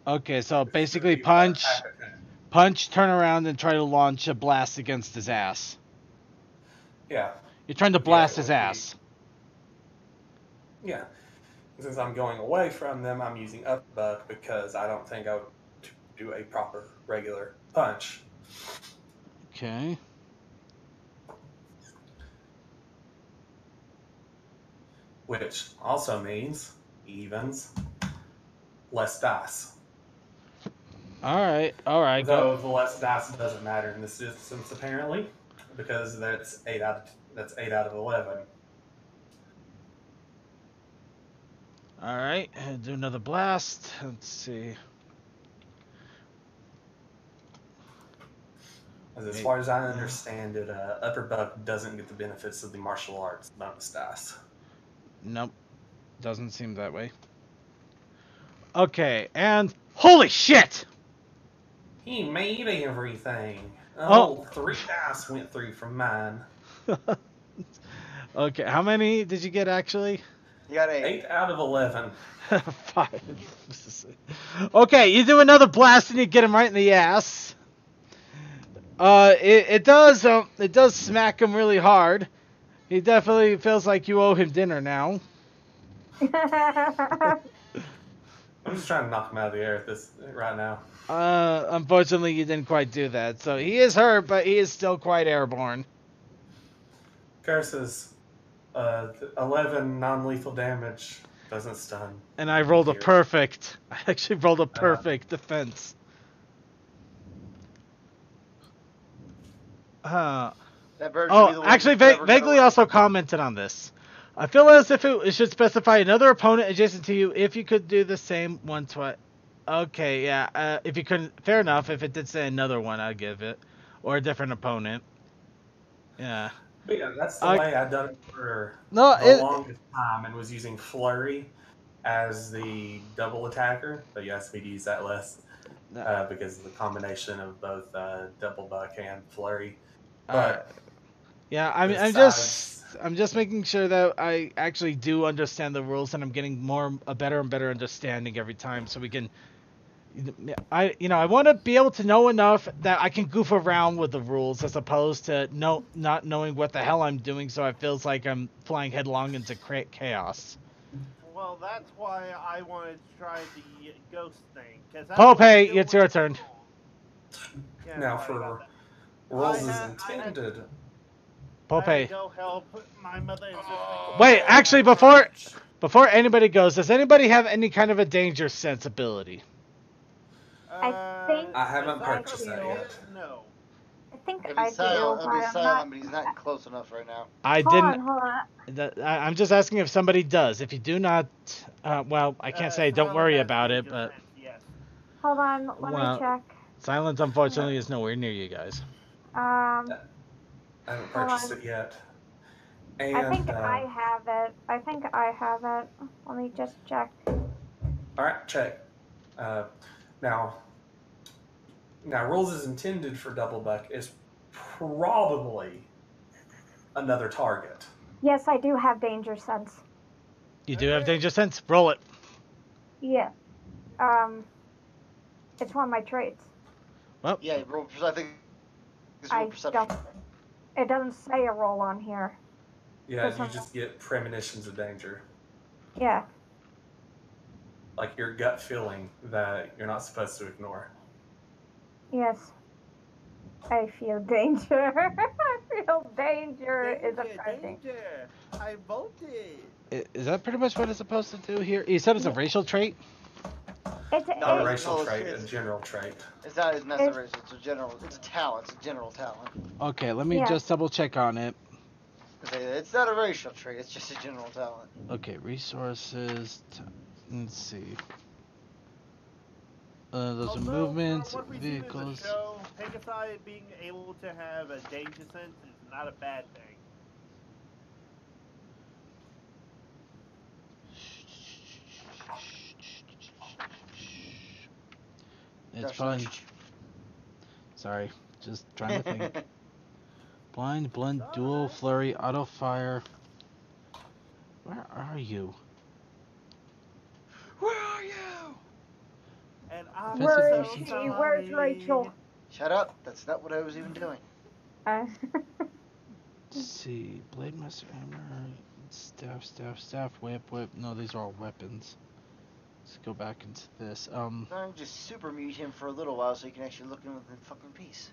Speaker 4: Okay, so basically punch, turn around, and try to launch a blast against his ass.
Speaker 6: Yeah.
Speaker 4: You're trying to blast his ass.
Speaker 6: Yeah. Since I'm going away from them, I'm using uppercut because I don't think I would do a proper regular punch.
Speaker 4: Okay.
Speaker 6: Which also means evens, less dice.
Speaker 4: All right.
Speaker 6: Though the less dice doesn't matter in this instance apparently, because that's 8 out of 11.
Speaker 4: All right, do another blast. Let's see.
Speaker 6: As far as I understand it, upper buck doesn't get the benefits of the martial arts bonus dice.
Speaker 4: Nope, doesn't seem that way. Okay, and holy shit!
Speaker 6: He made everything. Oh, 3 dice went through from mine.
Speaker 4: Okay, how many did you get actually?
Speaker 2: You got 8.
Speaker 6: 8 out of 11.
Speaker 4: 5. Okay, you do another blast and you get him right in the ass. It does smack him really hard. He definitely feels like you owe him dinner now.
Speaker 6: I'm just trying to knock him out of the air right now.
Speaker 4: Unfortunately, you didn't quite do that. So he is hurt, but he is still quite airborne.
Speaker 6: Curses, 11 non-lethal damage doesn't stun.
Speaker 4: And I rolled a perfect. I actually rolled a perfect defense. Actually, vaguely also commented on this. I feel as if it should specify another opponent adjacent to you if you could do the same one twice. Okay, yeah. If you couldn't, fair enough. If it did say another one, I'd give it, or a different opponent. Yeah.
Speaker 6: But yeah, that's the way I've done it for the longest time, and was using Flurry as the double attacker. But you asked me to use that less because of the combination of both double buck and Flurry. But
Speaker 4: yeah, I'm just making sure that I actually do understand the rules, and I'm getting a better and better understanding every time, so we can. I want to be able to know enough that I can goof around with the rules as opposed to not knowing what the hell I'm doing, so it feels like I'm flying headlong into chaos.
Speaker 5: Well, that's why I wanted to try the ghost thing.
Speaker 4: Pope, it's your turn.
Speaker 5: Yeah,
Speaker 6: now for rules as intended.
Speaker 4: Pope.
Speaker 5: Go help my mother.
Speaker 4: Wait, actually, before anybody goes, does anybody have any kind of a danger sense ability?
Speaker 3: I
Speaker 6: haven't purchased that yet.
Speaker 5: No.
Speaker 3: I think
Speaker 2: It'll
Speaker 3: I
Speaker 2: be
Speaker 3: do.
Speaker 2: silent, but he's not close enough right now.
Speaker 3: Hold on.
Speaker 4: I'm just asking if somebody does. If you do not, well, I can't say don't worry about it, but...
Speaker 5: Yes.
Speaker 3: Hold on, let me check.
Speaker 4: Silence, unfortunately, is nowhere near you guys.
Speaker 6: I haven't purchased it yet. And,
Speaker 3: I think I have it. Let me just check.
Speaker 6: Alright, check. Now, rules as intended for double buck is probably another target.
Speaker 3: Yes, I do have danger sense.
Speaker 4: You do have danger sense? Roll it.
Speaker 3: Yeah. It's one of my traits.
Speaker 2: Well, yeah, roll. I think it's roll perception.
Speaker 3: It doesn't say a roll on here.
Speaker 6: Yeah, you just get premonitions of danger.
Speaker 3: Yeah.
Speaker 6: Like your gut feeling that you're not supposed to ignore.
Speaker 3: Yes. I feel danger. I feel danger is approaching.
Speaker 5: Danger! I voted.
Speaker 4: Is that pretty much what it's supposed to do here? You said it's a
Speaker 3: Yeah.
Speaker 4: racial trait?
Speaker 3: It's
Speaker 6: Not a
Speaker 3: it,
Speaker 6: racial
Speaker 2: No,
Speaker 6: trait, a general trait.
Speaker 2: it's not. It's not
Speaker 3: it's
Speaker 2: racial. It's a general. It's a talent. It's a general talent.
Speaker 4: Okay, let me
Speaker 3: yeah.
Speaker 4: just double check on it.
Speaker 2: It's not a racial trait. It's just a general talent.
Speaker 4: Okay, resources. Let's see. Those are
Speaker 5: Also,
Speaker 4: movements,
Speaker 5: from what we've
Speaker 4: vehicles.
Speaker 5: seen in the show, Pegasi being able to have a danger sense is not a bad thing.
Speaker 4: It's probably. Sorry, just trying to think. Blind, blend, dual, flurry, auto fire. Where are you?
Speaker 2: Where are you?
Speaker 5: And I'm
Speaker 3: Where
Speaker 5: so
Speaker 3: is she?
Speaker 5: sorry.
Speaker 3: Where's Rachel?
Speaker 2: Shut up. That's not what I was even doing.
Speaker 4: Let's see. Blade master hammer, staff, whip. No, these are all weapons. Let's go back into this.
Speaker 2: I'm just super mute him for a little while so you can actually look in with in fucking peace.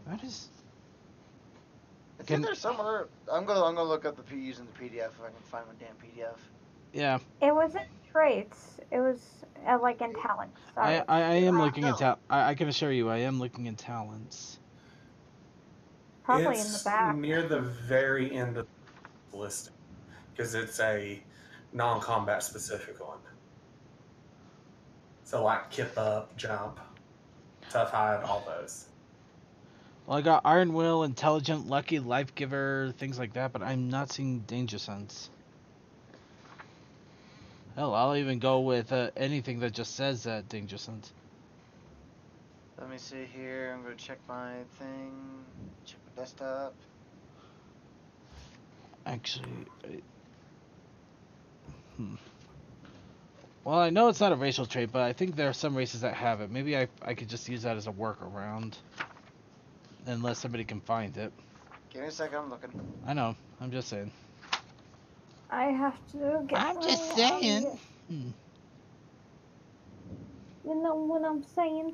Speaker 4: That is.
Speaker 2: It's in there somewhere. I'm gonna look up the PUs in the PDF if I can find my damn PDF.
Speaker 4: Yeah.
Speaker 3: It wasn't traits. It was like in talents. Sorry.
Speaker 4: I am looking
Speaker 2: no.
Speaker 4: at I can assure you, I am looking in talents.
Speaker 3: Probably in the
Speaker 6: It's
Speaker 3: back.
Speaker 6: near the very end of the listing because it's a non-combat specific one. So like kip up, jump, tough hide, all those.
Speaker 4: Well, I got Iron Will, Intelligent, Lucky, Life Giver, things like that, but I'm not seeing Danger Sense. Hell, I'll even go with anything that just says Danger Sense.
Speaker 2: Let me see here. I'm gonna check my thing. Check my desktop.
Speaker 4: Actually, well, I know it's not a racial trait, but I think there are some races that have it. Maybe I could just use that as a workaround. Unless somebody can find it.
Speaker 2: Give me a second, I'm looking.
Speaker 4: I know, I'm just saying.
Speaker 3: I have to get.
Speaker 4: I'm just saying.
Speaker 3: You know what I'm saying?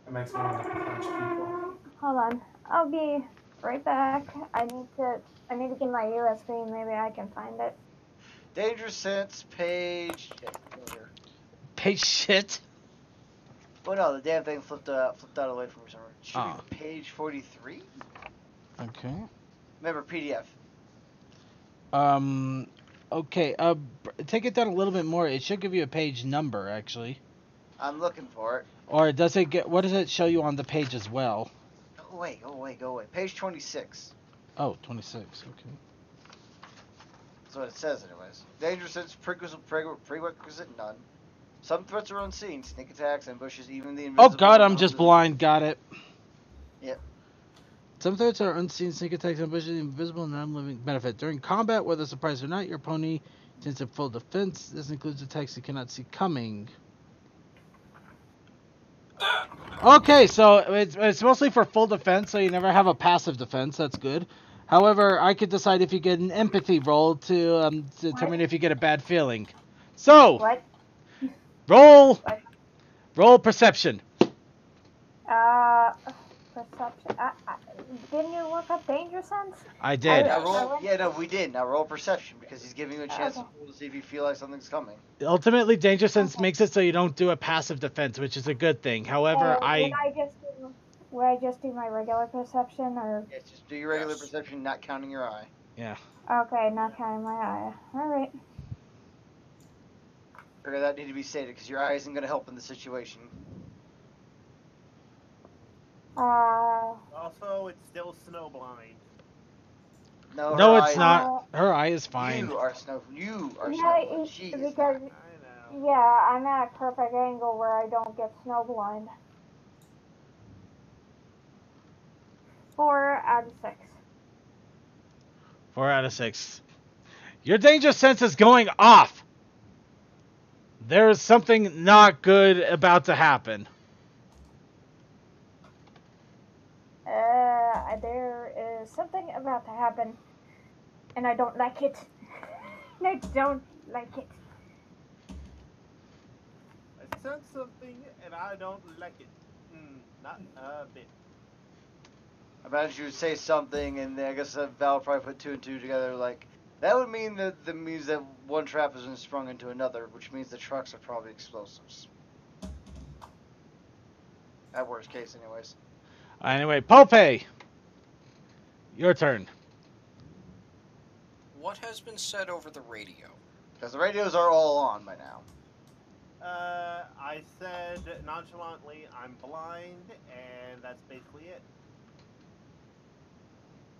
Speaker 6: It makes me want to punch people.
Speaker 3: Hold on. I'll be right back. I need to get my USB. Maybe I can find it.
Speaker 2: Dangerous Sense, page. Here.
Speaker 4: Page shit.
Speaker 2: Oh no, the damn thing flipped out away from me somewhere. Should be page 43.
Speaker 4: Okay.
Speaker 2: Remember PDF.
Speaker 4: Okay. Take it down a little bit more. It should give you a page number, actually.
Speaker 2: I'm looking for it.
Speaker 4: Or does it get? What does it show you on the page as well?
Speaker 2: Go away. Page 26.
Speaker 4: Oh, 26. Okay.
Speaker 2: That's what it says, anyways. Dangerous Sense, prerequisite none. Some threats are unseen. Sneak attacks, ambushes, even the invisible.
Speaker 4: Oh god, I'm just blind. Got it.
Speaker 2: Yep.
Speaker 4: Some threats are unseen. Sneak attacks, ambushes, invisible, non-living benefit. During combat, whether surprised or not, your pony tends to full defense. This includes attacks you cannot see coming. Okay, so it's mostly for full defense, so you never have a passive defense. That's good. However, I could decide if you get an empathy roll to determine if you get a bad feeling. So,
Speaker 3: What?
Speaker 4: roll perception.
Speaker 3: Perception. Didn't you look up danger sense?
Speaker 4: I did.
Speaker 2: We did. Now roll perception because he's giving you a chance to see if you feel like something's coming.
Speaker 4: Ultimately, danger sense makes it so you don't do a passive defense, which is a good thing. However,
Speaker 3: would I just do my regular perception or?
Speaker 2: Yes, just do your regular perception, not counting your eye.
Speaker 4: Yeah.
Speaker 3: Okay, not counting my eye. All right.
Speaker 2: Figure that need to be stated because your eye isn't going to help in the situation.
Speaker 5: Also, it's still snowblind.
Speaker 2: No,
Speaker 4: it's not. Her eye is fine.
Speaker 2: You are snowblind. She is
Speaker 3: because
Speaker 2: not.
Speaker 3: yeah, I'm at a perfect angle where I don't get snowblind. 4 out of 6.
Speaker 4: 4 out of 6. Your danger sense is going off. There is something not good about to happen.
Speaker 3: There is something about to happen, and I don't like it. I don't like it.
Speaker 5: I sense something and I don't like it. Not a bit.
Speaker 2: I imagine you would say something, and then I guess Val would probably put two and two together. Like that would mean that the means that one trap has been sprung into another, which means the trucks are probably explosives. At worst case, anyways.
Speaker 4: Anyway, Pope, your turn.
Speaker 1: What has been said over the radio?
Speaker 2: Because the radios are all on by now.
Speaker 5: I said nonchalantly, I'm blind, and that's basically it.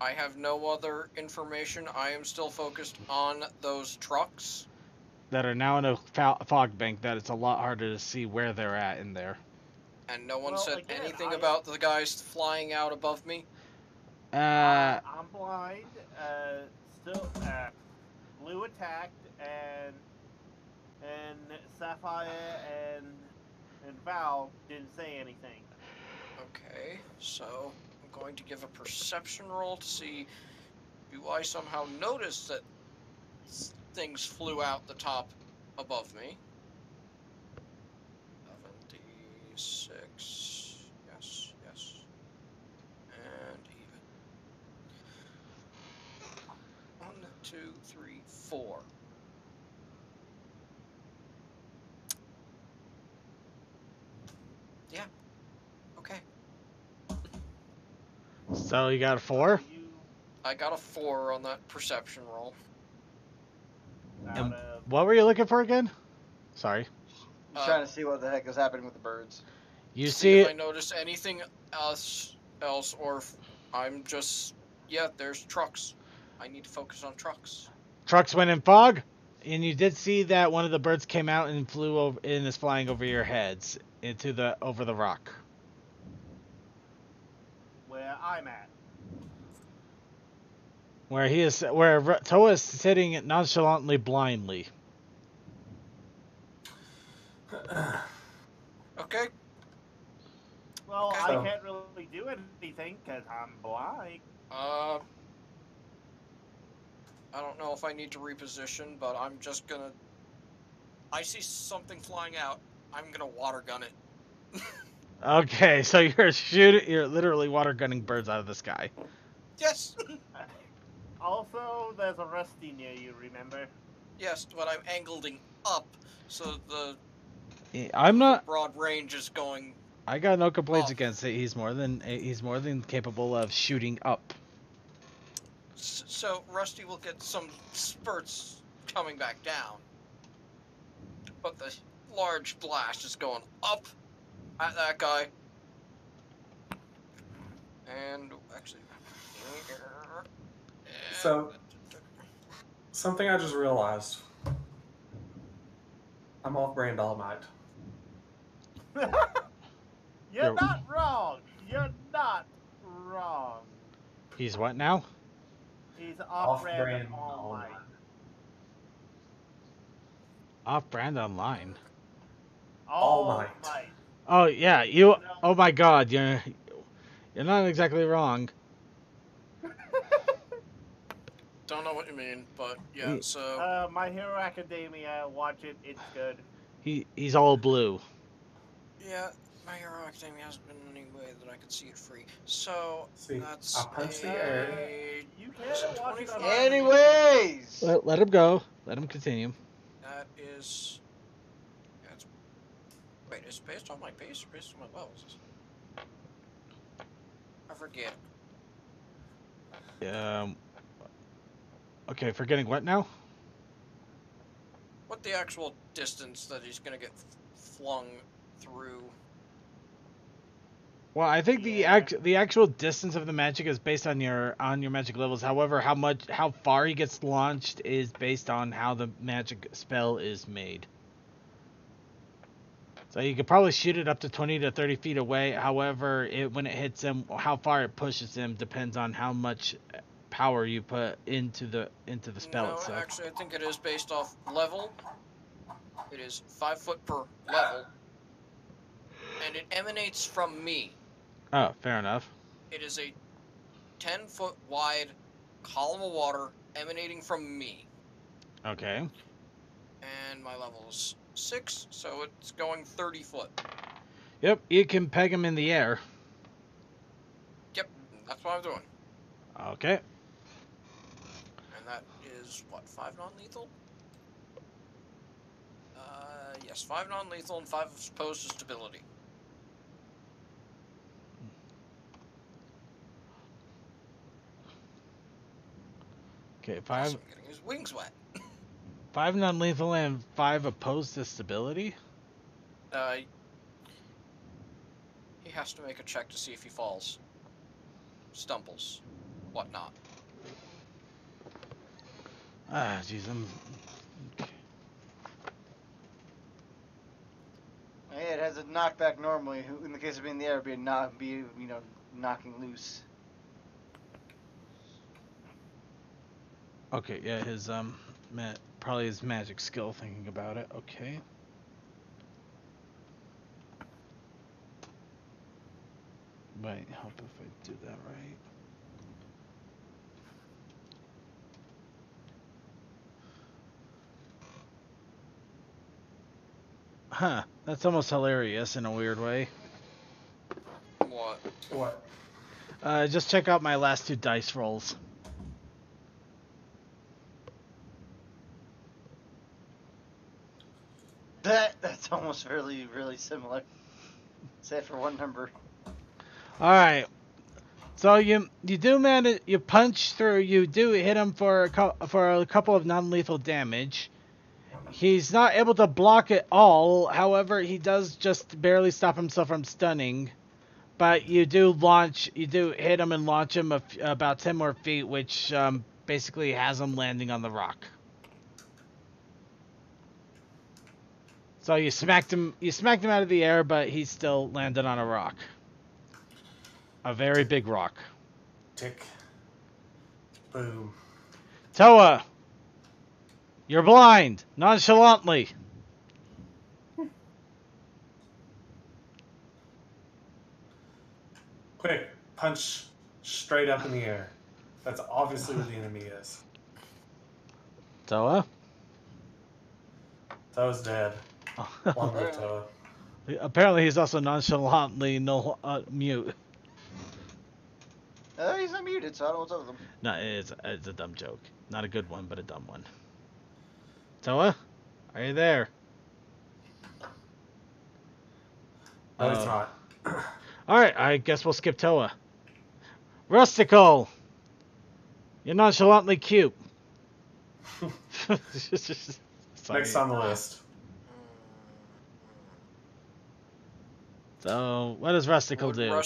Speaker 1: I have no other information. I am still focused on those trucks.
Speaker 4: That are now in a fog bank that it's a lot harder to see where they're at in there.
Speaker 1: And no one
Speaker 5: Well,
Speaker 1: said
Speaker 5: again,
Speaker 1: anything about the guys flying out above me?
Speaker 5: I'm blind. Still, Blue attacked, and Sapphire and Val didn't say anything.
Speaker 1: Okay, so I'm going to give a perception roll to see, do I somehow notice that things flew out the top above me? 76, yes, and even. 1, 2, 3, 4. Yeah, okay.
Speaker 4: So you got a 4?
Speaker 1: I got a 4 on that perception roll.
Speaker 4: And what were you looking for again? Sorry.
Speaker 2: I'm trying to see what the heck is happening with the birds.
Speaker 4: You
Speaker 1: see if I notice anything else, or if I'm just, yeah, there's trucks. I need to focus on trucks.
Speaker 4: Trucks went in fog, and you did see that one of the birds came out and flew over and is flying over your heads into over the rock.
Speaker 5: Where I'm at.
Speaker 4: Where Toa is sitting nonchalantly blindly.
Speaker 1: Okay.
Speaker 5: Well,
Speaker 1: okay.
Speaker 5: I can't really do anything because I'm blind.
Speaker 1: I don't know if I need to reposition, but I'm just gonna... I see something flying out. I'm gonna water gun it.
Speaker 4: Okay, so you're literally water gunning birds out of the sky.
Speaker 1: Yes!
Speaker 5: Also, there's a Rusty near you, remember?
Speaker 1: Yes, but I'm angling up, so the broad range is going...
Speaker 4: I got no complaints against it. He's more than capable of shooting up.
Speaker 1: So Rusty will get some spurts coming back down, but the large blast is going up at that guy. And actually,
Speaker 6: so something I just realized. I'm off brand all night.
Speaker 5: You're not wrong. You're not wrong.
Speaker 4: He's what now?
Speaker 5: He's off-brand online.
Speaker 4: Off-brand online?
Speaker 5: All night.
Speaker 4: Oh, yeah. You... Oh, my God. You're not exactly wrong.
Speaker 1: Don't know what you mean, but yeah, so...
Speaker 5: My Hero Academia, watch it. It's good.
Speaker 4: He's all blue.
Speaker 1: Yeah, My Hero Academia hasn't been any way that I could see it free. So, that's
Speaker 6: I'll punch the air.
Speaker 5: You can't watch it on
Speaker 2: Anyways!
Speaker 4: Let him go. Let him continue.
Speaker 1: That is... Wait, is it based on my pace or based on my levels? I forget.
Speaker 4: Okay, forgetting what now?
Speaker 1: What the actual distance that he's gonna get flung through?
Speaker 4: Well, I think the actual distance of the magic is based on your magic levels. However, how far he gets launched is based on how the magic spell is made. So you could probably shoot it up to 20 to 30 feet away. However, when it hits him, how far it pushes him depends on how much power you put into the spell itself.
Speaker 1: No, actually, I think it is based off level. It is 5 foot per level, and it emanates from me.
Speaker 4: Oh, fair enough.
Speaker 1: It is a 10-foot wide column of water emanating from me.
Speaker 4: Okay.
Speaker 1: And my level's 6, so it's going 30 foot.
Speaker 4: Yep, you can peg him in the air.
Speaker 1: Yep, that's what I'm doing.
Speaker 4: Okay.
Speaker 1: And that is, what, 5 non-lethal? Yes, 5 non-lethal and 5 opposed to stability.
Speaker 4: Okay,
Speaker 1: Plus, I'm getting his wings wet.
Speaker 4: 5 non-lethal and 5 opposed to stability?
Speaker 1: He has to make a check to see if he falls, stumbles, whatnot.
Speaker 4: Ah, jeez, I'm... Okay.
Speaker 2: Yeah, it has a knockback normally. In the case of being in the air, it'd be knocking loose.
Speaker 4: Okay, yeah, his, probably his magic skill thinking about it. Okay. Might help if I do that right. Huh, that's almost hilarious in a weird way.
Speaker 1: What?
Speaker 6: What?
Speaker 4: Just check out my last 2 dice rolls.
Speaker 2: That's almost really, really similar. Except for one number.
Speaker 4: Alright. So you do manage, you punch through, you do hit him for a couple of non-lethal damage. He's not able to block it all, however, he does just barely stop himself from stunning. But you do hit him and launch him about 10 more feet, which basically has him landing on the rock. So you smacked him out of the air, but he still landed on a rock. A very big rock.
Speaker 6: Tick. Boom.
Speaker 4: Toa! You're blind! Nonchalantly!
Speaker 6: Quick, punch straight up in the air. That's obviously where the enemy is.
Speaker 4: Toa?
Speaker 6: Toa's dead. Long live Toa.
Speaker 4: Apparently he's also nonchalantly mute.
Speaker 2: He's not muted, so I don't know what's up with him.
Speaker 4: No, it's a dumb joke. Not a good one, but a dumb one. Toa? Are you there?
Speaker 6: No, he's not.
Speaker 4: Alright, I guess we'll skip Toa. Rustical! You're nonchalantly cute.
Speaker 6: Next on the list.
Speaker 4: So, what does Rustical do?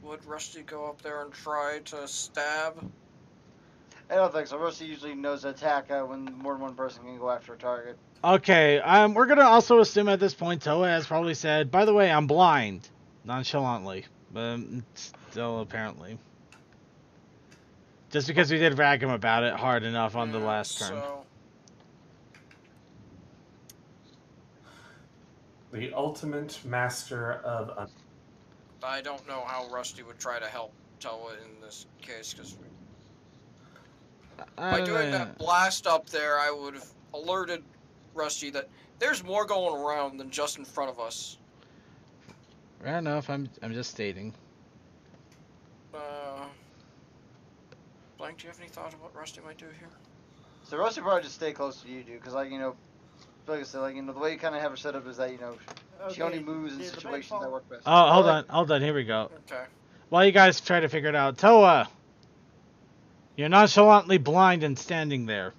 Speaker 1: Would Rusty go up there and try to stab?
Speaker 2: I don't think so. Rusty usually knows to attack when more than one person can go after a target.
Speaker 4: Okay, we're gonna also assume at this point Toa has probably said, by the way, I'm blind. Nonchalantly. But still, apparently. Just because we did rag him about it hard enough on the last turn.
Speaker 6: The ultimate master of...
Speaker 1: I don't know how Rusty would try to help Toa in this case, because by doing that blast up there, I would have alerted Rusty that there's more going around than just in front of us.
Speaker 4: Fair enough, I'm just stating.
Speaker 1: Blank, do you have any thought of what Rusty might do here?
Speaker 2: So Rusty probably just stay close to you, dude, because like I said, the way you kind of have her set up is that she only moves in situations that work best.
Speaker 4: Oh, hold on, here we go.
Speaker 1: Okay.
Speaker 4: While you guys try to figure it out, Toa, you're nonchalantly blind and standing there.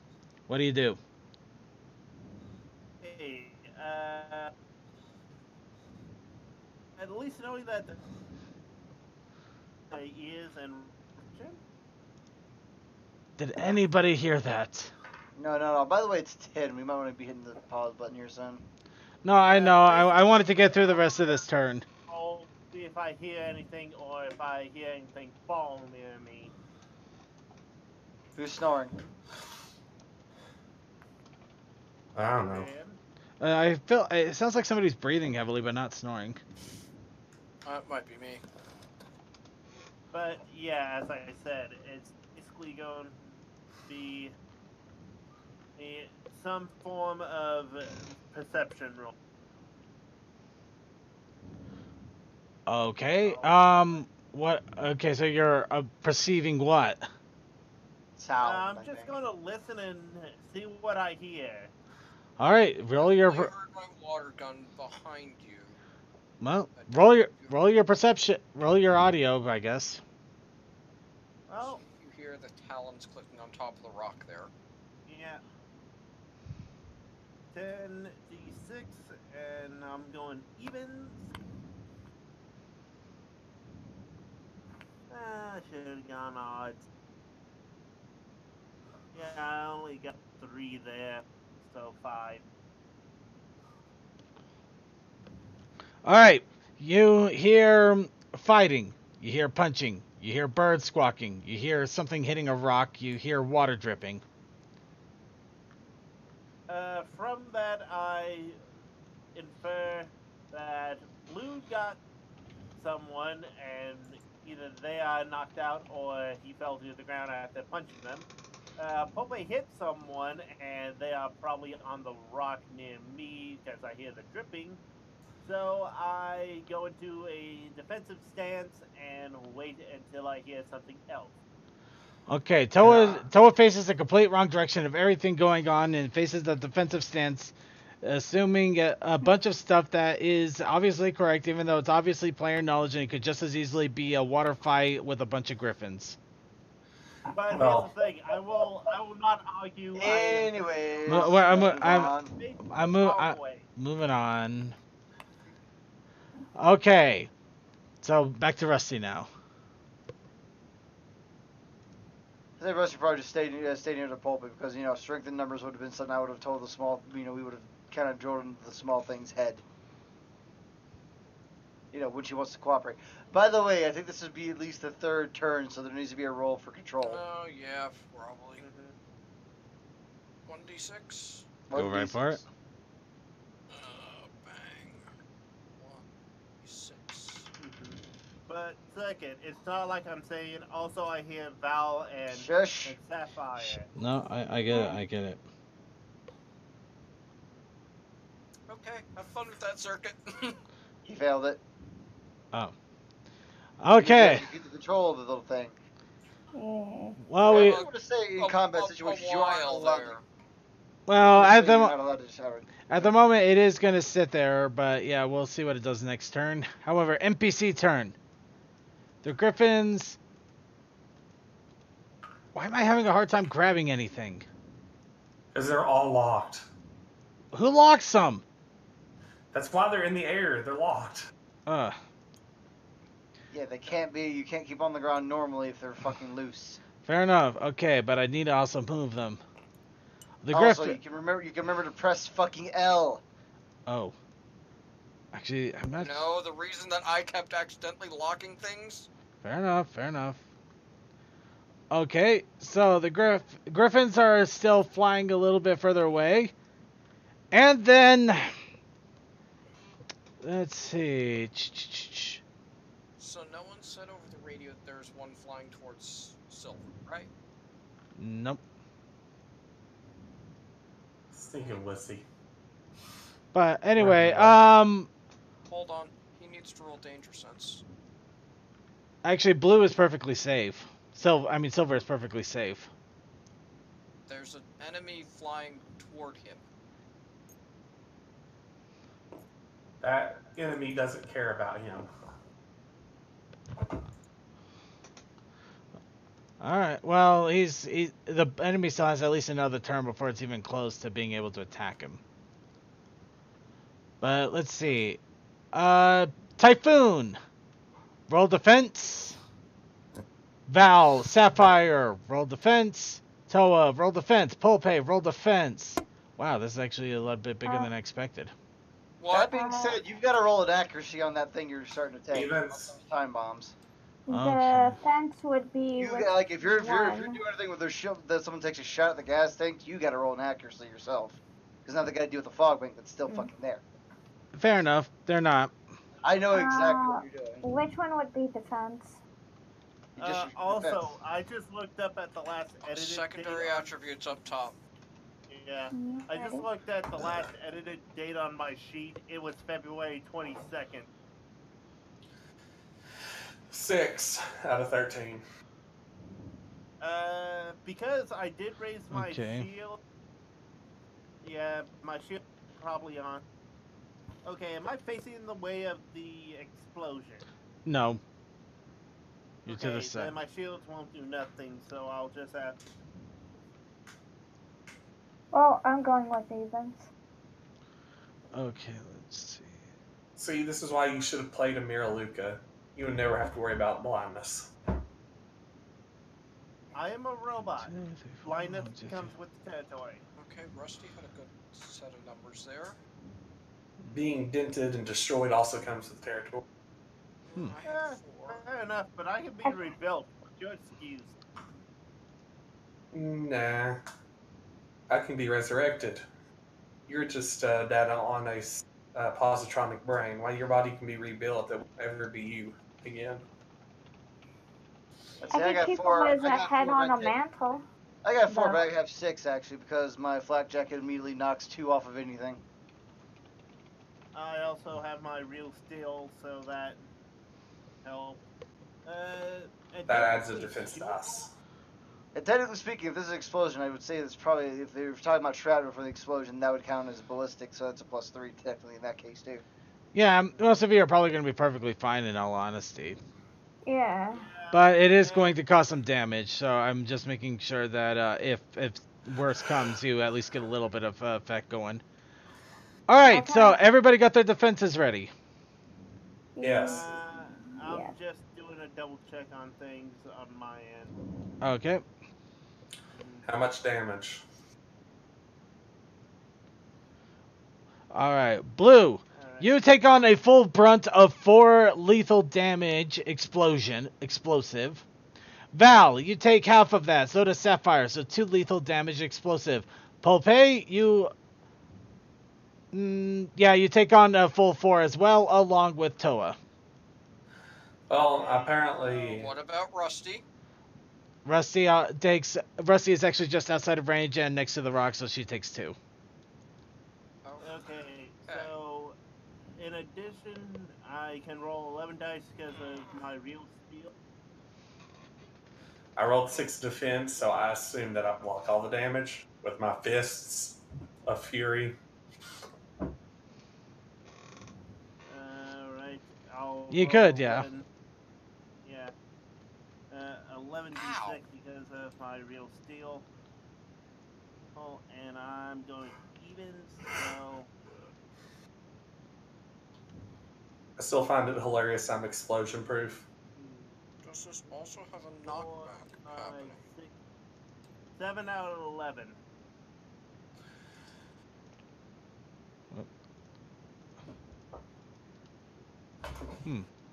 Speaker 4: What do you do?
Speaker 5: Hey, at least knowing that the is and
Speaker 4: Did anybody hear that?
Speaker 2: No. By the way, it's 10. We might want to be hitting the pause button here soon.
Speaker 4: No, I know. I wanted to get through the rest of this turn.
Speaker 5: I'll see if I hear anything or if I hear anything fall near me.
Speaker 2: Who's snoring?
Speaker 6: I don't know.
Speaker 4: I feel it sounds like somebody's breathing heavily, but not snoring.
Speaker 1: That might be me.
Speaker 5: But yeah, as I said, it's basically going to be some form of perception roll.
Speaker 4: Okay. What? Okay, so you're perceiving what?
Speaker 2: Sound.
Speaker 5: I'm
Speaker 2: I
Speaker 5: just
Speaker 2: think.
Speaker 5: going to listen and see what I hear.
Speaker 4: All right, roll your.
Speaker 1: I heard my water gun behind you.
Speaker 4: Well,
Speaker 1: I
Speaker 4: roll
Speaker 1: don't
Speaker 4: your perception. Roll your audio, I guess.
Speaker 5: Oh,
Speaker 1: See if you hear the talons clicking on top of the rock there.
Speaker 5: yeah. 10d6, and I'm going evens. I should have gone odds. Yeah, I only got 3 there, so 5.
Speaker 4: All right, you hear fighting. You hear punching. You hear birds squawking. You hear something hitting a rock. You hear water dripping.
Speaker 5: From that, I infer that Blue got someone, and either they are knocked out or he fell to the ground after punching them. Pope hit someone, and they are probably on the rock near me because I hear the dripping. So I go into a defensive stance and wait until I hear something else.
Speaker 4: Okay, Toa faces the complete wrong direction of everything going on and faces the defensive stance, assuming a bunch of stuff that is obviously correct, even though it's obviously player knowledge and it could just as easily be a water fight with a bunch of griffins.
Speaker 5: But here's
Speaker 6: Well.
Speaker 5: the thing: I will not argue.
Speaker 2: Anyways,
Speaker 4: I'm moving on. Okay, so back to Rusty now.
Speaker 2: I think Rusty probably just stayed near the pulpit because strength in numbers would have been something I would have told the small. We would have kind of drilled into the small thing's head. When she wants to cooperate. By the way, I think this would be at least the 3rd turn, so there needs to be a roll for control.
Speaker 1: Oh, yeah, probably. 1d6.
Speaker 4: Go right for it.
Speaker 1: Bang. 1d6.
Speaker 5: But second, it's not like I'm saying. Also, I hear Val and Sapphire.
Speaker 4: No, I get it. I get it.
Speaker 1: Okay, have fun with that circuit.
Speaker 2: He failed it.
Speaker 4: Oh. Okay.
Speaker 2: You get the control of the little thing.
Speaker 4: Well,
Speaker 2: I want to say in combat situations you aren't allowed.
Speaker 4: Well, at the moment it is gonna sit there, but yeah, we'll see what it does next turn. However, NPC turn. The Griffins. Why am I having a hard time grabbing anything?
Speaker 6: Because they're all locked.
Speaker 4: Who locks them?
Speaker 6: That's why they're in the air. They're locked.
Speaker 2: Yeah, they can't be. You can't keep on the ground normally if they're fucking loose.
Speaker 4: Fair enough. Okay, but I need to also move them.
Speaker 2: Also, you can remember to press fucking L.
Speaker 4: Oh. Actually, I'm not.
Speaker 1: No, the reason that I kept accidentally locking things.
Speaker 4: Fair enough. Fair enough. Okay, so the Griffins are still flying a little bit further away, and then let's see.
Speaker 1: So no one said over the radio that there's one flying towards Silver, right?
Speaker 4: Nope.
Speaker 6: Stinking wussy.
Speaker 4: But anyway,
Speaker 1: Hold on. He needs to roll danger sense.
Speaker 4: Actually, blue is perfectly safe. Silver is perfectly safe.
Speaker 1: There's an enemy flying toward him.
Speaker 6: That enemy doesn't care about him.
Speaker 4: Alright, well, the enemy still has at least another turn before it's even close to being able to attack him. But let's see. Typhoon! Roll defense. Val, Sapphire, roll defense. Toa, roll defense. Polpe, roll defense. Wow, this is actually a little bit bigger than I expected.
Speaker 2: That being said, you've got to roll an accuracy on that thing you're starting to take.
Speaker 6: Evens.
Speaker 2: Time bombs.
Speaker 3: The fence would be.
Speaker 2: If you're doing anything with their shield, that someone takes a shot at the gas tank, you got to roll an accuracy yourself. Because now they got to deal with the fog bank that's still fucking there.
Speaker 4: Fair enough. They're not.
Speaker 2: I know exactly what you're doing.
Speaker 3: Which one would be defense?
Speaker 5: Also, I just looked up at the last edited
Speaker 1: secondary attributes up top.
Speaker 5: Yeah. I just looked at the last edited date on my sheet. It was February 22nd.
Speaker 6: 6 out of 13.
Speaker 5: Because I did raise my
Speaker 4: Okay.
Speaker 5: shield. Yeah, my shield probably on. Okay, am I facing the way of the explosion?
Speaker 4: No. You're to the
Speaker 5: Okay,
Speaker 4: side.
Speaker 5: then my shields won't do nothing, so I'll just have.
Speaker 3: Well, I'm going with evens.
Speaker 4: Okay, let's see.
Speaker 6: See, this is why you should have played a Miraluka. You would never have to worry about blindness.
Speaker 5: I am a robot.
Speaker 4: 2, 3, 4,
Speaker 5: Blindness
Speaker 4: 1, 2, 3.
Speaker 5: comes with the territory.
Speaker 1: Okay, Rusty had a good set of numbers there.
Speaker 6: Being dented and destroyed also comes with territory.
Speaker 1: I have 4.
Speaker 5: Fair enough, but I can be rebuilt. What's your excuse?
Speaker 6: Nah. I can be resurrected. You're just data on a positronic brain. Why your body can be rebuilt, that will never be you again.
Speaker 3: I think people has a head on a mantle.
Speaker 2: I got 4, but I have 6 actually because my flak jacket immediately knocks 2 off of anything.
Speaker 5: I also have my real steel, so that helps.
Speaker 6: That adds a defense to us.
Speaker 2: And technically speaking, if this is an explosion, I would say it's probably, if they were talking about shrapnel for the explosion, that would count as ballistic, so that's a +3 technically in that case too.
Speaker 4: Yeah, most of you are probably going to be perfectly fine in all honesty.
Speaker 3: Yeah.
Speaker 4: But it is going to cause some damage, so I'm just making sure that if worse comes, you at least get a little bit of effect going. Alright,
Speaker 3: Okay.
Speaker 4: so everybody got their defenses ready.
Speaker 6: Yes.
Speaker 5: I'm just doing a double check on things on my end.
Speaker 4: Okay.
Speaker 6: How much damage?
Speaker 4: Alright, Blue. You take on a full brunt of 4 lethal damage explosive. Val, you take half of that. So does Sapphire. So 2 lethal damage explosive. Pulpe, you... yeah, you take on a full 4 as well, along with Toa.
Speaker 6: Well, apparently...
Speaker 1: What about Rusty?
Speaker 4: Rusty Rusty is actually just outside of range and next to the rock, so she takes 2.
Speaker 5: Okay, so in addition, I can roll 11 dice because of my real steel.
Speaker 6: I rolled 6 defense, so I assume that I block all the damage with my fists of fury.
Speaker 5: Right, I'll
Speaker 4: You
Speaker 5: roll
Speaker 4: could, yeah.
Speaker 5: 11, yeah. 11 d6 because of my real steel. Oh, and I'm going evens, so...
Speaker 6: I still find it hilarious I'm explosion proof.
Speaker 1: Does this also have a knockback happening?
Speaker 5: 6, 7 out of 11.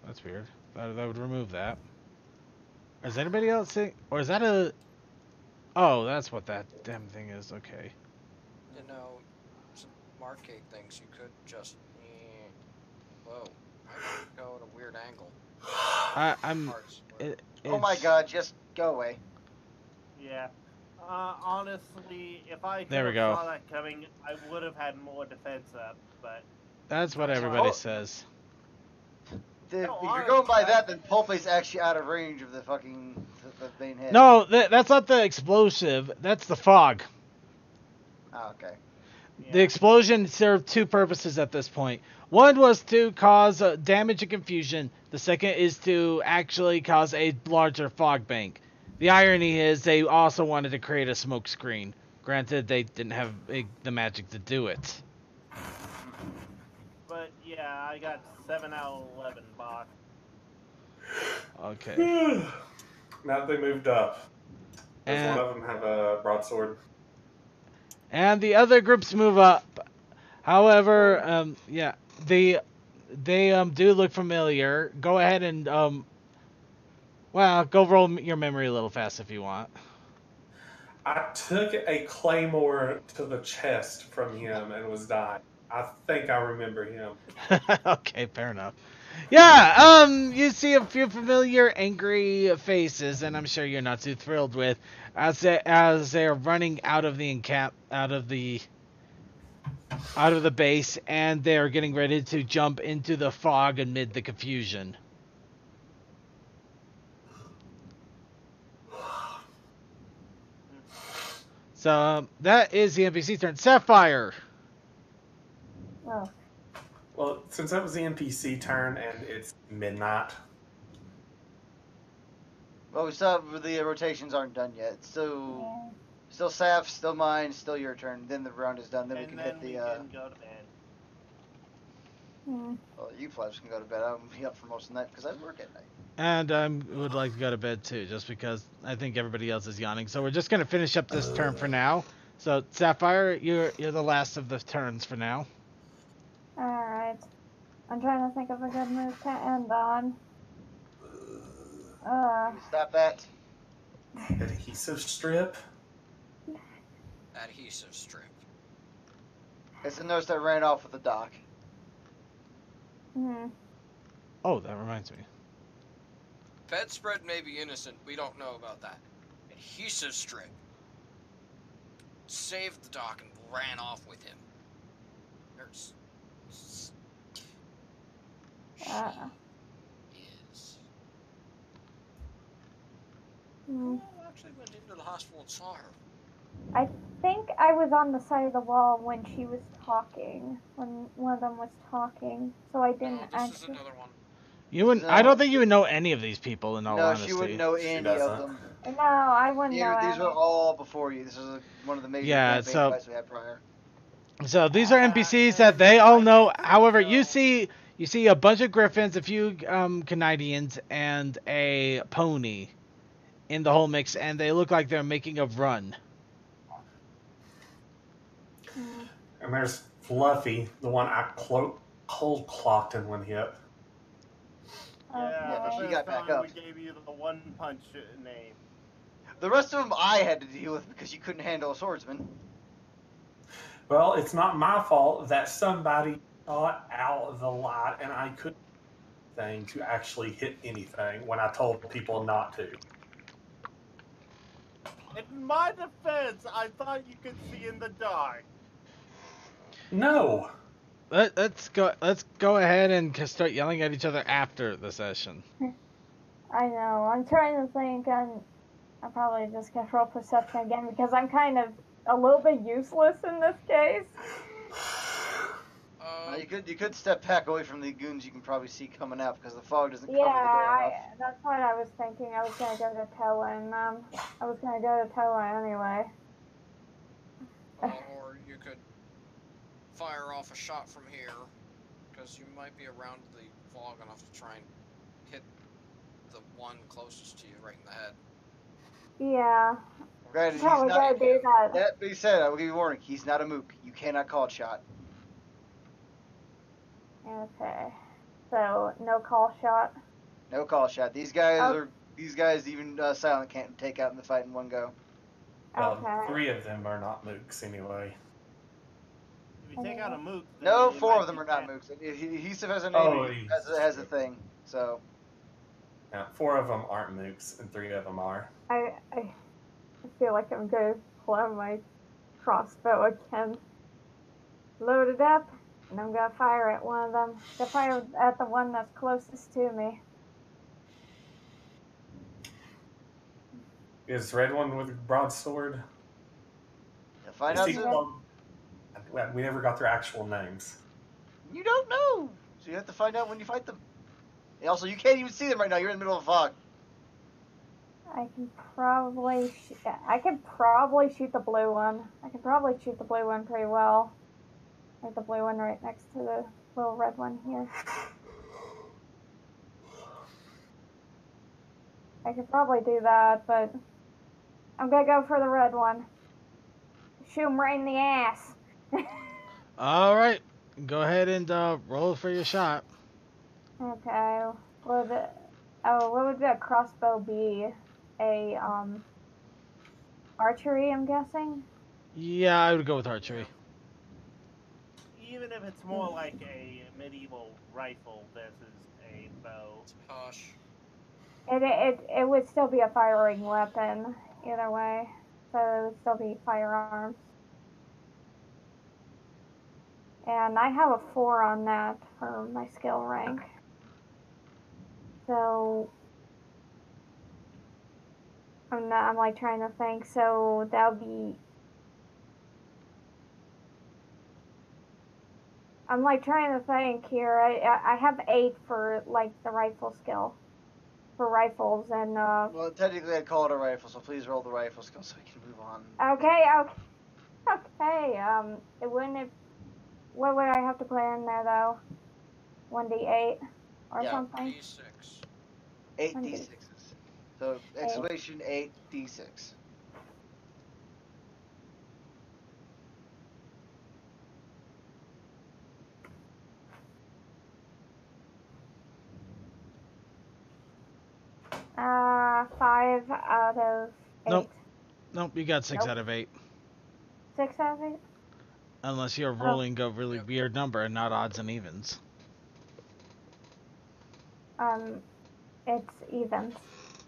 Speaker 4: That's weird. That would remove that. Is anybody else saying... Or is that a... Oh, that's what that damn thing is. Okay.
Speaker 1: You know, some arcade things you could just... Whoa. I could go at a weird angle.
Speaker 2: Oh my god, just go away.
Speaker 5: Yeah. Honestly, if I
Speaker 4: There we
Speaker 5: could have
Speaker 4: go.
Speaker 5: saw that coming, I would have had more defense up, but...
Speaker 4: That's what everybody says.
Speaker 2: If you're going by that, then Pulpe's actually out of range of the fucking the main head.
Speaker 4: No, that's not the explosive. That's the fog.
Speaker 2: Oh, okay.
Speaker 4: The explosion served 2 purposes at this point. One was to cause damage and confusion. The second is to actually cause a larger fog bank. The irony is they also wanted to create a smoke screen. Granted, they didn't have the magic to do it.
Speaker 5: But yeah, I got 7 out of 11, boss.
Speaker 4: Okay.
Speaker 6: Now that they moved up, does
Speaker 4: And,
Speaker 6: one of them have a broadsword?
Speaker 4: and the other groups move up. However, yeah, they do look familiar. Go ahead and well, go roll your memory a little fast if you want.
Speaker 6: I took a claymore to the chest from him and was dying. I think I remember him.
Speaker 4: Okay, fair enough. Yeah, you see a few familiar angry faces, and I'm sure you're not too thrilled with as they're running out of the base, and they're getting ready to jump into the fog amid the confusion. So that is the NPC turn. Sapphire.
Speaker 3: Oh.
Speaker 6: Well, since that was the NPC turn and it's midnight.
Speaker 2: Well, we still have, the rotations aren't done yet. So, still Saf, still mine, still your turn. Then the round is done. Then we
Speaker 5: And
Speaker 2: can
Speaker 5: then
Speaker 2: hit the.
Speaker 5: we can go to bed.
Speaker 2: Well, you plebs can go to bed. I'm be up for most of the night because I work at night.
Speaker 4: And I would like to go to bed too, just because I think everybody else is yawning. So we're just gonna finish up this turn for now. So Sapphire, you're the last of the turns for now.
Speaker 3: All right. I'm trying to think of a good move to end on.
Speaker 2: Stop that.
Speaker 6: Adhesive strip.
Speaker 1: Adhesive strip.
Speaker 2: It's a nurse that ran off with the doc.
Speaker 4: Oh, that reminds me.
Speaker 1: Bedspread may be innocent. We don't know about that. Adhesive strip. Saved the doc and ran off with him. Nurse. She is. Who actually went into the hospital and saw her?
Speaker 3: I think I was on the side of the wall when she was talking, when one of them was talking, so I didn't
Speaker 1: This is another one.
Speaker 4: You wouldn't. I don't think you would know any of these people in all honesty.
Speaker 2: No, she wouldn't know any of them.
Speaker 3: No, I wouldn't know
Speaker 2: These
Speaker 3: any.
Speaker 2: were all before you. This is one of the major campaign fights we had prior.
Speaker 4: So these are NPCs that they all know. However, you see a bunch of griffins, a few Canadians, and a pony in the whole mix, and they look like they're making a run.
Speaker 6: And there's Fluffy, the one I cold clocked in one hit.
Speaker 5: Yeah,
Speaker 2: but she got back up.
Speaker 5: We gave you the one punch name.
Speaker 2: The rest of them I had to deal with because you couldn't handle a swordsman.
Speaker 6: Well, it's not my fault that somebody thought out the light and I couldn't thing to actually hit anything when I told people not to.
Speaker 5: In my defense, I thought you could see in the dark.
Speaker 6: No.
Speaker 4: Let's go ahead and start yelling at each other after the session.
Speaker 3: I know. I'm trying to think, and I'll probably just get roll perception again because I'm kind of a little bit useless in this case.
Speaker 2: You could step back away from the goons you can probably see coming out because the fog doesn't cover the door enough.
Speaker 3: That's what I was thinking. I was gonna go to Toa, I was gonna go to Toa anyway.
Speaker 1: Or you could fire off a shot from here, because you might be around the fog enough to try and hit the one closest to you right in the head.
Speaker 3: Yeah.
Speaker 2: Granted,
Speaker 3: probably gotta do that.
Speaker 2: That being said, I will give you a warning. He's not a mook. You cannot call shot.
Speaker 3: Okay. So no call shot.
Speaker 2: No call shot. These guys even Silent can't take out in the fight in one go.
Speaker 3: Okay.
Speaker 6: 3 of them are not mooks anyway.
Speaker 5: If you take out a mook,
Speaker 2: no, 4 of them are not mooks. He still has a name. Has a thing. So.
Speaker 6: Now, 4 of them aren't mooks, and 3 of them are.
Speaker 3: I feel like I'm gonna pull out my crossbow again. Load it up, and I'm gonna fire at one of them. I'm gonna fire at the one that's closest to me.
Speaker 6: Is the red one with a broadsword?
Speaker 2: Find out.
Speaker 6: We never got their actual names.
Speaker 2: You don't know, so you have to find out when you fight them. And also, you can't even see them right now. You're in the middle of fog.
Speaker 3: I can probably shoot the blue one. I can probably shoot the blue one pretty well. Like the blue one right next to the little red one here. I could probably do that, but I'm gonna go for the red one. Shoot him right in the ass.
Speaker 4: All right, go ahead and roll for your shot.
Speaker 3: Okay. What would a crossbow be? A archery, I'm guessing.
Speaker 4: Yeah, I would go with archery.
Speaker 5: Even if it's more like a medieval rifle versus a Rainbow.
Speaker 1: Hush.
Speaker 3: It would still be a firing weapon either way, so it would still be firearms. And I have a 4 on that for my skill rank. So I'm like trying to think. So that would be. I'm like trying to think here. I have 8 for like the rifle skill. For rifles and
Speaker 2: Well, technically I'd call it a rifle, so please roll the rifle skill so we can move on.
Speaker 3: Okay. It wouldn't have. What would I have to put in there though? 1d8 or something.
Speaker 1: 8d6.
Speaker 2: 8d6s. So exclamation 8d6.
Speaker 3: Uh, 5 out of 8.
Speaker 4: Nope, you got 6 out of 8.
Speaker 3: 6 out of 8?
Speaker 4: Unless you're rolling a really weird number and not odds and evens.
Speaker 3: It's evens.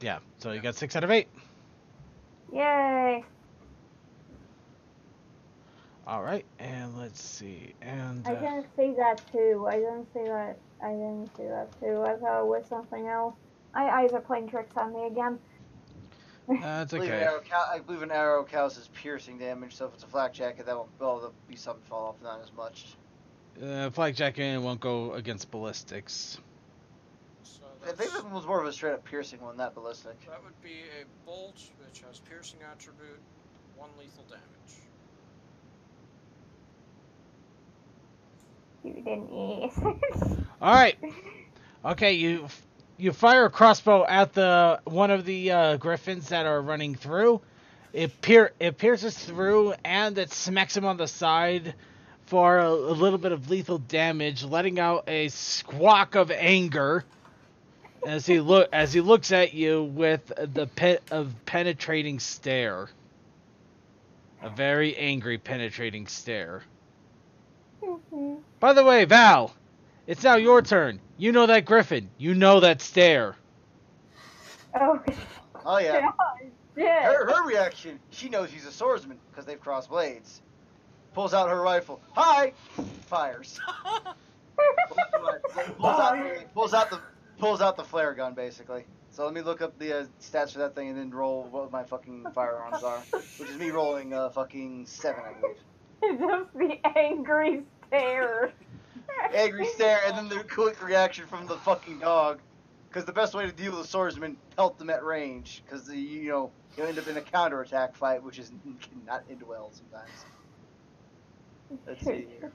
Speaker 4: Yeah, so you got 6 out of 8.
Speaker 3: Yay!
Speaker 4: Alright, and let's see. And
Speaker 3: I didn't see that too. I didn't see that too. I thought it was something else. My eyes are playing tricks on me again.
Speaker 4: That's okay.
Speaker 2: I believe an arrow counts as piercing damage, so if it's a flak jacket, that won't. Well, there'll be something fall off, not as much.
Speaker 4: Flak jacket won't go against ballistics.
Speaker 1: So
Speaker 2: I think this one was more of a straight up piercing one, not ballistic.
Speaker 1: That would be a bolt, which has piercing attribute, 1 lethal damage.
Speaker 3: You didn't.
Speaker 4: All right. Okay, you fire a crossbow at the one of the griffins that are running through. It pierces through and it smacks him on the side for a little bit of lethal damage, letting out a squawk of anger as he looks at you with the penetrating stare. A very angry penetrating stare. By the way, Val, it's now your turn. You know that griffin. You know that stare.
Speaker 3: Oh
Speaker 2: yeah.
Speaker 3: Yeah.
Speaker 2: Her reaction, she knows he's a swordsman because they've crossed blades. Pulls out her rifle. Hi! Fires. Pulls out the flare gun, basically. So let me look up the stats for that thing and then roll what my fucking firearms are. Which is me rolling fucking 7, I believe.
Speaker 3: Just the angry stare.
Speaker 2: Angry stare, and then the quick reaction from the fucking dog. Because the best way to deal with a swordsman, pelt them at range. Because, you'll end up in a counterattack fight, which is not end well sometimes. Let's see here.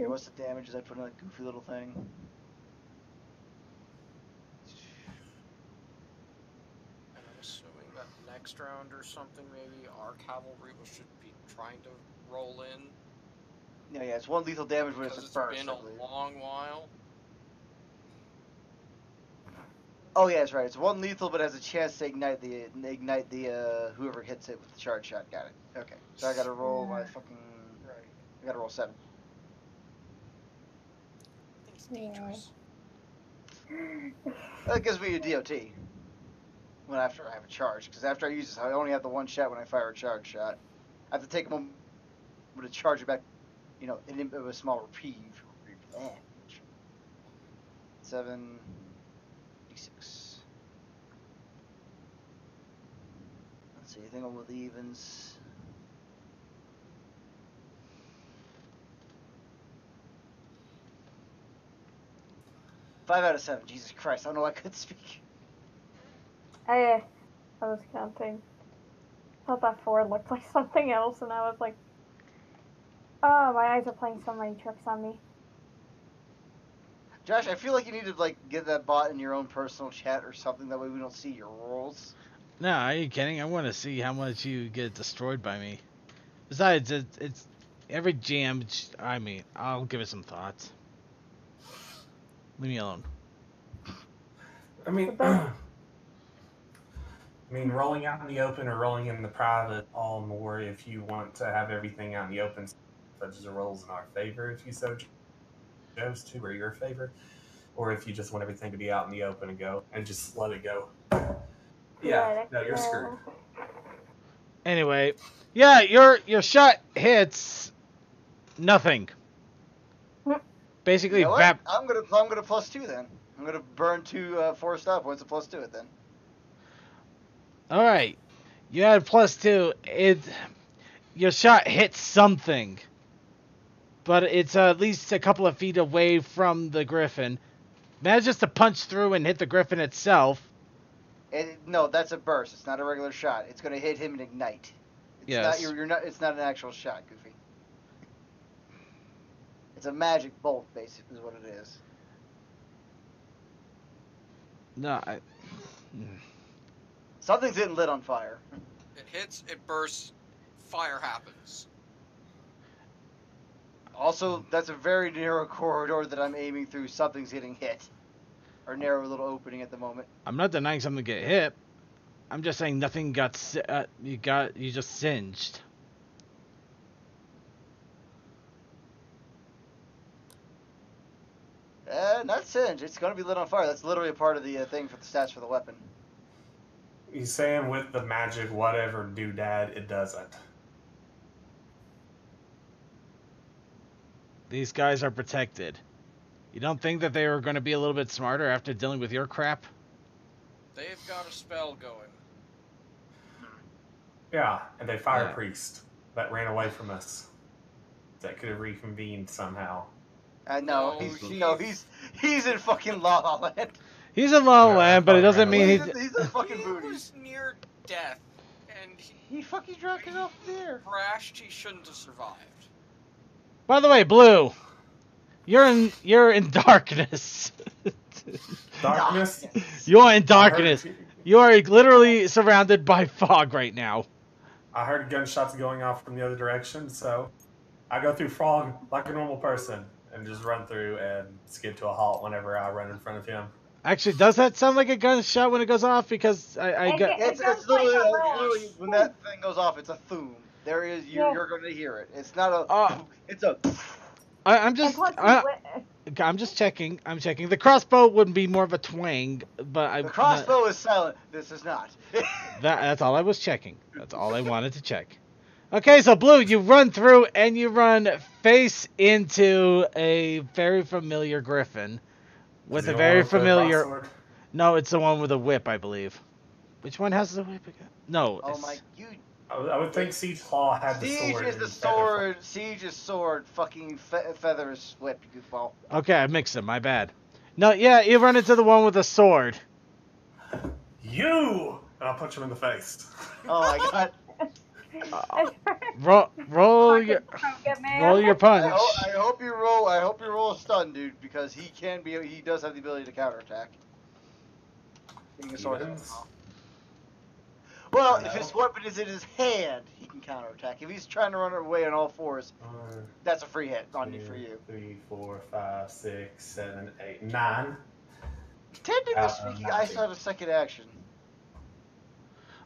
Speaker 2: What's the damages I put in that goofy little thing?
Speaker 1: And I'm assuming that next round or something, maybe our cavalry should be trying to roll in.
Speaker 2: Yeah, it's 1 lethal damage when it's a burst.
Speaker 1: It's been a long while.
Speaker 2: Oh yeah, that's right. It's 1 lethal, but has a chance to ignite the whoever hits it with the charge shot. Got it. Okay, so I gotta roll my fucking.
Speaker 1: Right.
Speaker 2: I gotta roll 7.
Speaker 1: It's dangerous.
Speaker 2: That gives me a DOT. When after I have a charge, because after I use this, I only have the 1 shot when I fire a charge shot. I have to take a moment to charge it back. In a small reprieve. 7. 6. Let's see, anything on with the evens? Five out of 7. Jesus Christ, I don't know I could speak.
Speaker 3: I was counting. I thought that 4 looked like something else, and I was like, oh, my eyes are playing so many tricks on me.
Speaker 2: Josh, I feel like you need to get that bot in your own personal chat or something. That way we don't see your rolls.
Speaker 4: No, are you kidding? I want to see how much you get destroyed by me. Besides, it's every jam. I mean, I'll give it some thoughts. Leave me alone.
Speaker 6: I mean, rolling out in the open or rolling in the private, all more if you want to have everything out in the open, such as the rolls in our favor, if you so. goes to or your favor, or if you just want everything to be out in the open and go and just let it go. Yeah, no, you're screwed.
Speaker 4: Anyway, yeah, your shot hits nothing. Basically,
Speaker 2: You know what? I'm gonna +2 then. I'm gonna burn 2 4 stop points and +2 it then.
Speaker 4: All right, you had +2. Your shot hits something, but it's at least a couple of feet away from the griffin. Manages to punch through and hit the griffin itself.
Speaker 2: No, that's a burst. It's not a regular shot. It's gonna hit him and ignite. It's
Speaker 4: Yes.
Speaker 2: not. You're not. It's not an actual shot, Goofy. It's a magic bolt, basically, is what it is.
Speaker 4: No,
Speaker 2: Something's getting lit on fire.
Speaker 1: It hits, it bursts, fire happens.
Speaker 2: Also, that's a very narrow corridor that I'm aiming through. Something's getting hit. Or narrow little opening at the moment.
Speaker 4: I'm not denying something get hit. I'm just saying nothing got you just singed.
Speaker 2: Not singed. It's going to be lit on fire. That's literally a part of the thing for the stats for the weapon.
Speaker 6: He's saying with the magic whatever doodad, it doesn't.
Speaker 4: These guys are protected. You don't think that they were going to be a little bit smarter after dealing with your crap?
Speaker 1: They've got a spell going.
Speaker 6: Yeah, and they fire a priest that ran away from us. That could have reconvened somehow.
Speaker 2: No, he's in fucking La La Land.
Speaker 4: He's in La La Land, but it doesn't mean
Speaker 2: he's a fucking booty.
Speaker 1: He was near death, and
Speaker 2: he fucking dragged it off there.
Speaker 1: Crashed. He shouldn't have survived.
Speaker 4: By the way, Blue, you're in darkness.
Speaker 6: Darkness?
Speaker 4: You're in darkness. You are literally surrounded by fog right now.
Speaker 6: I heard gunshots going off from the other direction, so I go through fog like a normal person and just run through and skid to a halt whenever I run in front of him.
Speaker 4: Actually, does that sound like a gunshot when it goes off? Because
Speaker 2: It's literally when that thing goes off, it's a thoom. There is you're going to hear it. It's not a. It's a.
Speaker 4: I'm just checking. I'm checking. The crossbow would be more of a twang, but
Speaker 2: the crossbow is silent. This is not.
Speaker 4: That's all I was checking. That's all I wanted to check. Okay, so Blue, you run through and you run face into a very familiar griffin with a very familiar. No, it's the one with a whip, I believe. Which one has the whip again? No.
Speaker 2: Oh my,
Speaker 6: I would think Siege Claw had the sword.
Speaker 2: Siege is the sword. Siege is sword. Fucking Feather's whip, you goofball.
Speaker 4: Okay, I mixed them. My bad. No, yeah, you run into the one with the sword.
Speaker 6: You! And I'll punch him in the face.
Speaker 2: Oh my god.
Speaker 4: Roll your punch.
Speaker 2: I hope you roll a stun, dude, because he does have the ability to counterattack. Well, if his weapon is in his hand, he can counterattack. If he's trying to run away on all fours, that's a free hit for you.
Speaker 6: 3, 4, 5, 6, 7, 8, 9.
Speaker 2: Technically speaking, I still have a second action.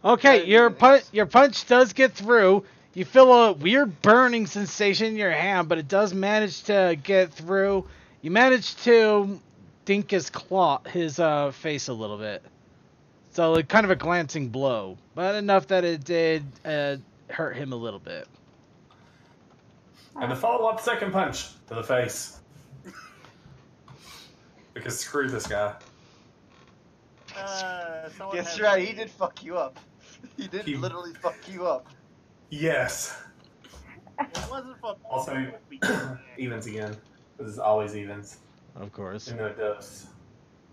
Speaker 4: Okay, your punch does get through. You feel a weird burning sensation in your hand, but it does manage to get through. You manage to dink his face a little bit. So kind of a glancing blow, but enough that it did hurt him a little bit.
Speaker 6: And the follow-up second punch to the face. Because screw this guy.
Speaker 2: That's right, he did fuck you up. He did literally fuck you up.
Speaker 6: Yes.
Speaker 5: It wasn't for
Speaker 6: Also, evens again. This is always evens.
Speaker 4: Of course.
Speaker 6: Uno, dos,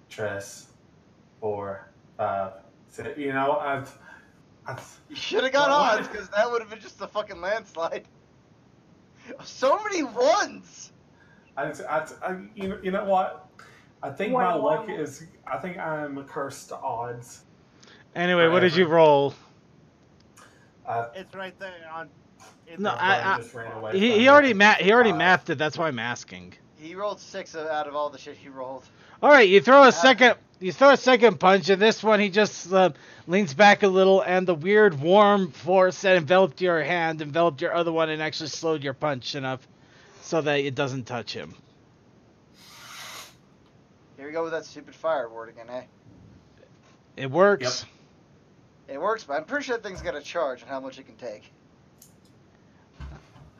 Speaker 6: tres, 4, 5, 6. You know,
Speaker 2: you should have got odds, because that would have been just a fucking landslide. So many ones!
Speaker 6: You know what? I think my luck is... I think I'm cursed to odds.
Speaker 4: Anyway, what did you roll?
Speaker 5: It's right there on...
Speaker 4: No, he already mathed it. That's why I'm asking.
Speaker 2: He rolled 6 out of all the shit he rolled.
Speaker 4: All right, you throw a second punch, and this one he just leans back a little, and the weird warm force that enveloped your hand enveloped your other one and actually slowed your punch enough so that it doesn't touch him.
Speaker 2: we go with that stupid fire word again, eh?
Speaker 4: It works.
Speaker 2: It works, but I'm pretty sure that thing's got a charge on how much it can take.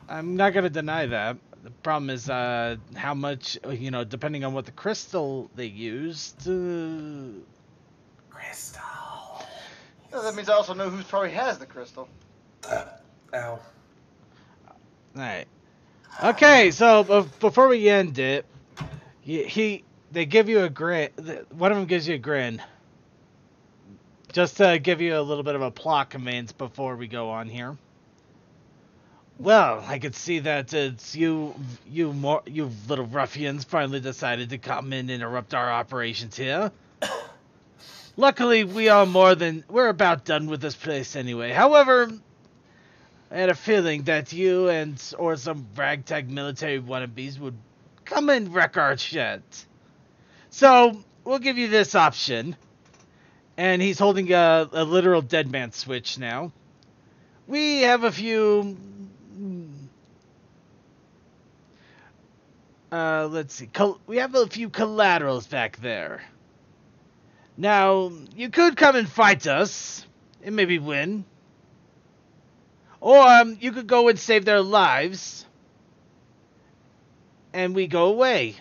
Speaker 4: I'm not gonna deny that. The problem is how much, depending on what the crystal they used.
Speaker 6: Crystal.
Speaker 2: Well, that means I also know who probably has the crystal.
Speaker 6: Ow.
Speaker 4: Alright. Okay, so before we end it, they give you a grin. One of them gives you a grin. Just to give you a little bit of a plot conveyance before we go on here. Well, I could see that it's you little ruffians finally decided to come and interrupt our operations here. Luckily, we're about done with this place anyway. However, I had a feeling that you or some ragtag military wannabes would come and wreck our shit. So, we'll give you this option. And he's holding a literal dead man switch now. We have a few... let's see. We have a few collaterals back there. Now, you could come and fight us, and maybe win. Or, you could go and save their lives, and we go away.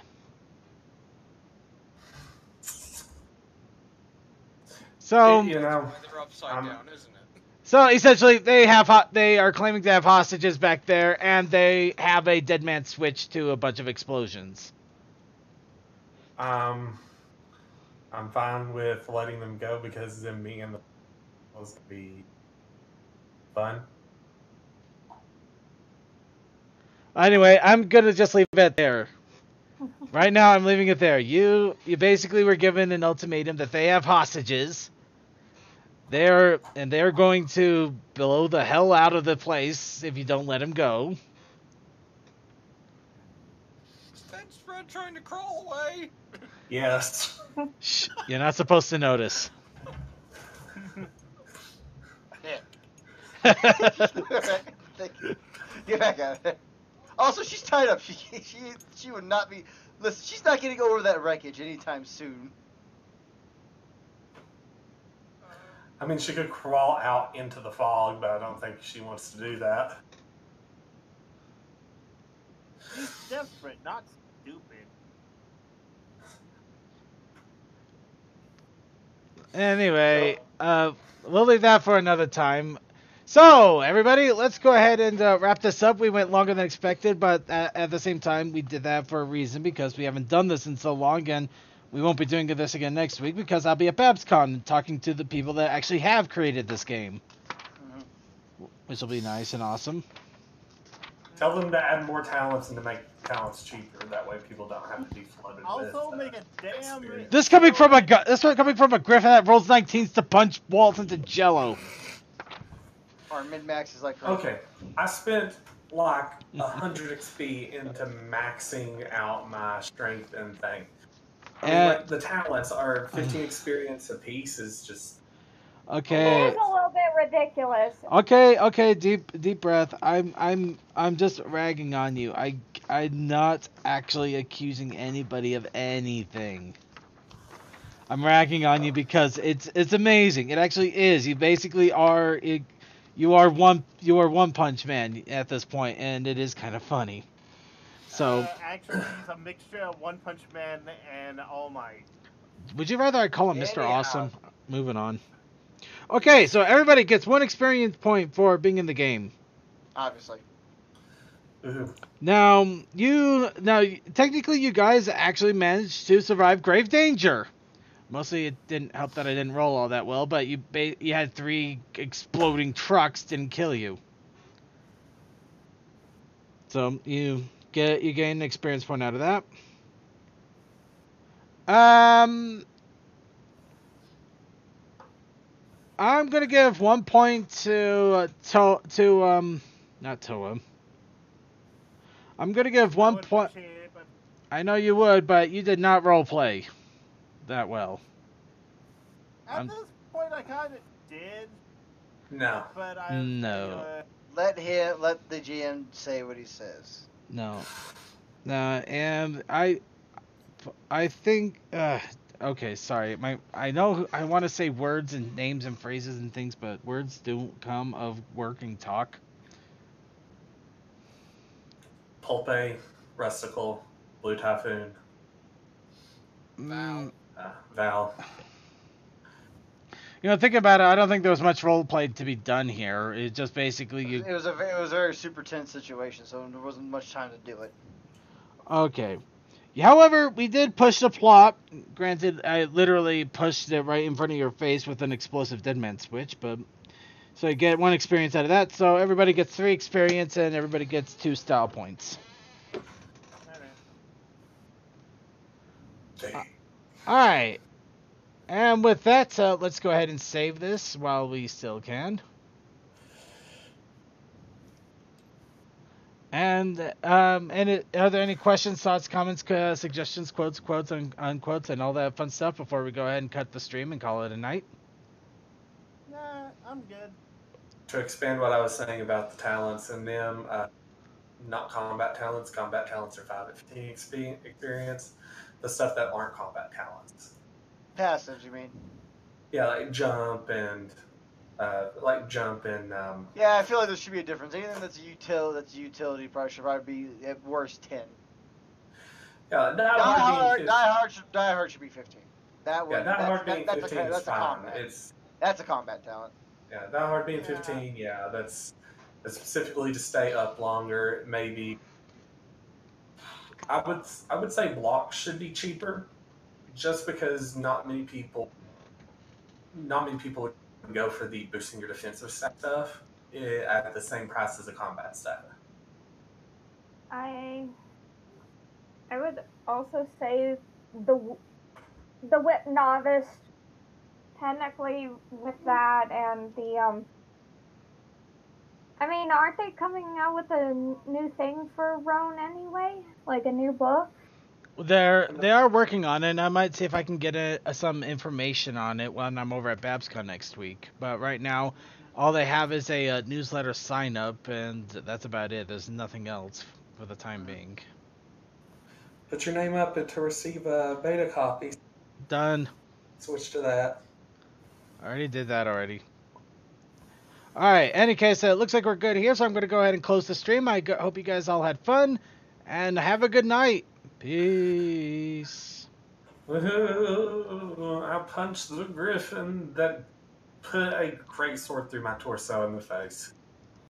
Speaker 4: So,
Speaker 1: they're upside down, isn't it?
Speaker 4: So essentially, they are claiming to have hostages back there, and they have a dead man switch to a bunch of explosions.
Speaker 6: I'm fine with letting them go because them being in the supposed to be fun.
Speaker 4: Anyway, I'm gonna just leave it there. Right now, I'm leaving it there. You basically were given an ultimatum that they have hostages. They're going to blow the hell out of the place if you don't let them go.
Speaker 1: Is that spread trying to crawl away?
Speaker 6: Yes.
Speaker 4: Shh, you're not supposed to notice.
Speaker 2: Yeah. Thank you. Get back out of there. Also, she's tied up. She would not be... Listen, she's not getting over that wreckage anytime soon.
Speaker 6: I mean, she could crawl out into the fog, but I don't think she wants to do that.
Speaker 5: She's desperate, not stupid.
Speaker 4: Anyway, we'll leave that for another time. So, everybody, let's go ahead and wrap this up. We went longer than expected, but at the same time, we did that for a reason, because we haven't done this in so long, and we won't be doing this again next week, because I'll be at BabsCon talking to the people that actually have created this game. Mm-hmm. Which will be nice and awesome.
Speaker 6: Tell them to add more talents and to make talents cheaper. That way people don't have to be flooded
Speaker 5: Also,
Speaker 6: with
Speaker 5: make a damn...
Speaker 4: This coming from a griffin that rolls 19s to punch walls into jello.
Speaker 2: Our min-max is like...
Speaker 6: Okay, I spent like 100 XP into maxing out my strength and thing. I mean, like, the talents are 15 experience apiece is just...
Speaker 4: Okay.
Speaker 3: It's a little bit ridiculous.
Speaker 4: Okay, deep breath. I'm just ragging on you. I'm not actually accusing anybody of anything. I'm ragging on you because it's amazing. It actually is. You basically are you are one punch man at this point, and it is kind of funny. So
Speaker 5: actually, he's a mixture of One Punch Man and All Might.
Speaker 4: Would you rather I call him Mr. Awesome? Moving on. Okay, so everybody gets 1 experience point for being in the game.
Speaker 2: Obviously.
Speaker 4: Now, technically you guys actually managed to survive grave danger. Mostly it didn't help that I didn't roll all that well, but you had 3 exploding trucks didn't kill you. So you gain an experience point out of that. I'm gonna give 1 point to not Toa. I'm gonna give 1 point. I know you would, but you did not roleplay that well.
Speaker 5: At this point, I kind of did.
Speaker 6: No.
Speaker 5: But
Speaker 4: no.
Speaker 2: Let the GM say what he says.
Speaker 4: No. And I think. Okay, sorry. I know I want to say words and names and phrases and things, but words don't come of working talk.
Speaker 6: Pulpe, Rustical, Blue Typhoon,
Speaker 1: Val.
Speaker 6: Val.
Speaker 4: Think about it. I don't think there was much role play to be done here. It's just basically you.
Speaker 2: It was a very super tense situation, so there wasn't much time to do it.
Speaker 4: Okay. However, we did push the plot. Granted, I literally pushed it right in front of your face with an explosive dead man switch, but so you get 1 experience out of that. So everybody gets 3 experience and everybody gets 2 style points. All right. And with that, let's go ahead and save this while we still can. And are there any questions, thoughts, comments, suggestions, quotes, unquotes, and all that fun stuff before we go ahead and cut the stream and call it a night?
Speaker 5: Nah, I'm good.
Speaker 6: To expand what I was saying about the talents and them, not combat talents. Combat talents are 5 at 15 experience. The stuff that aren't combat talents.
Speaker 2: Passives, you mean?
Speaker 6: Yeah, like jump and.
Speaker 2: Yeah, I feel like there should be a difference. Anything that's a utility should probably be at worst 10.
Speaker 6: Yeah,
Speaker 2: Die Hard should be 15.
Speaker 6: Die Hard being 15 is
Speaker 2: that's
Speaker 6: fine.
Speaker 2: a combat. That's a combat talent.
Speaker 6: Yeah, Die Hard being 15. Yeah, that's specifically to stay up longer. Maybe I would say blocks should be cheaper, just because not many people go for the boosting your defensive stuff at the same price as a combat stat.
Speaker 3: I would also say the whip novice, technically with that, and the I mean, aren't they coming out with a new thing for Roan anyway? Like a new book?
Speaker 4: They are working on it, and I might see if I can get some information on it when I'm over at BabsCon next week. But right now, all they have is a newsletter sign up, and that's about it. There's nothing else for the time being.
Speaker 6: Put your name up to receive a beta copy.
Speaker 4: Done.
Speaker 6: Switch to that.
Speaker 4: I already did that already. Alright, any case, it looks like we're good here, so I'm going to go ahead and close the stream. I hope you guys all had fun, and have a good night. Peace.
Speaker 6: I punched the griffin that put a great sword through my torso in the face.